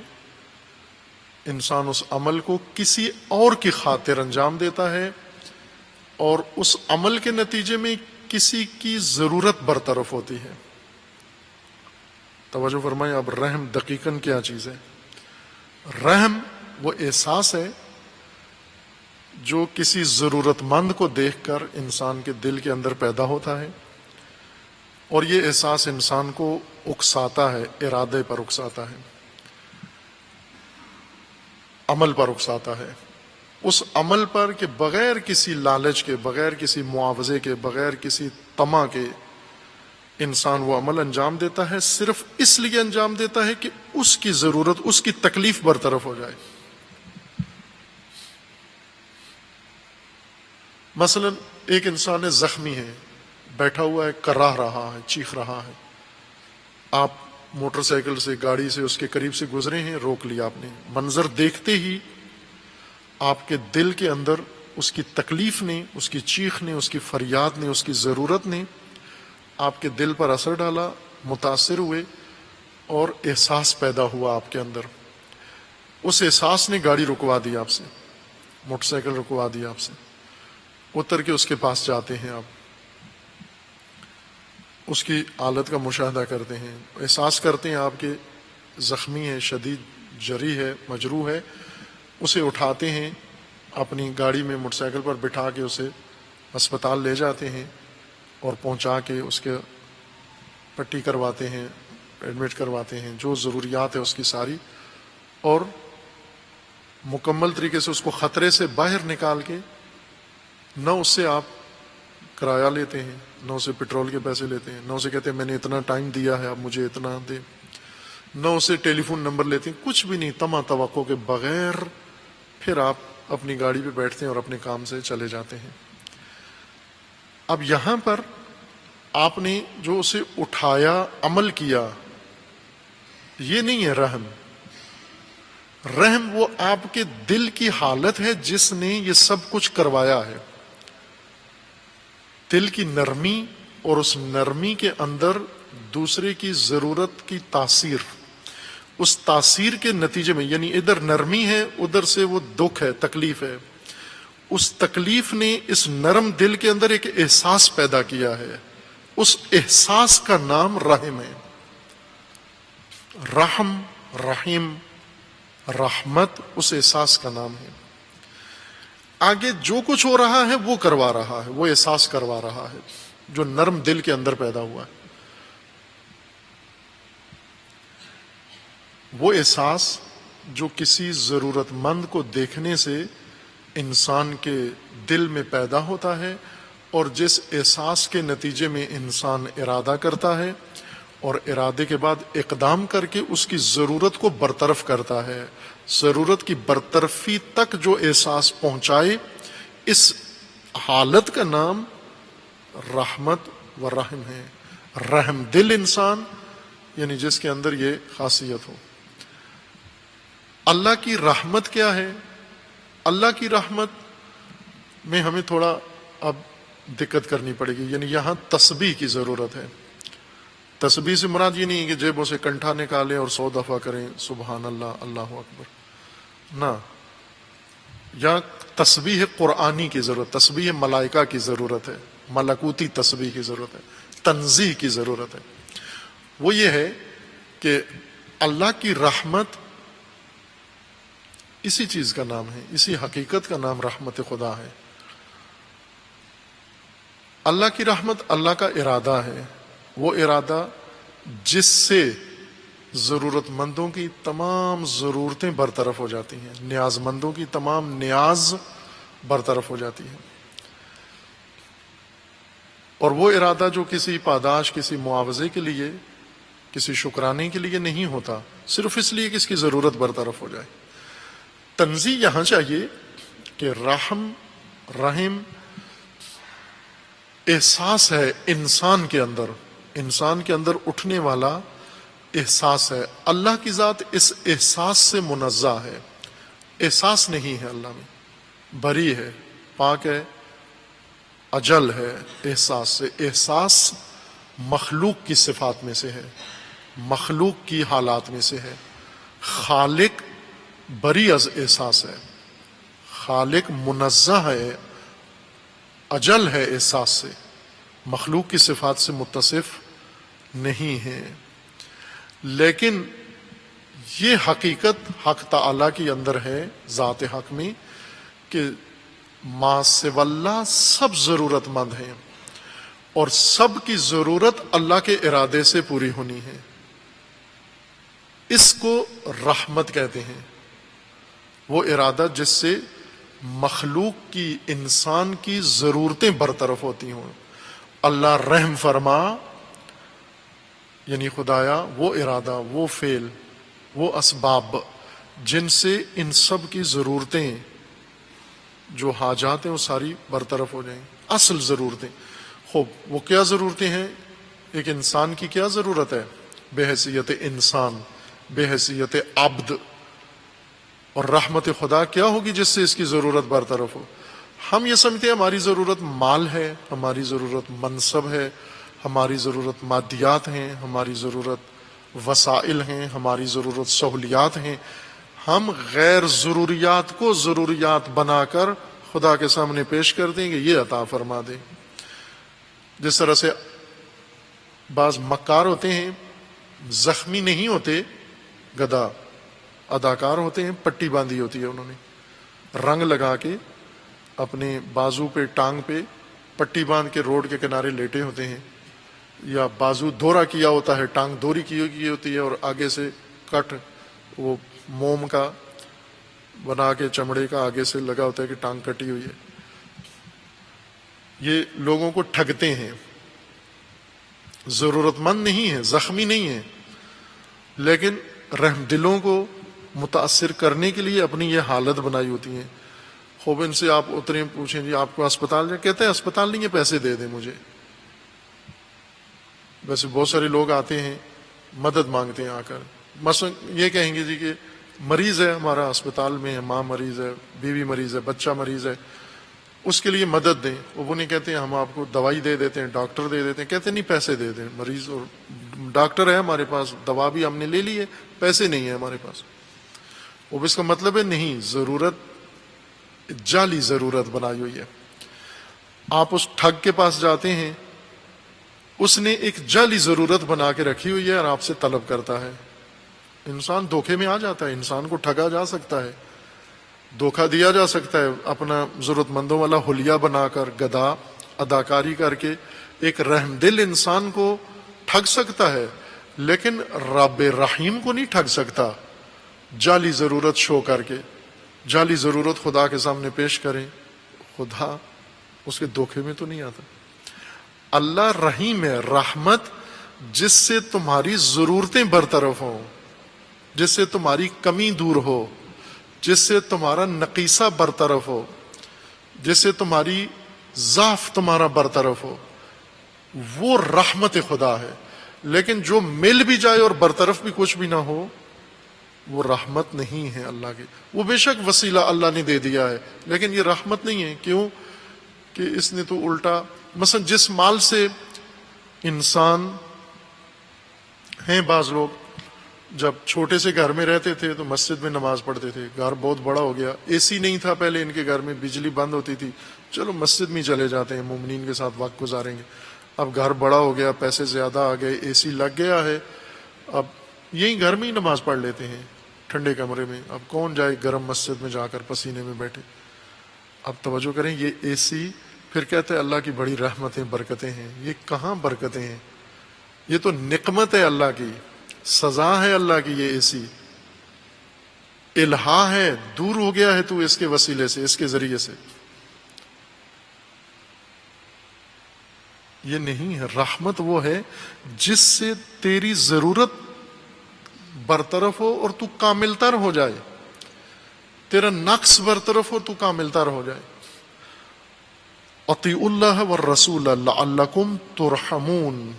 انسان اس عمل کو کسی اور کی خاطر انجام دیتا ہے اور اس عمل کے نتیجے میں کسی کی ضرورت برطرف ہوتی ہے. توجہ فرمائیں. اب رحم دقیقاً کیا چیز ہے؟ رحم وہ احساس ہے جو کسی ضرورت مند کو دیکھ کر انسان کے دل کے اندر پیدا ہوتا ہے، اور یہ احساس انسان کو اکساتا ہے، ارادے پر اکساتا ہے، عمل پر اکساتا ہے. اس عمل پر کہ بغیر کسی لالچ کے، بغیر کسی معاوضے کے، بغیر کسی طمع کے انسان وہ عمل انجام دیتا ہے، صرف اس لیے انجام دیتا ہے کہ اس کی ضرورت، اس کی تکلیف برطرف ہو جائے. مثلا ایک انسان زخمی ہے، بیٹھا ہوا ہے، کراہ رہا ہے، چیخ رہا ہے، آپ موٹر سائیکل سے، گاڑی سے اس کے قریب سے گزرے ہیں، روک لیا آپ نے. منظر دیکھتے ہی آپ کے دل کے اندر اس کی تکلیف نے، اس کی چیخ نے، اس کی فریاد نے، اس کی ضرورت نے آپ کے دل پر اثر ڈالا، متاثر ہوئے، اور احساس پیدا ہوا آپ کے اندر. اس احساس نے گاڑی رکوا دی آپ سے، موٹر سائیکل رکوا دی آپ سے. اتر کے اس کے پاس جاتے ہیں، آپ اس کی حالت کا مشاہدہ کرتے ہیں، احساس کرتے ہیں آپ کے زخمی ہے، شدید جری ہے، مجروح ہے. اسے اٹھاتے ہیں، اپنی گاڑی میں موٹر سائیکل پر بٹھا کے اسے ہسپتال لے جاتے ہیں، اور پہنچا کے اس کے پٹی کرواتے ہیں، ایڈمٹ کرواتے ہیں، جو ضروریات ہے اس کی ساری، اور مکمل طریقے سے اس کو خطرے سے باہر نکال کے، نہ اس سے آپ کرایہ لیتے ہیں، نہ اسے پیٹرول کے پیسے لیتے ہیں، نہ اسے کہتے ہیں میں نے اتنا ٹائم دیا ہے اب مجھے اتنا دے، نہ اسے ٹیلی فون نمبر لیتے ہیں، کچھ بھی نہیں. طمع توقع کے بغیر پھر آپ اپنی گاڑی پہ بیٹھتے ہیں اور اپنے کام سے چلے جاتے ہیں. اب یہاں پر آپ نے جو اسے اٹھایا، عمل کیا، یہ نہیں ہے رحم. رحم وہ آپ کے دل کی حالت ہے جس نے یہ سب کچھ کروایا ہے. دل کی نرمی، اور اس نرمی کے اندر دوسرے کی ضرورت کی تاثیر، اس تاثیر کے نتیجے میں، یعنی ادھر نرمی ہے، ادھر سے وہ دکھ ہے، تکلیف ہے، اس تکلیف نے اس نرم دل کے اندر ایک احساس پیدا کیا ہے. اس احساس کا نام رحم ہے. رحم، رحیم، رحمت اس احساس کا نام ہے. آگے جو کچھ ہو رہا ہے وہ کروا رہا ہے، وہ احساس کروا رہا ہے جو نرم دل کے اندر پیدا ہوا ہے. وہ احساس جو کسی ضرورت مند کو دیکھنے سے انسان کے دل میں پیدا ہوتا ہے، اور جس احساس کے نتیجے میں انسان ارادہ کرتا ہے، اور ارادے کے بعد اقدام کر کے اس کی ضرورت کو برطرف کرتا ہے. ضرورت کی برطرفی تک جو احساس پہنچائے، اس حالت کا نام رحمت و رحم ہے. رحم دل انسان، یعنی جس کے اندر یہ خاصیت ہو. اللہ کی رحمت کیا ہے؟ اللہ کی رحمت میں ہمیں تھوڑا اب دقت کرنی پڑے گی. یعنی یہاں تسبیح کی ضرورت ہے. تسبیح سے مراد یہ نہیں ہے کہ جیبوں سے کنٹھا نکالیں اور 100 دفعہ کریں سبحان اللہ، اللہ اکبر، نہ. یا تسبیح قرآنی کی ضرورت، تسبیح ملائکہ کی ضرورت ہے، ملکوتی تسبیح کی ضرورت ہے، تنزیہ کی ضرورت ہے. وہ یہ ہے کہ اللہ کی رحمت اسی چیز کا نام ہے، اسی حقیقت کا نام رحمت خدا ہے. اللہ کی رحمت اللہ کا ارادہ ہے، وہ ارادہ جس سے ضرورت مندوں کی تمام ضرورتیں برطرف ہو جاتی ہیں، نیاز مندوں کی تمام نیاز برطرف ہو جاتی ہیں. اور وہ ارادہ جو کسی پاداش، کسی معاوضے کے لیے، کسی شکرانے کے لیے نہیں ہوتا، صرف اس لیے کہ اس کی ضرورت برطرف ہو جائے. تنزیہ یہاں چاہیے کہ رحم، رحم احساس ہے انسان کے اندر، انسان کے اندر اٹھنے والا احساس ہے. اللہ کی ذات اس احساس سے منزہ ہے. احساس نہیں ہے اللہ میں، بری ہے، پاک ہے، اجل ہے احساس سے. احساس مخلوق کی صفات میں سے ہے، مخلوق کی حالات میں سے ہے. خالق بری از احساس ہے، خالق منزہ ہے، اجل ہے احساس سے، مخلوق کی صفات سے متصف نہیں ہے. لیکن یہ حقیقت حق تعالی کے اندر ہے، ذات حق میں، کہ ما سوی اللہ سب ضرورت مند ہیں اور سب کی ضرورت اللہ کے ارادے سے پوری ہونی ہے. اس کو رحمت کہتے ہیں، وہ ارادہ جس سے مخلوق کی، انسان کی ضرورتیں برطرف ہوتی ہوں. اللہ رحم فرما، یعنی خدایا وہ ارادہ، وہ فعل، وہ اسباب جن سے ان سب کی ضرورتیں، جو حاجات ہیں وہ ساری برطرف ہو جائیں. اصل ضرورتیں. خوب، وہ کیا ضرورتیں ہیں؟ ایک انسان کی کیا ضرورت ہے بحیثیت انسان، بحیثیت عبد؟ اور رحمت خدا کیا ہوگی جس سے اس کی ضرورت برطرف ہو؟ ہم یہ سمجھتے ہیں ہماری ضرورت مال ہے، ہماری ضرورت منصب ہے، ہماری ضرورت مادیات ہیں، ہماری ضرورت وسائل ہیں، ہماری ضرورت سہولیات ہیں. ہم غیر ضروریات کو ضروریات بنا کر خدا کے سامنے پیش کر دیں گے، یہ عطا فرما دیں. جس طرح سے بعض مکار ہوتے ہیں، زخمی نہیں ہوتے، گدھا اداکار ہوتے ہیں، پٹی باندھی ہوتی ہے انہوں نے، رنگ لگا کے اپنے بازو پہ، ٹانگ پہ پٹی باندھ کے روڈ کے کنارے لیٹے ہوتے ہیں، یا بازو دورا کیا ہوتا ہے، ٹانگ دوری کی ہوتی ہے، اور آگے سے کٹ وہ موم کا بنا کے چمڑے کا آگے سے لگا ہوتا ہے کہ ٹانگ کٹی ہوئی ہے. یہ لوگوں کو ٹھگتے ہیں، ضرورت مند نہیں ہے، زخمی نہیں ہے، لیکن رحم دلوں کو متاثر کرنے کے لیے اپنی یہ حالت بنائی ہوتی ہے. خوب ان سے آپ اتریں، پوچھیں جی آپ کو اسپتال جائیں، کہتے ہیں اسپتال نہیں ہے، پیسے دے دیں مجھے. ویسے بہت سارے لوگ آتے ہیں مدد مانگتے ہیں آ کر، مثلا یہ کہیں گے جی کہ مریض ہے ہمارا اسپتال میں ہے، ماں مریض ہے، بیوی مریض ہے، بچہ مریض ہے، اس کے لیے مدد دیں. وہ نہیں کہتے ہیں ہم آپ کو دوائی دے دیتے ہیں، ڈاکٹر دے دیتے ہیں، کہتے ہیں نہیں پیسے دے دیں. مریض اور ڈاکٹر ہے ہمارے پاس، دوا بھی ہم نے لے لی ہے، پیسے نہیں ہیں ہمارے پاس. وہ اس کا مطلب ہے نہیں، ضرورت جعلی ضرورت بنائی ہوئی ہے. آپ اس ٹھگ کے پاس جاتے ہیں، اس نے ایک جعلی ضرورت بنا کے رکھی ہوئی ہے اور آپ سے طلب کرتا ہے. انسان دھوکے میں آ جاتا ہے، انسان کو ٹھگا جا سکتا ہے، دھوکہ دیا جا سکتا ہے، اپنا ضرورت مندوں والا حلیہ بنا کر، گدھا اداکاری کر کے ایک رحم دل انسان کو ٹھگ سکتا ہے، لیکن رب رحیم کو نہیں ٹھگ سکتا. جعلی ضرورت شو کر کے، جعلی ضرورت خدا کے سامنے پیش کریں، خدا اس کے دھوکے میں تو نہیں آتا. اللہ رحیم ہے، رحمت جس سے تمہاری ضرورتیں برطرف ہوں، جس سے تمہاری کمی دور ہو، جس سے تمہارا نقیصہ برطرف ہو، جس سے تمہاری ضعف تمہارا برطرف ہو، وہ رحمت خدا ہے. لیکن جو مل بھی جائے اور برطرف بھی کچھ بھی نہ ہو، وہ رحمت نہیں ہے اللہ کی. وہ بے شک وسیلہ اللہ نے دے دیا ہے، لیکن یہ رحمت نہیں ہے. کیوں کہ اس نے تو الٹا، مثلا جس مال سے انسان ہیں، بعض لوگ جب چھوٹے سے گھر میں رہتے تھے تو مسجد میں نماز پڑھتے تھے، گھر بہت بڑا ہو گیا، اے سی نہیں تھا پہلے ان کے گھر میں، بجلی بند ہوتی تھی، چلو مسجد میں چلے جاتے ہیں، مومنین کے ساتھ وقت گزاریں گے. اب گھر بڑا ہو گیا، پیسے زیادہ آ گئے، اے سی لگ گیا ہے، اب یہی گھر میں ہی نماز پڑھ لیتے ہیں ٹھنڈے کمرے میں. اب کون جائے گرم مسجد میں جا کر پسینے میں بیٹھے. اب توجہ کریں، یہ اے سی پھر کہتے ہیں اللہ کی بڑی رحمتیں برکتیں ہیں. یہ کہاں برکتیں ہیں؟ یہ تو نقمت ہے اللہ کی، سزا ہے اللہ کی. یہ اے سی الہا ہے، دور ہو گیا ہے تو اس کے وسیلے سے، اس کے ذریعے سے. یہ نہیں ہے. رحمت وہ ہے جس سے تیری ضرورت برطرف ہو اور تو کامل تر ہو جائے، تیرا نقص برطرف ہو تو کامل تر ہو جائے. اطیعوا اللہ والرسول لعلکم ترحمون،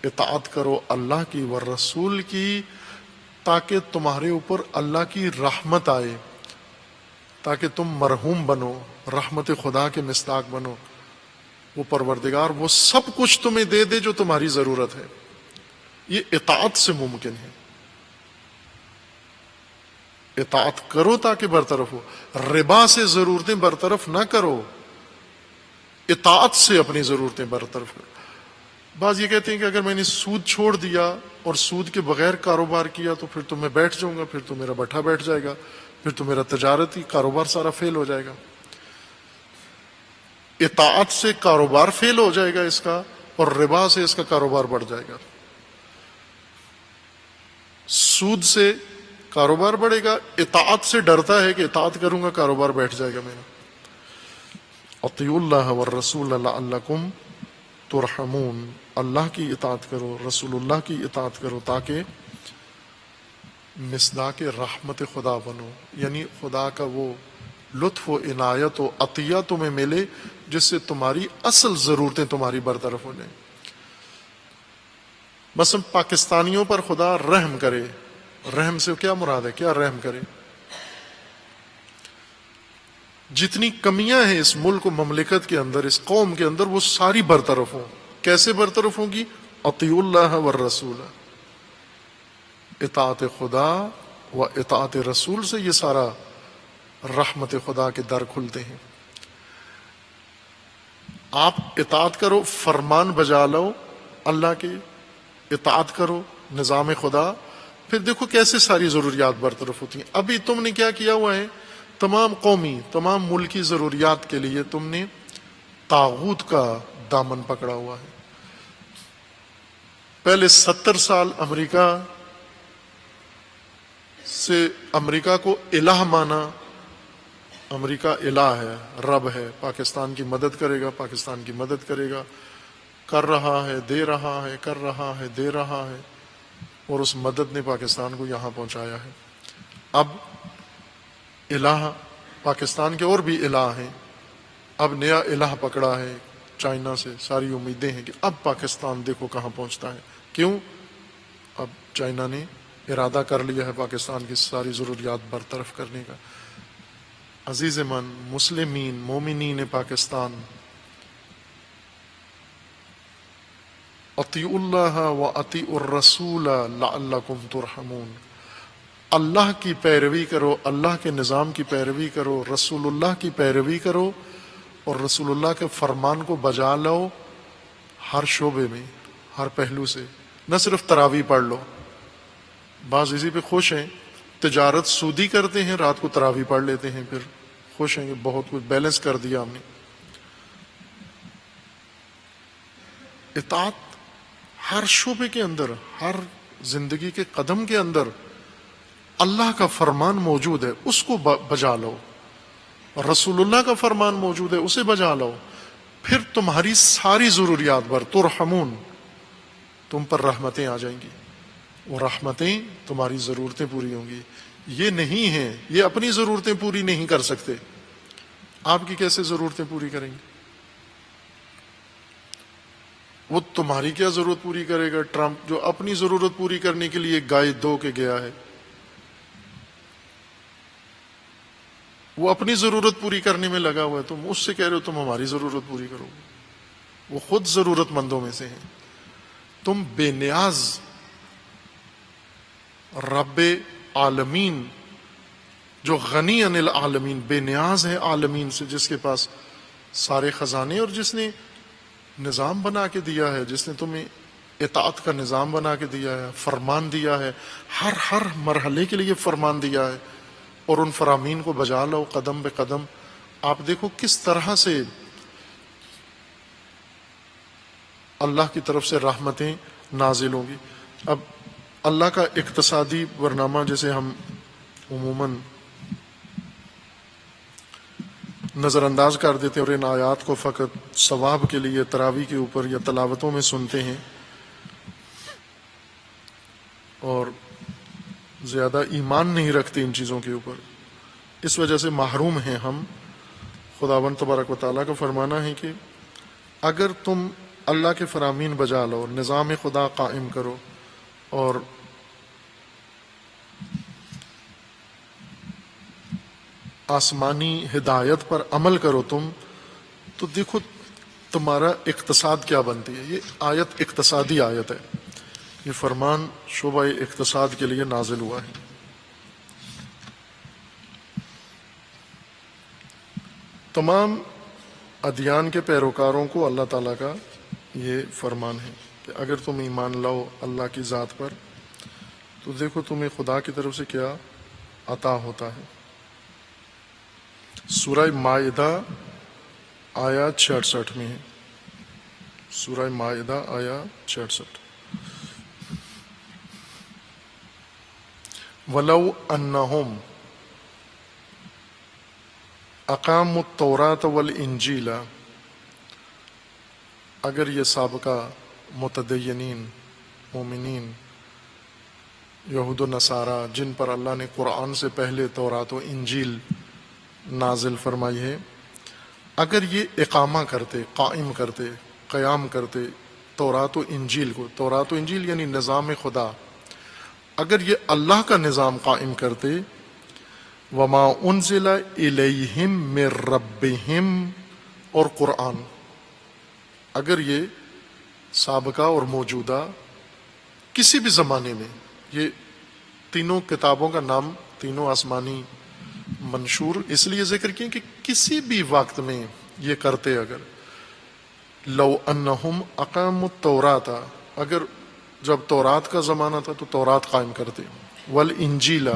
اطاعت کرو اللہ کی والرسول کی تاکہ تمہارے اوپر اللہ کی رحمت آئے، تاکہ تم مرحوم بنو، رحمت خدا کے مصداق بنو. وہ پروردگار وہ سب کچھ تمہیں دے دے جو تمہاری ضرورت ہے. یہ اطاعت سے ممکن ہے. اطاعت کرو تاکہ برطرف ہو. ربا سے ضرورتیں برطرف نہ کرو، اطاعت سے اپنی ضرورتیں برطرف کرو. بعض یہ کہتے ہیں کہ اگر میں نے سود چھوڑ دیا اور سود کے بغیر کاروبار کیا تو پھر تو میں بیٹھ جاؤں گا، پھر تو میرا بٹھا بیٹھ جائے گا، پھر تو میرا تجارتی کاروبار سارا فیل ہو جائے گا۔ اطاعت سے کاروبار فیل ہو جائے گا اس کا، اور ربا سے اس کا کاروبار بڑھ جائے گا۔ سود سے کاروبار بڑھے گا، اطاعت سے ڈرتا ہے کہ اطاعت کروں گا کاروبار بیٹھ جائے گا میرا۔ اطیعوا اللہ والرسول لعلکم ترحمون، اللہ کی اطاعت کرو، رسول اللہ کی اطاعت کرو تاکہ مصداق رحمت خدا بنو، یعنی خدا کا وہ لطف و عنایت و عطیہ تمہیں ملے جس سے تمہاری اصل ضرورتیں تمہاری برطرف ہو جائیں۔ مثلا پاکستانیوں پر خدا رحم کرے، رحم سے کیا مراد ہے، کیا رحم کرے؟ جتنی کمیاں ہیں اس ملک و مملکت کے اندر، اس قوم کے اندر، وہ ساری برطرف ہوں۔ کیسے برطرف ہوں گی؟ اطیعوا اللہ والرسول، اطاعت خدا و اطاعت رسول سے یہ سارا رحمت خدا کے در کھلتے ہیں۔ آپ اطاعت کرو، فرمان بجا لو اللہ کے، اطاعت کرو نظام خدا، پھر دیکھو کیسے ساری ضروریات برطرف ہوتی ہیں۔ ابھی تم نے کیا کیا ہوا ہے؟ تمام قومی، تمام ملکی ضروریات کے لیے تم نے طاغوت کا دامن پکڑا ہوا ہے۔ پہلے 70 سال امریکہ سے امریکہ کو الہ مانا، امریکہ الہ ہے، رب ہے، پاکستان کی مدد کرے گا، پاکستان کی مدد کرے گا، کر رہا ہے، دے رہا ہے، کر رہا ہے، دے رہا ہے، اور اس مدد نے پاکستان کو یہاں پہنچایا ہے۔ اب الہ پاکستان کے اور بھی الہ ہیں، اب نیا الہ پکڑا ہے چائنا سے، ساری امیدیں ہیں کہ اب پاکستان دیکھو کہاں پہنچتا ہے۔ کیوں؟ اب چائنا نے ارادہ کر لیا ہے پاکستان کی ساری ضروریات برطرف کرنے کا۔ عزیز من، مسلمین، مومنین پاکستان، اطیعوا اللہ و اطیعوا الرسول لعلکم ترحمون، اللہ کی پیروی کرو، اللہ کے نظام کی پیروی کرو، رسول اللہ کی پیروی کرو، اور رسول اللہ کے فرمان کو بجا لو ہر شعبے میں، ہر پہلو سے۔ نہ صرف تراویح پڑھ لو، بعض اسی پہ خوش ہیں، تجارت سودی کرتے ہیں، رات کو تراویح پڑھ لیتے ہیں، پھر خوش ہیں کہ بہت کچھ بیلنس کر دیا ہم نے۔ اطاعت ہر شعبے کے اندر، ہر زندگی کے قدم کے اندر اللہ کا فرمان موجود ہے، اس کو بجا لو، رسول اللہ کا فرمان موجود ہے، اسے بجا لو، پھر تمہاری ساری ضروریات پر ترحمون، تم پر رحمتیں آ جائیں گی، وہ رحمتیں تمہاری ضرورتیں پوری ہوں گی۔ یہ نہیں ہیں، یہ اپنی ضرورتیں پوری نہیں کر سکتے، آپ کی کیسے ضرورتیں پوری کریں گے؟ وہ تمہاری کیا ضرورت پوری کرے گا؟ ٹرمپ جو اپنی ضرورت پوری کرنے کے لیے گائے دو کے گیا ہے، وہ اپنی ضرورت پوری کرنے میں لگا ہوا ہے، تم اس سے کہہ رہے ہو تم ہماری ضرورت پوری کرو گے۔ وہ خود ضرورت مندوں میں سے ہیں، تم بے نیاز رب عالمین جو غنی عن العالمین، بے نیاز ہے عالمین سے، جس کے پاس سارے خزانے، اور جس نے نظام بنا کے دیا ہے، جس نے تمہیں اطاعت کا نظام بنا کے دیا ہے، فرمان دیا ہے، ہر مرحلے کے لیے فرمان دیا ہے، اور ان فرامین کو بجا لو قدم بے قدم۔ آپ دیکھو کس طرح سے اللہ کی طرف سے رحمتیں نازل ہوں گی۔ اب اللہ کا اقتصادی برنامہ جسے ہم عموماً نظر انداز کر دیتے ہیں اور ان آیات کو فقط ثواب کے لیے تراویح کے اوپر یا تلاوتوں میں سنتے ہیں اور زیادہ ایمان نہیں رکھتے ان چیزوں کے اوپر، اس وجہ سے محروم ہیں ہم۔ خداوند تبارک و تعالیٰ کا فرمانا ہے کہ اگر تم اللہ کے فرامین بجا لو، نظام خدا قائم کرو اور آسمانی ہدایت پر عمل کرو تم، تو دیکھو تمہارا اقتصاد کیا بنتی ہے۔ یہ آیت اقتصادی آیت ہے، یہ فرمان شعبہ اقتصاد کے لیے نازل ہوا ہے۔ تمام ادیان کے پیروکاروں کو اللہ تعالیٰ کا یہ فرمان ہے کہ اگر تم ایمان لاؤ اللہ کی ذات پر تو دیکھو تمہیں خدا کی طرف سے کیا عطا ہوتا ہے۔ سورہ مائدہ آیات 66 میں ہے، سورہ مائدہ آیات 66۔ وَلَوْ أَنَّهُمْ أَقَامُوا التَّوْرَاةَ وَالْإِنْجِيلَ، اگر یہ سابقہ متدینین مومنین یہود و نصارہ جن پر اللہ نے قرآن سے پہلے تورات و انجیل نازل فرمائی ہے، اگر یہ اقامہ کرتے، قائم کرتے، قیام کرتے تورات و انجیل کو، تورات و انجیل یعنی نظام خدا، اگر یہ اللہ کا نظام قائم کرتے، وما انزل الیہم من ربہم، اور قرآن، اگر یہ سابقہ اور موجودہ کسی بھی زمانے میں، یہ تینوں کتابوں کا نام تینوں آسمانی منشور اس لیے ذکر کیا کہ کسی بھی وقت میں یہ کرتے، اگر لو انہم اقاموا التوراۃ، اگر جب تورات کا زمانہ تھا تو تورات قائم کرتے، والانجیل،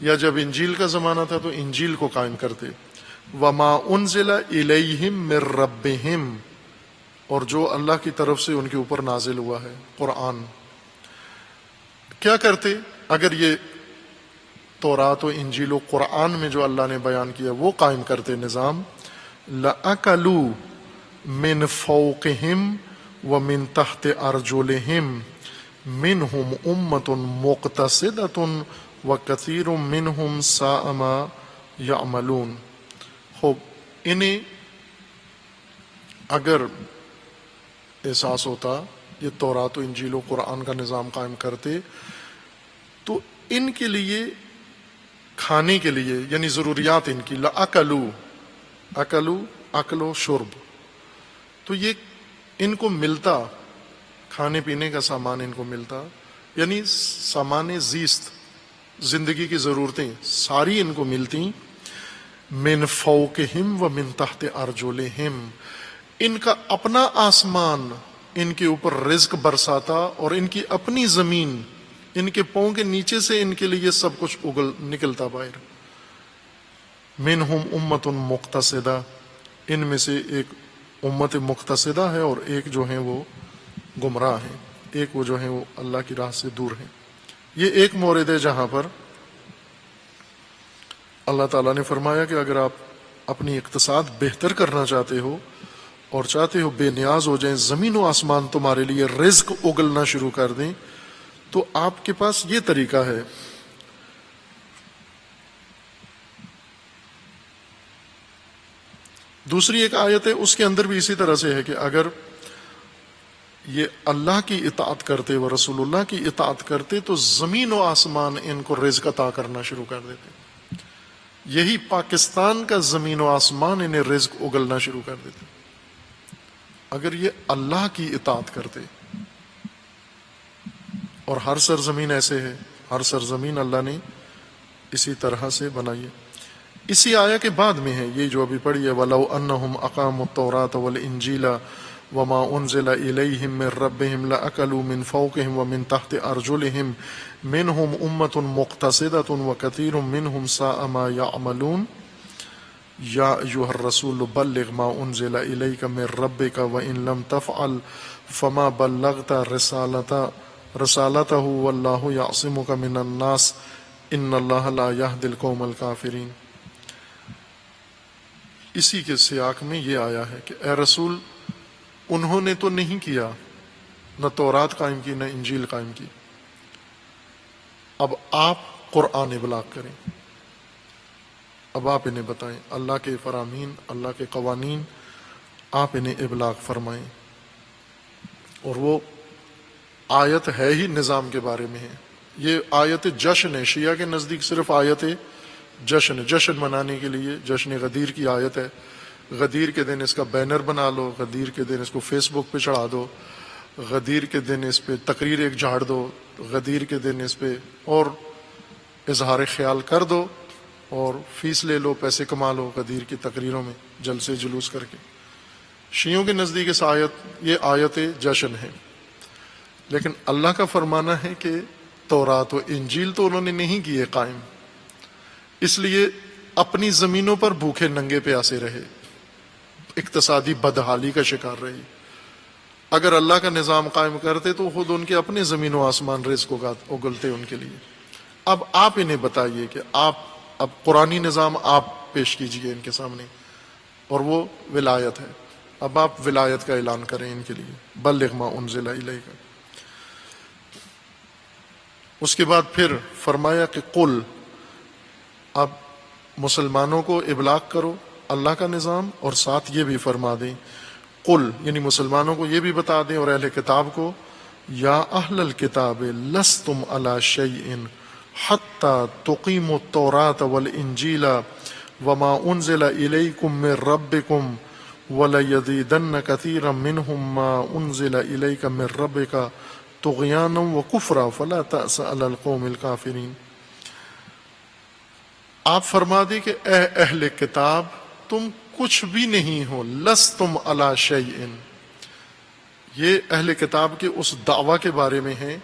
یا جب انجیل کا زمانہ تھا تو انجیل کو قائم کرتے، وما انزل الیہم من ربہم، اور جو اللہ کی طرف سے ان کے اوپر نازل ہوا ہے قرآن، کیا کرتے؟ اگر یہ تورات و انجیل و قرآن میں جو اللہ نے بیان کیا وہ قائم کرتے نظام، لَأَكَلُوا مِن فَوْقِهِمْ وَمِن تَحْتِ أَرْجُلِهِمْ مِنْهُمْ أُمَّةٌ مُقْتَصِدَةٌ وَكَثِيرٌ مِّنْهُمْ سَاءَ مَا يَعْمَلُونَ۔ خوب انہیں اگر احساس ہوتا یہ تورات و انجیل و قرآن کا نظام قائم کرتے تو ان کے لیے کھانے کے لیے یعنی ضروریات ان کی، لَأَكَلُوا، اکل و شرب، تو یہ ان کو ملتا، کھانے پینے کا سامان ان کو ملتا، یعنی سامان زیست، زندگی کی ضرورتیں ساری ان کو ملتی، من فوقہم ومن تحت ارجلہم، ان کا اپنا آسمان ان کے اوپر رزق برساتا اور ان کی اپنی زمین ان کے پاؤں کے نیچے سے ان کے لیے سب کچھ نکلتا باہر۔ منہم امۃ مقتصدہ، ان میں سے ایک امت مقتصدہ ہے اور ایک جو ہیں وہ گمراہ ہیں، ایک وہ جو ہیں وہ اللہ کی راہ سے دور ہیں۔ یہ ایک مورد ہے جہاں پر اللہ تعالیٰ نے فرمایا کہ اگر آپ اپنی اقتصاد بہتر کرنا چاہتے ہو اور چاہتے ہو بے نیاز ہو جائیں، زمین و آسمان تمہارے لیے رزق اگلنا شروع کر دیں، تو آپ کے پاس یہ طریقہ ہے۔ دوسری ایک آیت ہے اس کے اندر بھی اسی طرح سے ہے کہ اگر یہ اللہ کی اطاعت کرتے و رسول اللہ کی اطاعت کرتے تو زمین و آسمان ان کو رزق عطا کرنا شروع کر دیتے۔ یہی پاکستان کا زمین و آسمان انہیں رزق اگلنا شروع کر دیتے اگر یہ اللہ کی اطاعت کرتے۔ اور ہر سرزمین ایسے ہے، ہر سرزمین اللہ نے اسی طرح سے بنائی ہے۔ اسی آیہ کے بعد میں ہے یہ جو ابھی پڑھی ہے، وَلَوْ أَنَّهُمْ أَقَامُوا التَّوْرَاةَ وَالْإِنْجِيلَ وَمَا أُنزِلَ إِلَيْهِم مِّن رَّبِّهِمْ لَأَكَلُوا مِن فَوْقِهِمْ وَمِن تَحْتِ أَرْجُلِهِم مِّنْهُمْ أُمَّةٌ مُقْتَصِدَةٌ وَكَثِيرٌ مِّنْهُمْ سَاءَ مَا يَعْمَلُونَ يَا أَيُّهَا الرَّسُولُ بَلِّغْ مَا أُنزِلَ إِلَيْكَ مِن رَّبِّكَ وَإِن لَّمْ تَفْعَلْ فَمَا بَلَّغْتَ رِسَالَتَهُ وَاللَّهُ يَعْصِمُكَ مِنَ النَّاسِ إِنَّ اللَّهَ لَا يَهْدِي الْقَوْمَ الْكَافِرِينَ۔ اسی کے سیاق میں یہ آیا ہے کہ اے رسول، انہوں نے تو نہیں کیا، نہ تورات قائم کی نہ انجیل قائم کی، اب آپ قرآن ابلاغ کریں، اب آپ انہیں بتائیں اللہ کے فرامین، اللہ کے قوانین، آپ انہیں ابلاغ فرمائیں۔ اور وہ آیت ہے ہی نظام کے بارے میں ہے، یہ آیت جشن ہے، شیعہ کے نزدیک صرف آیت جشن منانے کے لیے، جشن غدیر کی آیت ہے۔ غدیر کے دن اس کا بینر بنا لو، غدیر کے دن اس کو فیس بک پہ چڑھا دو، غدیر کے دن اس پہ تقریر ایک جھاڑ دو، غدیر کے دن اس پہ اور اظہار خیال کر دو اور فیس لے لو، پیسے کما لو غدیر کی تقریروں میں جلسے جلوس کر کے۔ شیعوں کے نزدیک اس آیت یہ آیت جشن ہے، لیکن اللہ کا فرمانا ہے کہ تورات و انجیل تو انہوں نے نہیں کیے قائم، اس لیے اپنی زمینوں پر بھوکے ننگے پیاسے رہے، اقتصادی بدحالی کا شکار رہی۔ اگر اللہ کا نظام قائم کرتے تو خود ان کے اپنے زمین و آسمان رزق اگلتے ان کے لیے۔ اب آپ انہیں بتائیے کہ آپ اب قرآنی نظام آپ پیش کیجئے ان کے سامنے، اور وہ ولایت ہے۔ اب آپ ولایت کا اعلان کریں ان کے لیے، بلغ ما انزل الیک۔ اس کے بعد پھر فرمایا کہ قل، اب مسلمانوں کو ابلاغ کرو اللہ کا نظام، اور ساتھ یہ بھی فرما دیں، قل یعنی مسلمانوں کو یہ بھی بتا دیں اور اہل کتاب کو، یا اہل الکتاب لستم علی شیء حتی تقیموا التوراۃ والانجیل وما انزل الیکم من ربکم ولیزیدن کثیرا منہم ما انزل الیک من ربک طغیانا وکفرا فلا تأس علی القوم الکافرین۔ آپ فرما دیں کہ اے اہل کتاب تم کچھ بھی نہیں ہو، لستم علی شیء، یہ اہل کتاب کے اس دعویٰ کے بارے میں ہے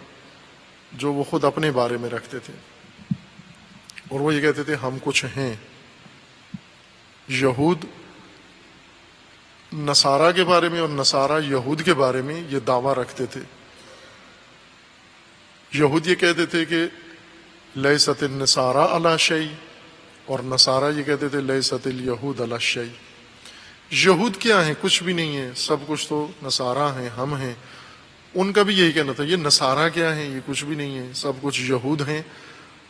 جو وہ خود اپنے بارے میں رکھتے تھے، اور وہ یہ کہتے تھے ہم کچھ ہیں۔ یہود نصارہ کے بارے میں اور نصارہ یہود کے بارے میں یہ دعویٰ رکھتے تھے۔ یہود یہ کہتے تھے کہ لیست النصارى علی شیء، اور نصارہ یہ کہتے تھے لیست الیہود علی شیء۔ یہود کیا ہیں؟ کچھ بھی نہیں ہے، سب کچھ تو نصارہ ہیں، ہم ہیں۔ ان کا بھی یہی کہنا تھا، یہ نصارہ کیا ہیں؟ یہ کچھ بھی نہیں ہے، سب کچھ یہود ہیں۔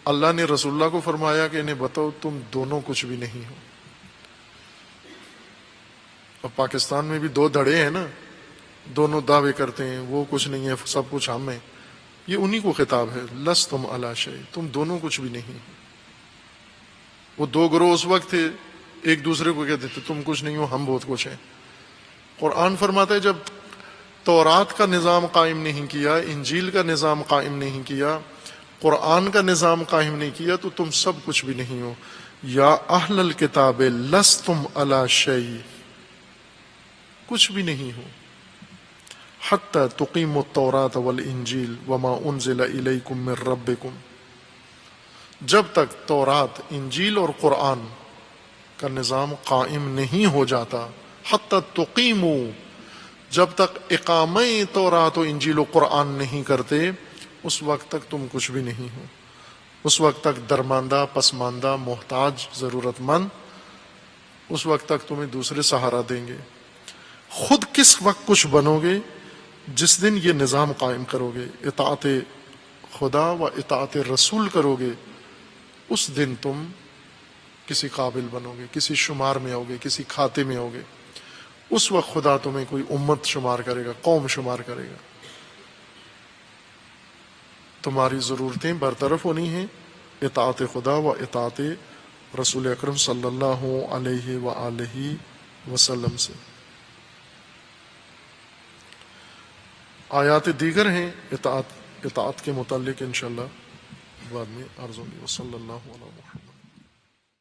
اللہ نے رسول اللہ کو فرمایا کہ انہیں بتاؤ تم دونوں کچھ بھی نہیں ہو۔ اب پاکستان میں بھی دو دھڑے ہیں نا، دونوں دعوے کرتے ہیں وہ کچھ نہیں ہے، سب کچھ ہم ہیں۔ یہ انہی کو خطاب ہے، لستم علی شیء، تم دونوں کچھ بھی نہیں ہو۔ وہ دو گروہ اس وقت تھے، ایک دوسرے کو کہتے تھے تم کچھ نہیں ہو، ہم بہت کچھ ہیں۔ قرآن فرماتا ہے جب تورات کا نظام قائم نہیں کیا، انجیل کا نظام قائم نہیں کیا، قرآن کا نظام قائم نہیں کیا، تو تم سب کچھ بھی نہیں ہو۔ یا اہل الکتاب لستم علی شیء، کچھ بھی نہیں ہو، حتی تقیموا التوراۃ والانجیل وما انزل الیکم من ربکم، جب تک تورات، انجیل اور قرآن کا نظام قائم نہیں ہو جاتا، حتی تقیموا، جب تک اقامہ تورات و انجیل و قرآن نہیں کرتے، اس وقت تک تم کچھ بھی نہیں ہو۔ اس وقت تک درماندہ، پسماندہ، محتاج، ضرورت مند، اس وقت تک تمہیں دوسرے سہارا دیں گے۔ خود کس وقت کچھ بنو گے؟ جس دن یہ نظام قائم کرو گے، اطاعت خدا و اطاعت رسول کرو گے، اس دن تم کسی قابل بنو گے، کسی شمار میں آؤ گے، کسی کھاتے میں آؤ گے۔ اس وقت خدا تمہیں کوئی امت شمار کرے گا، قوم شمار کرے گا۔ تمہاری ضرورتیں برطرف ہونی ہیں اطاعت خدا و اطاعت رسول اکرم صلی اللہ علیہ وآلہ وسلم سے۔ آیات دیگر ہیں اطاعت کے متعلق انشاءاللہ بعد میں عرض ہوگی۔ وصلی اللہ علیہ محمد۔